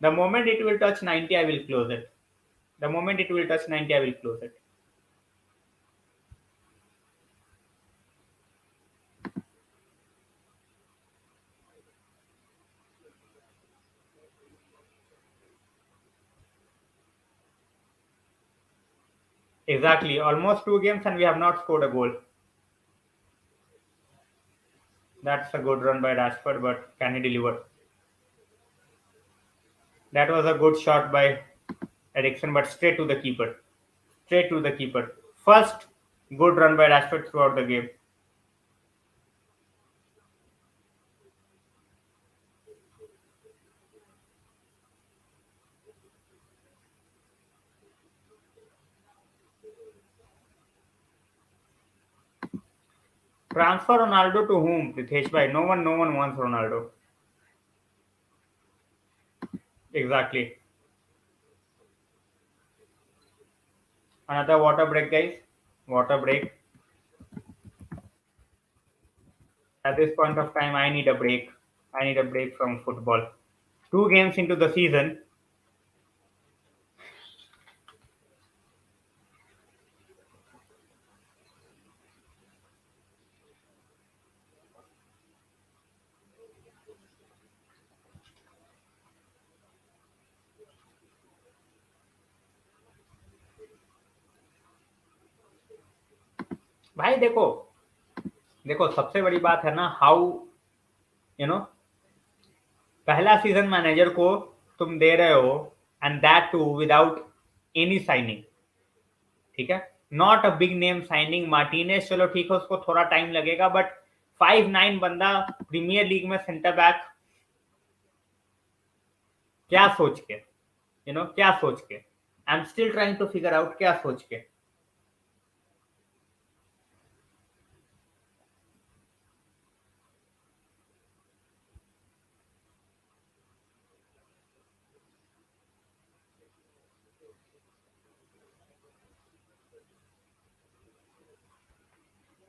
the moment it will touch 90, I will close it. The moment it will touch 90, I will close it. Exactly. Almost 2 games and we have not scored a goal. That's a good run by Rashford, but can he deliver? That was a good shot by Eriksen, but straight to the keeper. Straight to the keeper. First good run by Rashford throughout the game. Transfer Ronaldo to whom, Pritesh bhai? No one wants Ronaldo. Exactly. Another water break, guys. Water break. At this point of time, I need a break. I need a break from football. 2 games into the season. भाई देखो देखो सबसे बड़ी बात है ना, how पहला season manager को तुम दे रहे हो, and that too without any signing. ठीक है, not a big name signing. Martinez चलो ठीक है, उसको थोड़ा टाइम लगेगा, बट 5'9" बंदा प्रीमियर लीग में सेंटर बैक. क्या सोच के, क्या सोच के? I am still trying to figure out क्या सोच के.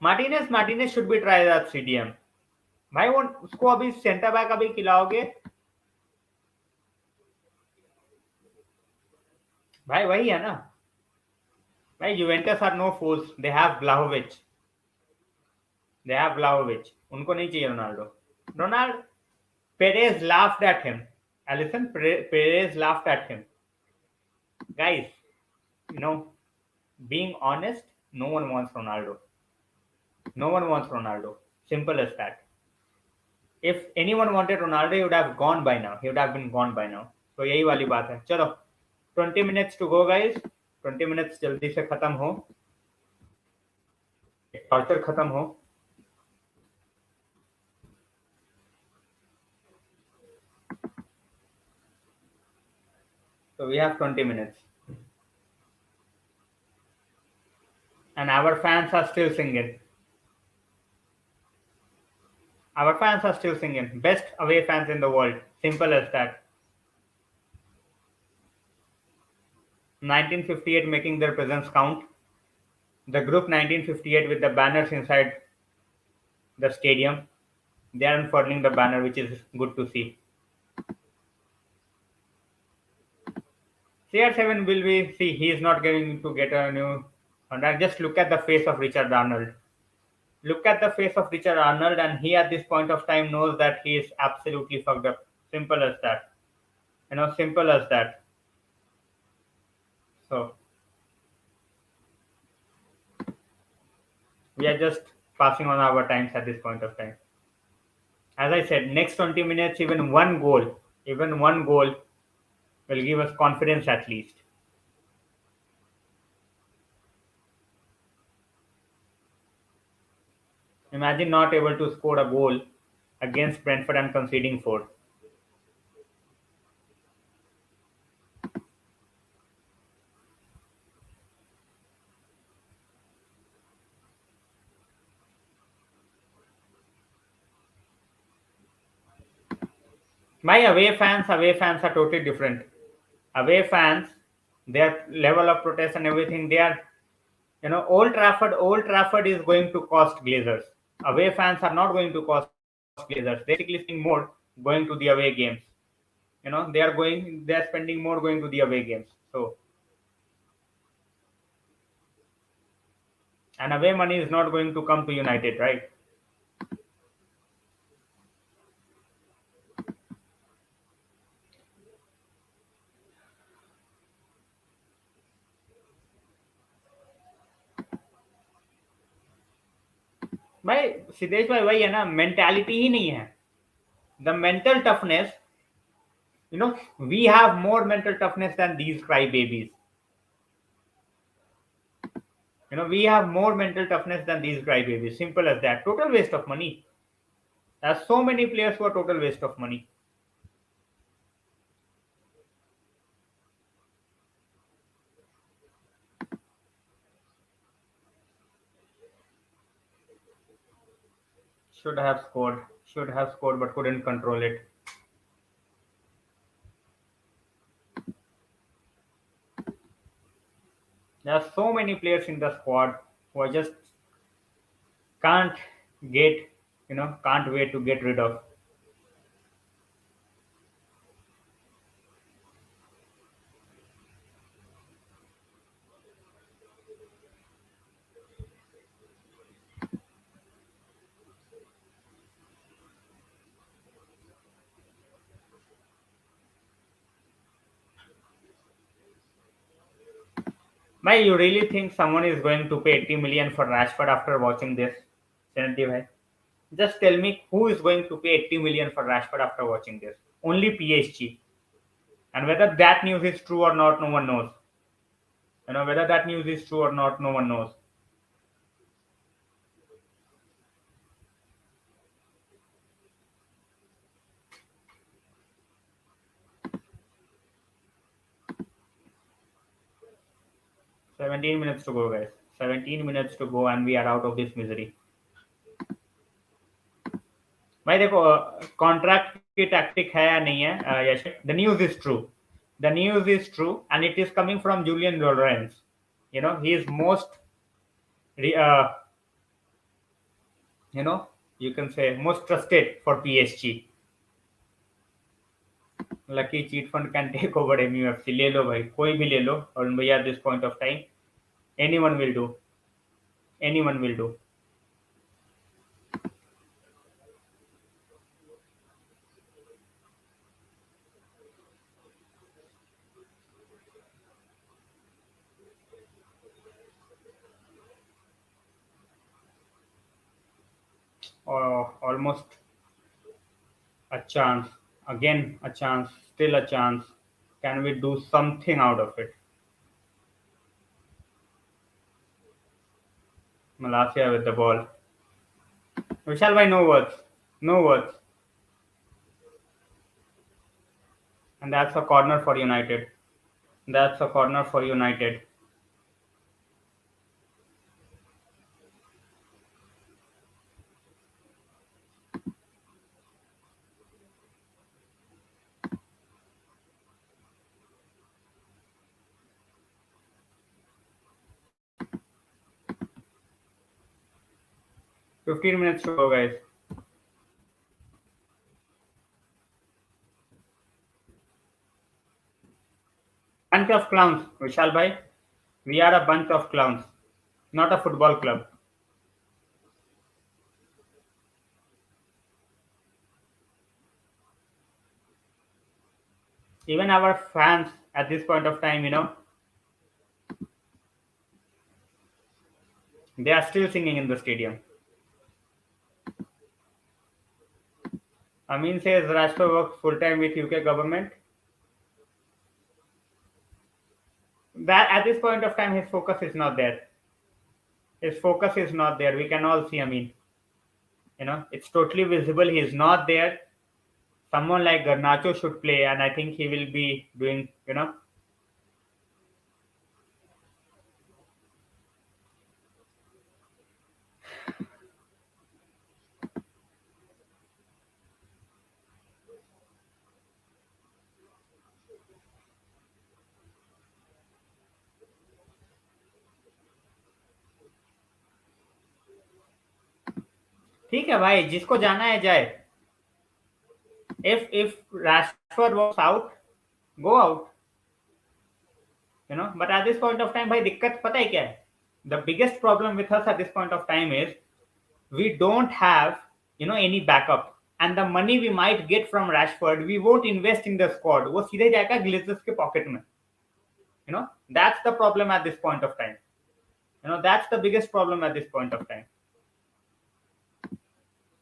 Martinez should be try that CDM. भाई वो उसको अभी सेंटर बैक अभी खिलाओगे भाई? वही है ना भाई, Juventus are no fools. They have ब्लाहोविच. उनको नहीं चाहिए Ronaldo. Perez laughed at him. Allison, Perez laughed at him. Guys, being honest, no one wants Ronaldo. Simple as that. If anyone wanted Ronaldo, he would have been gone by now. तो यही वाली बात है. चलो 20 minutes to go guys. 20 minutes जल्दी से खत्म हो, टॉर्चर खत्म हो. So we have 20 minutes. And our fans are still singing. Our fans are still singing. Best away fans in the world. Simple as that. 1958 making their presence count. The group 1958 with the banners inside the stadium. They are unfurling the banner, which is good to see. CR7 will be, see, he is not going to get a new contract. Just look at the face of Richard Arnold. Look at the face of Richard Arnold, and he at this point of time knows that he is absolutely fucked up. Simple as that. Simple as that. So, we are just passing on our times at this point of time. As I said, next 20 minutes, even one goal will give us confidence at least. Imagine not able to score a goal against Brentford and conceding 4. My away fans are totally different. Away fans, their level of protest and everything, they are, Old Trafford is going to cost Glazers. Away fans are not going to cost Glazers. They're basically spending more going to the away games. They are spending more going to the away games. So, and away money is not going to come to United, right? भाई सिद्धेश भाई वही है ना, mentality ही नहीं है. The mental toughness, we have more mental toughness than these crybabies. We have more mental toughness than these crybabies. Simple as that. Total waste of money. There are so many players who are total waste of money. Should have scored, but couldn't control it. There are so many players in the squad who I just can't get, can't wait to get rid of. Why you really think someone is going to pay 80 million for Rashford after watching this? Senati bhai? Just tell me who is going to pay 80 million for Rashford after watching this? Only PSG. And whether that news is true or not, no one knows. Whether that news is true or not, no one knows. "17 minutes to go, guys. 17 minutes to go, and we are out of this misery." भाई देखो contract की tactic है या नहीं है Yash. The news is true. The news is true and it is coming from Julian Lawrence. He is most you can say most trusted for PSG. Lucky cheat fund can take over MUFC. ले लो भाई, कोई भी ले लो. और भैया at this point of time anyone will do. Anyone will do. Almost a chance. Again a chance. Still a chance. Can we do something out of it? Malacia with the ball. Vishal bhai, no words. No words. And that's a corner for United. That's a corner for United. $15 to go, guys. Bunch of clowns, Vishal bhai. We are a bunch of clowns, not a football club. Even our fans at this point of time, they are still singing in the stadium. Amin says Rashford works full time with UK government. That at this point of time, his focus is not there. His focus is not there. We can all see. It's totally visible. He is not there. Someone like Garnacho should play, and I think he will be doing. ठीक है भाई, जिसको जाना है जाए. If Rashford was out, go out. But at this point of time, भाई दिक्कत पता है क्या है? The biggest problem with us at this point of time is we don't have any backup, and the money we might get from Rashford, we won't invest in the squad. वो सीधे जाएगा Glazers के pocket में. That's the problem at this point of time. That's the biggest problem at this point of time.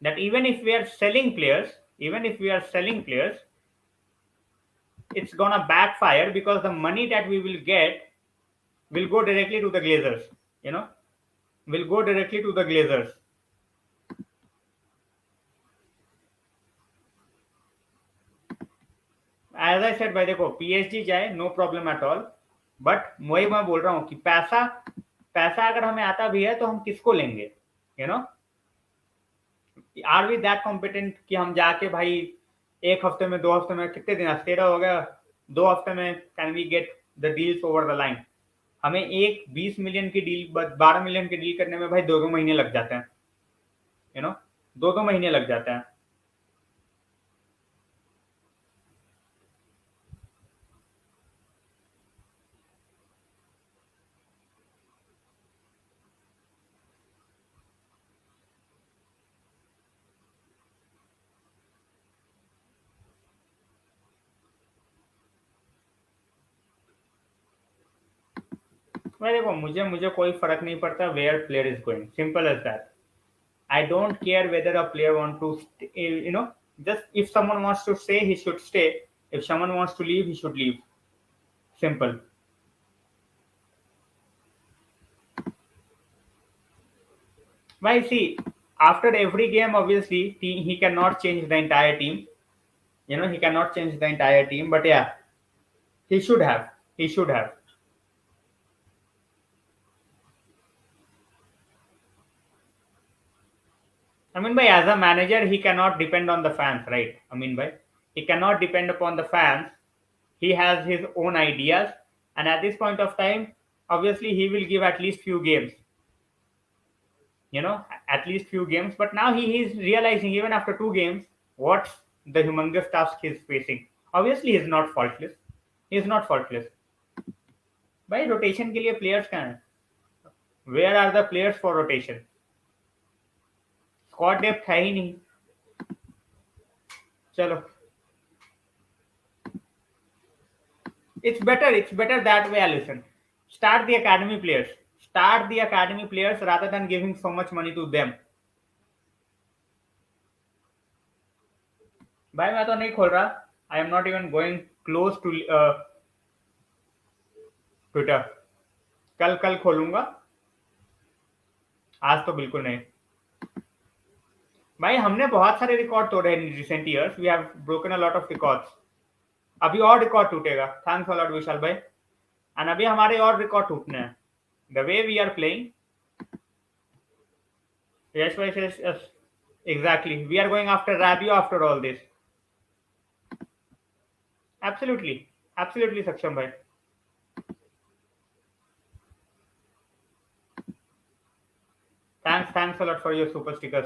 That even if we are selling players, it's gonna backfire because the money that we will get will go directly to the Glazers. Will go directly to the Glazers. As I said, भाई देखो PSG जाए no problem at all, but वही मैं बोल रहा हूँ कि पैसा अगर हमें आता भी है तो हम किसको लेंगे? Are we that competent कि हम जाके भाई एक हफ्ते में 2 हफ्ते में कितने दिन 13 हो गया 2 हफ्ते में can we get the deals over the line? हमें एक 20 मिलियन की डील 12 मिलियन की डील करने में भाई 2 महीने लग जाते हैं. 2 महीने लग जाते हैं. मैं देखो मुझे कोई फर्क नहीं पड़ता where player is going. Simple as that. I don't care whether a player wants to just if someone wants to stay, he should stay. If someone wants to leave, he should leave. Simple. Why, see, after every game, obviously he cannot change the entire team. He cannot change the entire team, but yeah, he should have. As a manager, he cannot depend on the fans, right? He cannot depend upon the fans. He has his own ideas, and at this point of time, obviously, he will give at least few games. At least few games. But now he is realizing, even after 2 games, what's the humongous task he's facing. Obviously, he's not faultless. By rotation के लिए players कहाँ हैं? Where are the players for rotation? Squad depth है ही नहीं. चलो. It's better that way, Allison. Start the academy players rather than giving so much money to them. भाई मैं तो नहीं खोल रहा. I am not even going close to Twitter कल कल खोलूंगा, आज तो बिल्कुल नहीं भाई। हमने बहुत सारे रिकॉर्ड तोड़े in recent years, we have broken a lot of records. अभी और रिकॉर्ड टूटेगा, थैंक्स अ लॉट विशाल भाई। एंड अभी हमारे और रिकॉर्ड टूटने हैं, the way we are playing. Yes भाई, yes yes, exactly, we are going after Rabiot after all this. Absolutely, absolutely Saksham भाई। Thanks a lot for your super stickers,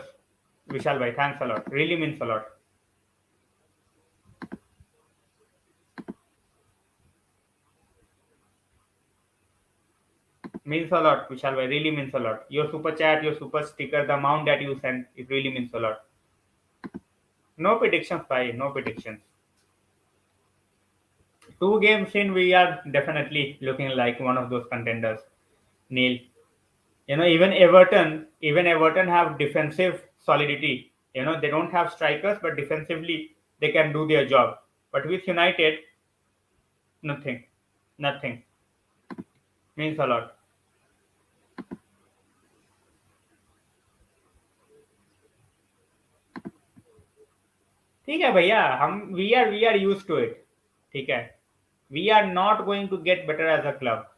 Vishal bhai. Thanks a lot. Really means a lot. Means a lot, Vishal bhai. Really means a lot. Your super chat, your super sticker, the amount that you send, it really means a lot. No predictions, bhai. No predictions. 2 games in, we are definitely looking like one of those contenders. Neil, even Everton have defensive solidity. They don't have strikers, but defensively they can do their job. But with United, nothing, nothing. Means a lot. ठीक है भैया, हम we are use to it. ठीक है, we are not going to get better as a club.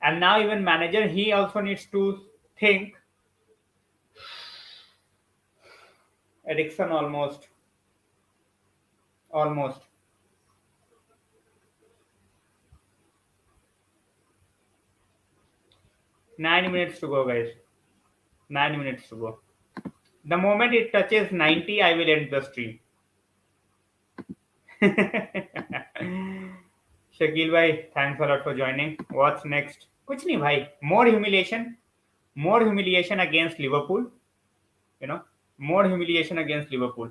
And now even manager he also needs to think. Eriksen almost 9 minutes to go, guys. 9 minutes to go. The moment it touches 90, I will end the stream. Shakeel भाई, thanks a lot for joining. What's next? कुछ नहीं भाई, more humiliation against Liverpool, you know more humiliation against Liverpool.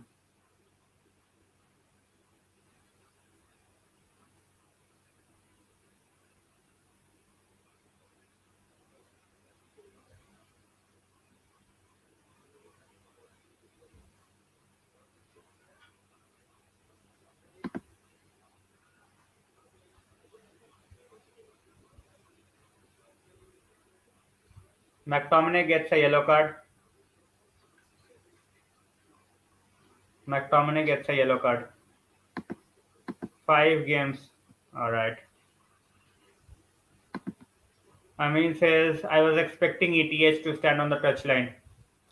McTominay gets a yellow card. McTominay gets a yellow card. 5 games. All right. Amin says, I was expecting ETH to stand on the touchline.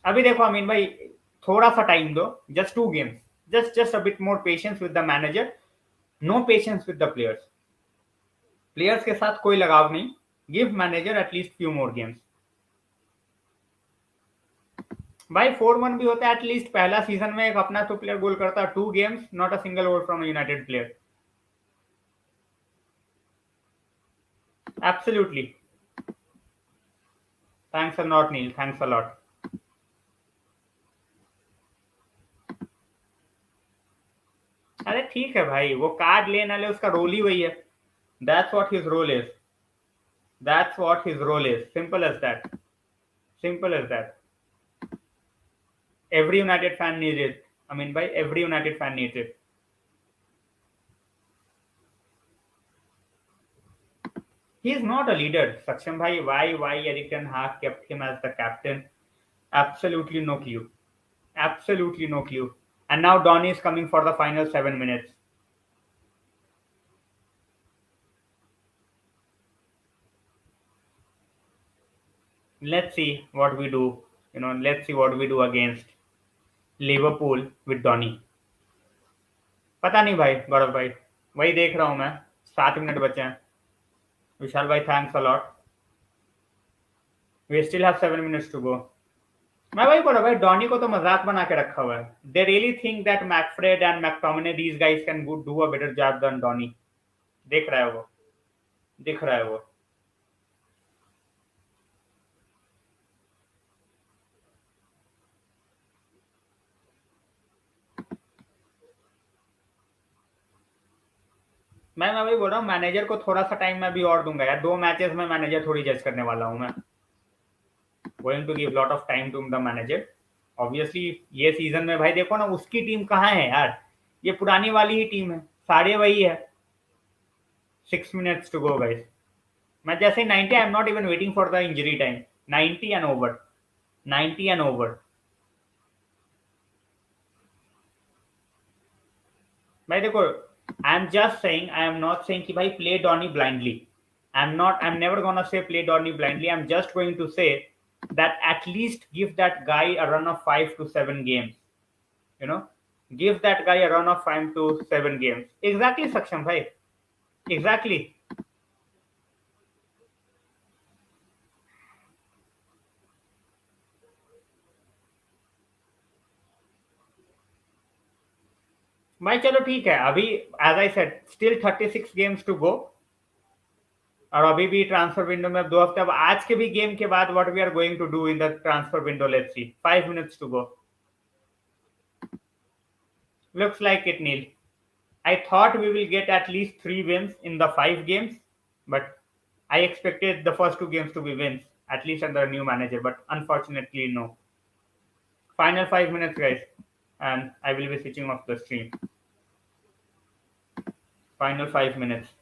अभी देखो अमीन भाई, थोड़ा सा time दो, just 2 games. Just a bit more patience with the manager. No patience with the players. Players के साथ कोई लगाव नहीं. Give manager at least few more games. भाई 4-1 भी होता है एटलीस्ट। पहला सीजन में एक अपना तो प्लेयर गोल करता, 2 games, not a single goal from a United player. Absolutely. Thanks a lot, Neil. Thanks a lot. अरे ठीक है भाई, वो कार्ड लेने वाले उसका रोल ही वही है। That's what his role is. That's what his role is. Simple as that. Simple as that. Every United fan needs it. I mean, by every United fan needs it. He is not a leader. Saksham bhai, why Erik Ten Hag kept him as the captain? Absolutely no clue. Absolutely no clue. And now Donny is coming for the final 7 minutes. Let's see what we do. Let's see what we do against Liverpool with Donny. पता नहीं भाई गौरव भाई, वही देख रहा हूं मैं। 7 minute बचे हैं। विशाल भाई, thanks a lot. We still have 7 minutes to go. मैं वही बोला भाई, डॉनी को तो मजाक बना के रखा हुआ है। They really think that McFred and McTominay, these guys can do a better job than Donny. देख रहा है वो, दिख रहा है वो। मैं वही बोल रहा हूँ, मैनेजर को थोड़ा सा टाइम मैं भी और दूंगा यार। 2 मैचेस में मैनेजर थोड़ी जज करने वाला हूँ मैं। Going to give lot of time to the manager. Obviously ये सीजन में भाई देखो ना, उसकी टीम कहाँ है यार, ये पुरानी वाली ही टीम है, सारे वही है। 6 minutes टू गो गाइस। मैं जैसे 90, I am not even waiting for the injury time. 90 and over. 90 and over. भाई देखो, I am just saying, I am not saying कि भाई play Donny blindly. I am never gonna say play Donny blindly. I am just going to say that at least give that guy a run of 5 to 7 games. You know, give that guy a run of 5 to 7 games. Exactly, Saksham bhai. Exactly. भाई चलो ठीक है. अभी as I said still 36 games to go. और अभी भी transfer window में अब 2 हफ्ते. अब आज के भी गेम के बाद what we are going to do in the transfer window, let's see. 5 minutes to go. Looks like it, Neil. I thought we will get at least 3 wins in the 5 games, but I expected the first 2 games to be wins, at least under a new manager, but unfortunately, no. Final 5 minutes, guys, and I will be switching off the stream. Final 5 minutes.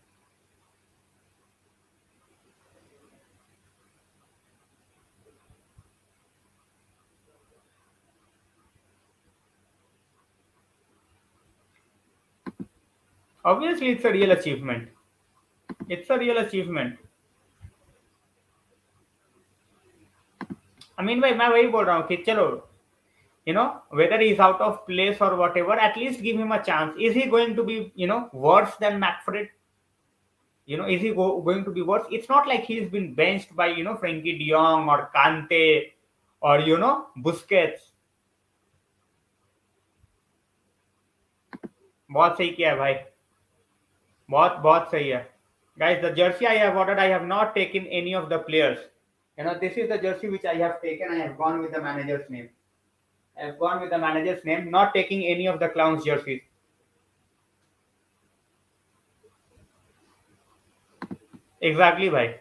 Obviously, it's a real achievement. It's a real achievement. I mean, भाई मैं वही बोल रहा हूँ कि चलो, you know, whether he's out of place or whatever, at least give him a chance. Is he going to be, you know, worse than McFred? You know, is he going to be worse? It's not like he's been benched by, you know, Frenkiedejong or Kante or, you know, Busquets. बहुत सही किया है भाई. बहुत बहुत सही है. Guys, the jersey I have ordered, I have not taken any of the players. You know, this is the jersey which I have taken. I have gone with the manager's name. I have gone with the manager's name, not taking any of the clowns' jerseys. Exactly, bhai.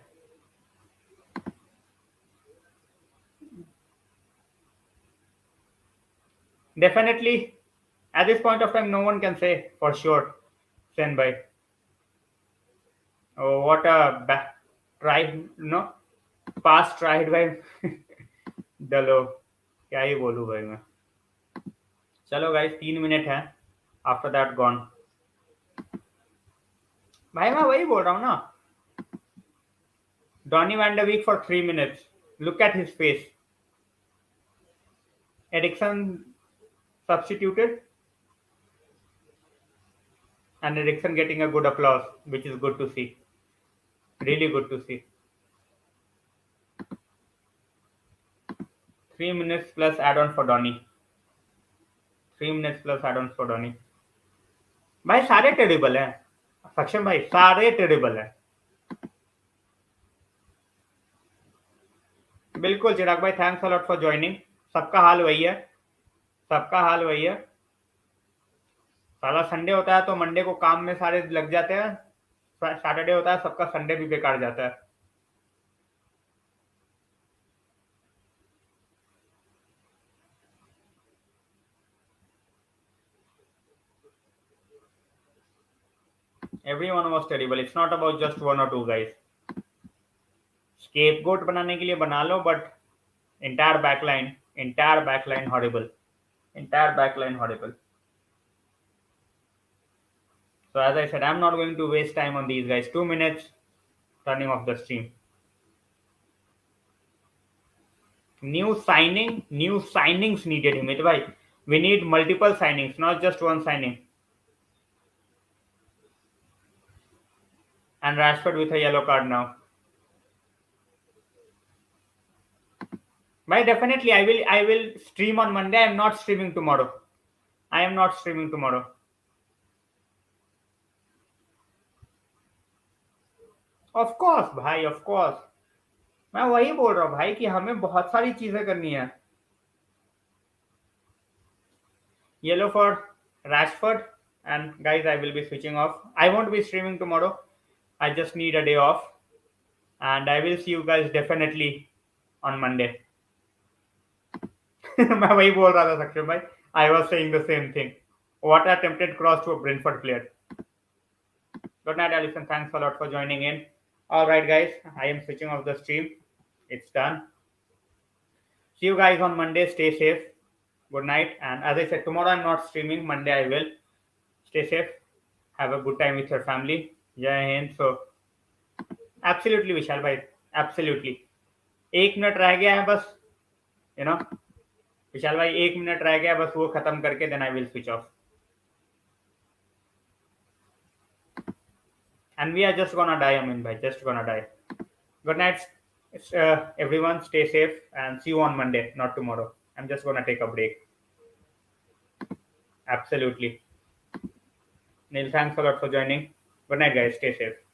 Definitely, at this point of time, no one can say for sure. Sen bhai. Oh, what a try, no? Pass tried by डलो. क्या ही बोलूं भाई मैं. चलो guys, 3 minute है. After that gone. भाई मैं वही बोल रहा हूँ ना. Donny van der Beek for 3 minutes. Look at his face. Eriksen substituted. And Eriksen getting a good applause, which is good to see. Really good to see. 3 minutes plus add-on for Donny. 3 minutes plus add-ons for Donny. भाई सारे terrible हैं. सक्षम भाई सारे terrible हैं. बिल्कुल चिराग भाई, thanks a lot for joining. सबका हाल वही है. सबका हाल वही है. साला संडे होता है तो मंडे को काम में सारे लग जाते हैं. सैटरडे होता है, सबका संडे भी बेकार जाता है. Everyone was terrible. It's not about just 1 or 2 guys. Scapegoat बनाने के लिए बना लो, but entire backline horrible. Entire backline horrible. So as I said, I'm not going to waste time on these guys. 2 minutes, turning off the stream. New signings needed, Himit bhai. We need multiple signings, not just one signing. And Rashford with a yellow card now. Bhai, definitely I will stream on Monday. I am not streaming tomorrow. Of course, भाई, of course. मैं वही बोल रहा हूँ भाई कि हमें बहुत सारी चीजें करनी है. Yellow for Rashford, and guys, I will be switching off. I won't be streaming tomorrow. I just need a day off, and I will see you guys definitely on Monday. मैं वही बोल रहा था सक्षम भाई. I was saying the same thing. What attempted cross to a Brentford player. Good night, Alison. Thanks a lot for joining in. All right, guys, I am switching off the stream. It's done. See you guys on Monday. Stay safe. Good night. And as I said, tomorrow I'm not streaming. Monday I will. Stay safe. Have a good time with your family. Jai Hind. So absolutely विशाल भाई, absolutely. 1 minute रह गया है बस, you know. विशाल भाई 1 minute रह गया बस, वो खत्म करके then I will switch off. And we are just gonna die, Amin bhai, just gonna die. Good night, everyone. Stay safe and see you on Monday, not tomorrow. I'm just gonna take a break. Absolutely. Neil, thanks a lot for joining. Good night, guys. Stay safe.